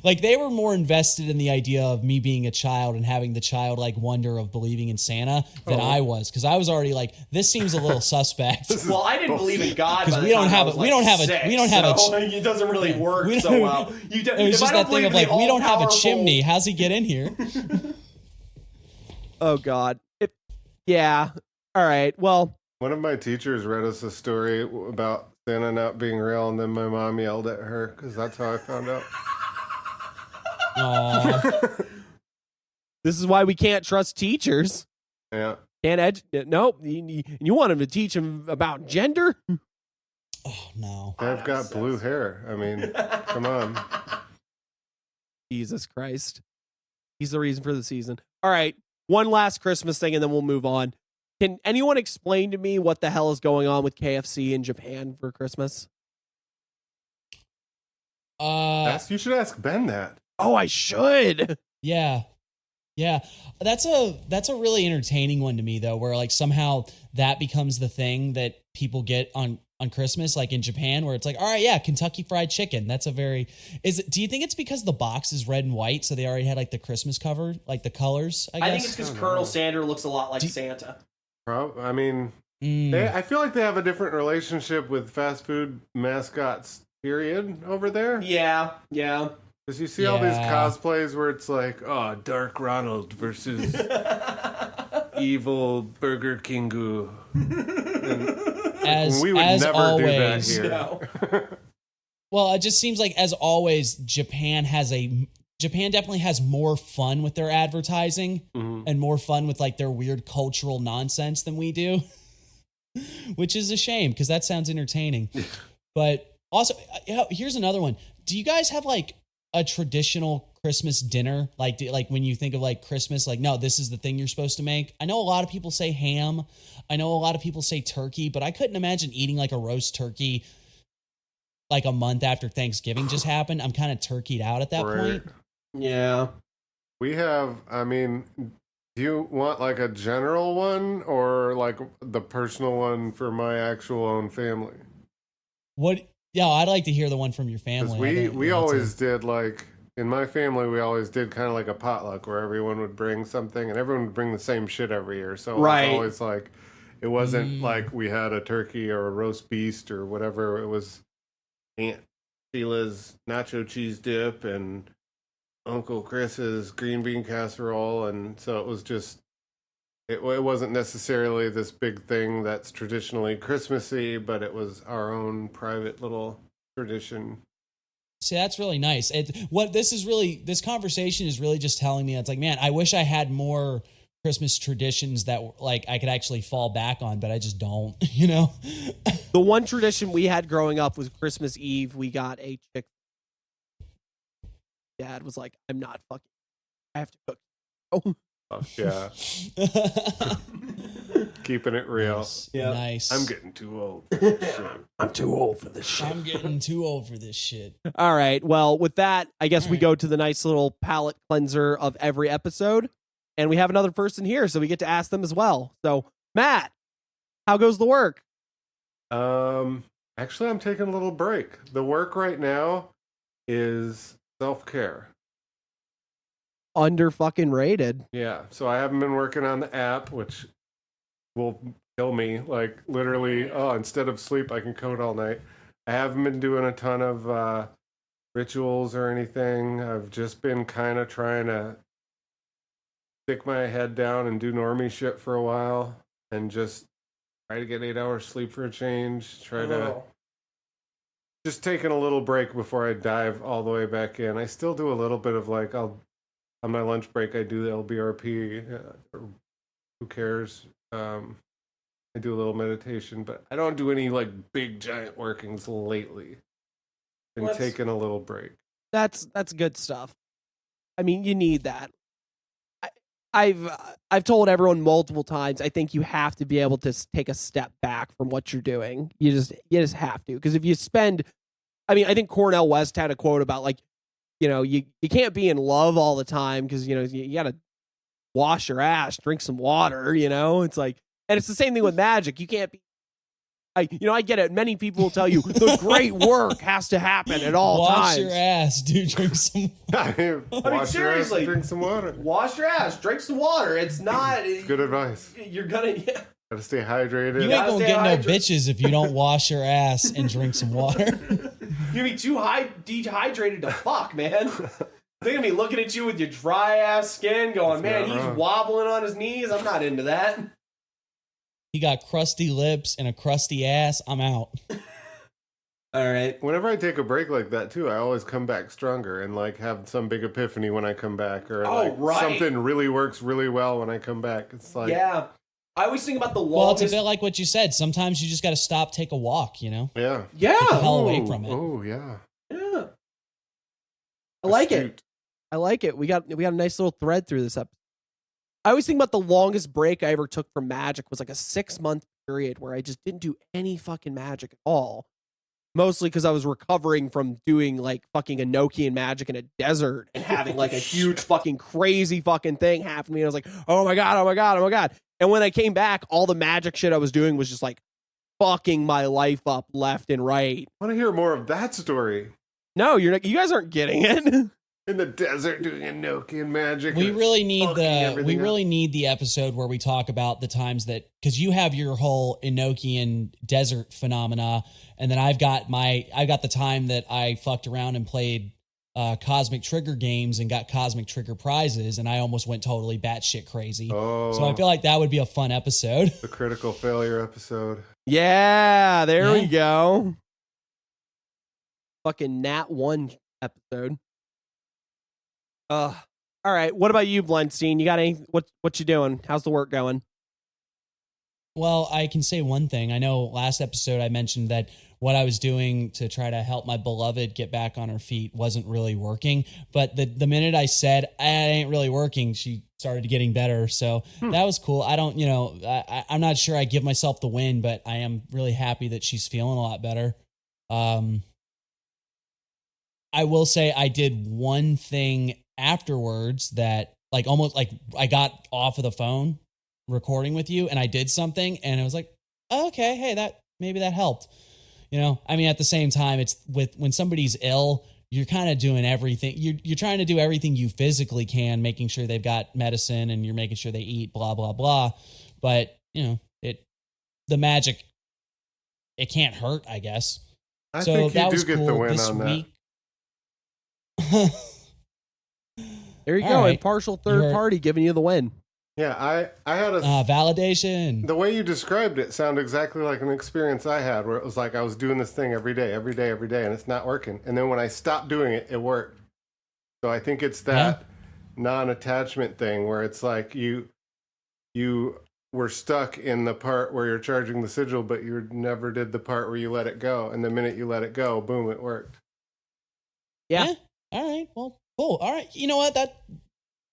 [SPEAKER 9] Like they were more invested in the idea of me being a child and having the childlike wonder of believing in Santa than I was. Cause I was already like, this seems a little suspect.
[SPEAKER 2] Well, I didn't believe in God
[SPEAKER 9] because we don't have
[SPEAKER 2] it doesn't really work so well.
[SPEAKER 9] It was just that thing of like, we don't have a chimney. How's he get in here?
[SPEAKER 2] Oh God. Yeah. All right. Well,
[SPEAKER 1] one of my teachers read us a story about Santa not being real, and then my mom yelled at her because that's how I found out.
[SPEAKER 2] This is why we can't trust teachers.
[SPEAKER 1] Yeah.
[SPEAKER 2] Nope. You want him to teach him about gender?
[SPEAKER 9] Oh, no.
[SPEAKER 1] I've got blue hair. I mean, come on.
[SPEAKER 2] Jesus Christ. He's the reason for the season. All right. One last Christmas thing, and then we'll move on. Can anyone explain to me what the hell is going on with KFC in Japan for Christmas?
[SPEAKER 1] You should ask Ben that.
[SPEAKER 2] Oh, I should.
[SPEAKER 9] Yeah. That's a really entertaining one to me though, where like somehow that becomes the thing that people get on Christmas, like in Japan, where it's like, all right, yeah, Kentucky Fried Chicken. That's do you think it's because the box is red and white, so they already had like the Christmas cover, like the colors? I
[SPEAKER 2] think it's because Colonel Sanders looks a lot like Santa.
[SPEAKER 1] I mean, I feel like they have a different relationship with fast food mascots, period, over there.
[SPEAKER 2] Yeah.
[SPEAKER 1] Because you see all these cosplays where it's like, oh, Dark Ronald versus evil Burger Kingu.
[SPEAKER 9] As
[SPEAKER 1] we would
[SPEAKER 9] as
[SPEAKER 1] never
[SPEAKER 9] always,
[SPEAKER 1] do that here.
[SPEAKER 9] Well, it just seems like, as always, Japan definitely has more fun with their advertising and more fun with like their weird cultural nonsense than we do, which is a shame because that sounds entertaining. But also, here's another one. Do you guys have like a traditional Christmas dinner? Like when you think of like Christmas, like, no, this is the thing you're supposed to make. I know a lot of people say ham. I know a lot of people say turkey, but I couldn't imagine eating like a roast turkey like a month after Thanksgiving just happened. I'm kind of turkeyed out at that point.
[SPEAKER 2] Yeah.
[SPEAKER 1] We have, do you want like a general one or like the personal one for my actual own family?
[SPEAKER 9] Yeah, I'd like to hear the one from your family.
[SPEAKER 1] We always did like, in my family, we always did kind of like a potluck where everyone would bring something and everyone would bring the same shit every year. So it was always like, it wasn't like we had a turkey or a roast beast or whatever. It was Aunt Sheila's nacho cheese dip and Uncle Chris's green bean casserole. And so it was just, it wasn't necessarily this big thing that's traditionally Christmassy, but it was our own private little tradition.
[SPEAKER 9] See, that's really nice. This conversation is really just telling me, it's like, man, I wish I had more Christmas traditions that like I could actually fall back on, but I just don't, you know?
[SPEAKER 2] The one tradition we had growing up was Christmas Eve. We got a chick. Dad was like, I'm not fucking, I have to cook. Oh.
[SPEAKER 1] Fuck yeah. Keeping it real.
[SPEAKER 9] Nice. Yeah. Nice.
[SPEAKER 1] I'm getting too old for this shit.
[SPEAKER 2] I'm too old for this shit.
[SPEAKER 9] I'm getting too old for this shit.
[SPEAKER 2] All right. Well, with that, I guess we go to the nice little palate cleanser of every episode. And we have another person here, so we get to ask them as well. So, Matt, how goes the work?
[SPEAKER 1] Actually, I'm taking a little break. The work right now is self-care.
[SPEAKER 2] Under fucking rated.
[SPEAKER 1] Yeah. So I haven't been working on the app, which will kill me. Like literally, instead of sleep, I can code all night. I haven't been doing a ton of rituals or anything. I've just been kind of trying to stick my head down and do normie shit for a while and just try to get 8 hours sleep for a change. Try to just taking a little break before I dive all the way back in. I still do a little bit of like, on my lunch break, I do the LBRP. Who cares? I do a little meditation, but I don't do any like big giant workings lately. Been taking a little break.
[SPEAKER 2] That's good stuff. I mean, you need that. I've told everyone multiple times, I think you have to be able to take a step back from what you're doing. You just have to. Because if you spend, I mean, I think Cornel West had a quote about like, you can't be in love all the time because, you got to wash your ass, drink some water, it's like, and it's the same thing with magic. You can't be, I get it. Many people will tell you the great work has to happen at all times.
[SPEAKER 9] Wash your ass, dude. Drink some water.
[SPEAKER 2] Seriously,
[SPEAKER 1] drink some water.
[SPEAKER 2] Wash your ass, drink some water. It's not.
[SPEAKER 1] It's good advice.
[SPEAKER 2] You're gonna. Yeah.
[SPEAKER 1] Gotta stay hydrated.
[SPEAKER 9] You ain't gonna get no bitches if you don't wash your ass and drink some water.
[SPEAKER 2] You'll be too dehydrated to fuck, man. They're gonna be looking at you with your dry ass skin, going, "Man, he's wobbling on his knees." I'm not into that.
[SPEAKER 9] He got crusty lips and a crusty ass. I'm out.
[SPEAKER 2] All right.
[SPEAKER 1] Whenever I take a break like that too, I always come back stronger and like have some big epiphany when I come back, or something really works really well when I come back. It's like,
[SPEAKER 2] yeah. I always think about the longest.
[SPEAKER 9] Well, it's a bit like what you said. Sometimes you just got to stop, take a walk.
[SPEAKER 1] Yeah.
[SPEAKER 2] Yeah.
[SPEAKER 9] Get the hell away from it.
[SPEAKER 1] Oh yeah.
[SPEAKER 2] Yeah. I like it. I like it. We got a nice little thread through this episode. I always think about the longest break I ever took from Magic was like a 6-month period where I just didn't do any fucking Magic at all. Mostly because I was recovering from doing like fucking Enochian magic in a desert and having like a huge fucking crazy fucking thing happen to me. And I was like, oh my God. And when I came back, all the magic shit I was doing was just like fucking my life up left and right.
[SPEAKER 1] I want to hear more of that story.
[SPEAKER 2] No, you guys aren't getting it.
[SPEAKER 1] In the desert doing Enochian magic.
[SPEAKER 9] We really need the episode where we talk about the times that, because you have your whole Enochian desert phenomena, and then I've got the time that I fucked around and played Cosmic Trigger games and got Cosmic Trigger prizes, and I almost went totally batshit crazy.
[SPEAKER 1] Oh,
[SPEAKER 9] so I feel like that would be a fun episode.
[SPEAKER 1] The critical failure episode.
[SPEAKER 2] Yeah, there we go. Fucking Nat 1 episode. All right. What about you, Blendstein? You got any? What you doing? How's the work going?
[SPEAKER 9] Well, I can say one thing. I know last episode I mentioned that what I was doing to try to help my beloved get back on her feet wasn't really working. But the minute I said, it ain't really working, she started getting better. So that was cool. I don't, I'm not sure I give myself the win, but I am really happy that she's feeling a lot better. I will say I did one thing afterwards that like almost like I got off of the phone recording with you and I did something and I was like, oh, okay, hey, maybe that helped. I mean, at the same time, it's when somebody's ill, you're kind of doing everything. You're trying to do everything you physically can, making sure they've got medicine and you're making sure they eat, blah, blah, blah. But, the magic, it can't hurt, I guess.
[SPEAKER 1] I think you do get the win on that.
[SPEAKER 2] There you go. Right. Impartial third party giving you the win.
[SPEAKER 1] Yeah, I had a
[SPEAKER 9] validation.
[SPEAKER 1] The way you described it sounded exactly like an experience I had where it was like I was doing this thing every day, and it's not working. And then when I stopped doing it, it worked. So I think it's that non-attachment thing where it's like you were stuck in the part where you're charging the sigil, but you never did the part where you let it go. And the minute you let it go, boom, it worked.
[SPEAKER 2] Yeah.
[SPEAKER 9] All right. Well, cool. All right. You know what?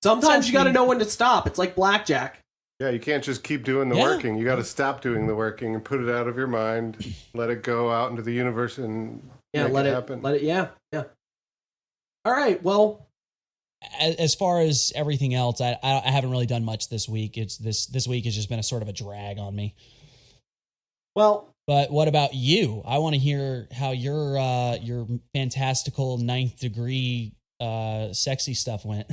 [SPEAKER 2] Sometimes you got to know when to stop. It's like blackjack.
[SPEAKER 1] Yeah, you can't just keep doing the working. You got to stop doing the working and put it out of your mind. Let it go out into the universe and make it happen.
[SPEAKER 2] Yeah. All right. Well,
[SPEAKER 9] as far as everything else, I haven't really done much this week. It's this week has just been a sort of a drag on me.
[SPEAKER 2] Well,
[SPEAKER 9] but what about you? I want to hear how your fantastical 9th degree sexy stuff went.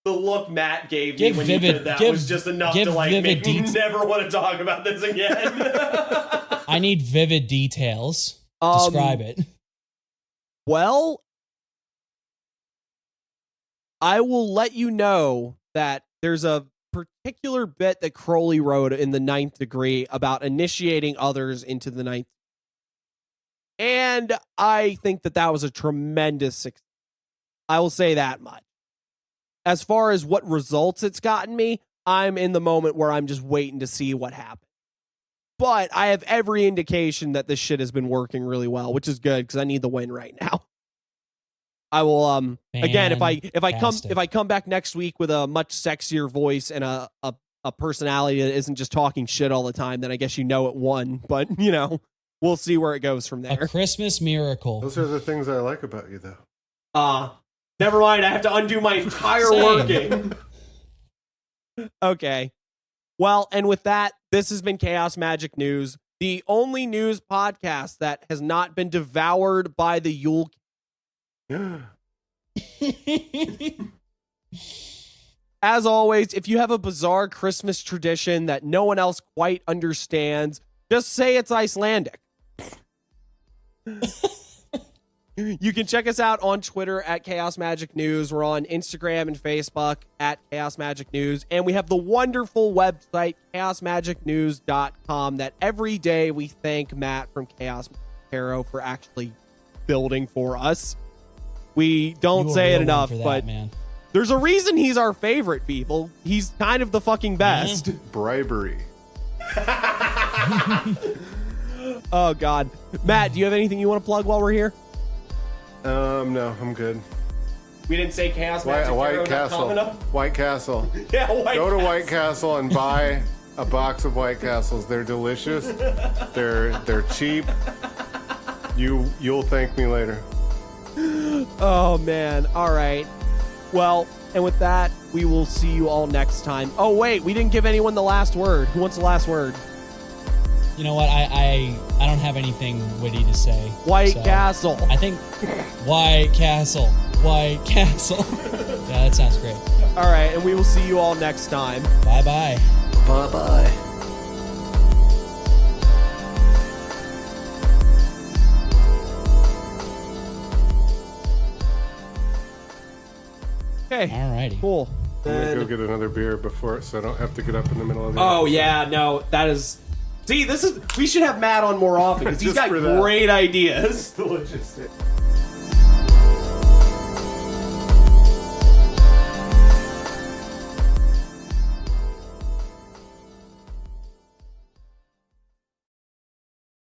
[SPEAKER 2] The look Matt gave me when you did that was just enough to like make me never want to talk about this again.
[SPEAKER 9] I need vivid details. Describe it.
[SPEAKER 2] Well, I will let you know that there's a particular bit that Crowley wrote in the 9th degree about initiating others into the 9th. And I think that was a tremendous success. I will say that much. As far as what results it's gotten me, I'm in the moment where I'm just waiting to see what happens. But I have every indication that this shit has been working really well, which is good because I need the win right now. I will again if
[SPEAKER 9] Fantastic.
[SPEAKER 2] I come back next week with a much sexier voice and a personality that isn't just talking shit all the time, then I guess it won. But we'll see where it goes from there.
[SPEAKER 9] A Christmas miracle.
[SPEAKER 1] Those are the things I like about you, though.
[SPEAKER 2] Never mind. I have to undo my entire
[SPEAKER 9] Same.
[SPEAKER 2] working. Okay. Well, and with that, this has been Chaos Magic News, the only news podcast that has not been devoured by the Yule. As always, if you have a bizarre Christmas tradition that no one else quite understands, just say it's Icelandic. You can check us out on Twitter at Chaos Magic News. We're on Instagram and Facebook at Chaos Magic News. And we have the wonderful website, chaosmagicnews.com, that every day we thank Matt from Chaos Tarot for actually building for us. We don't
[SPEAKER 9] You a
[SPEAKER 2] say it
[SPEAKER 9] real one
[SPEAKER 2] enough,
[SPEAKER 9] for that,
[SPEAKER 2] but
[SPEAKER 9] man.
[SPEAKER 2] there's a reason he's our favorite, people. He's kind of the fucking best.
[SPEAKER 1] Bribery.
[SPEAKER 2] Oh, God. Matt, do you have anything you want to plug while we're here?
[SPEAKER 1] No, I'm good.
[SPEAKER 2] We didn't say Chaos Magic
[SPEAKER 1] White Castle. White Castle.
[SPEAKER 2] Yeah, White
[SPEAKER 1] Go to
[SPEAKER 2] Castle.
[SPEAKER 1] White Castle and buy a box of White Castles. They're delicious. They're cheap. You'll thank me later.
[SPEAKER 2] Oh, man. All right. Well, and with that, we will see you all next time. Oh, wait. We didn't give anyone the last word. Who wants the last word?
[SPEAKER 9] You know what? I don't have anything witty to say.
[SPEAKER 2] White
[SPEAKER 9] so
[SPEAKER 2] Castle.
[SPEAKER 9] I think White Castle. White Castle. Yeah, that sounds great.
[SPEAKER 2] All right. And we will see you all next time.
[SPEAKER 9] Bye-bye.
[SPEAKER 10] Bye-bye.
[SPEAKER 2] Okay.
[SPEAKER 9] Alrighty.
[SPEAKER 2] Cool.
[SPEAKER 1] I'm gonna go
[SPEAKER 2] Then-
[SPEAKER 1] get another beer before, so I don't have to get up in the middle of the.
[SPEAKER 2] Oh,
[SPEAKER 1] episode.
[SPEAKER 2] yeah. No, that is... See, we should have Matt on more often because he's
[SPEAKER 1] Just
[SPEAKER 2] got
[SPEAKER 1] for that.
[SPEAKER 2] great ideas.
[SPEAKER 1] Delicious.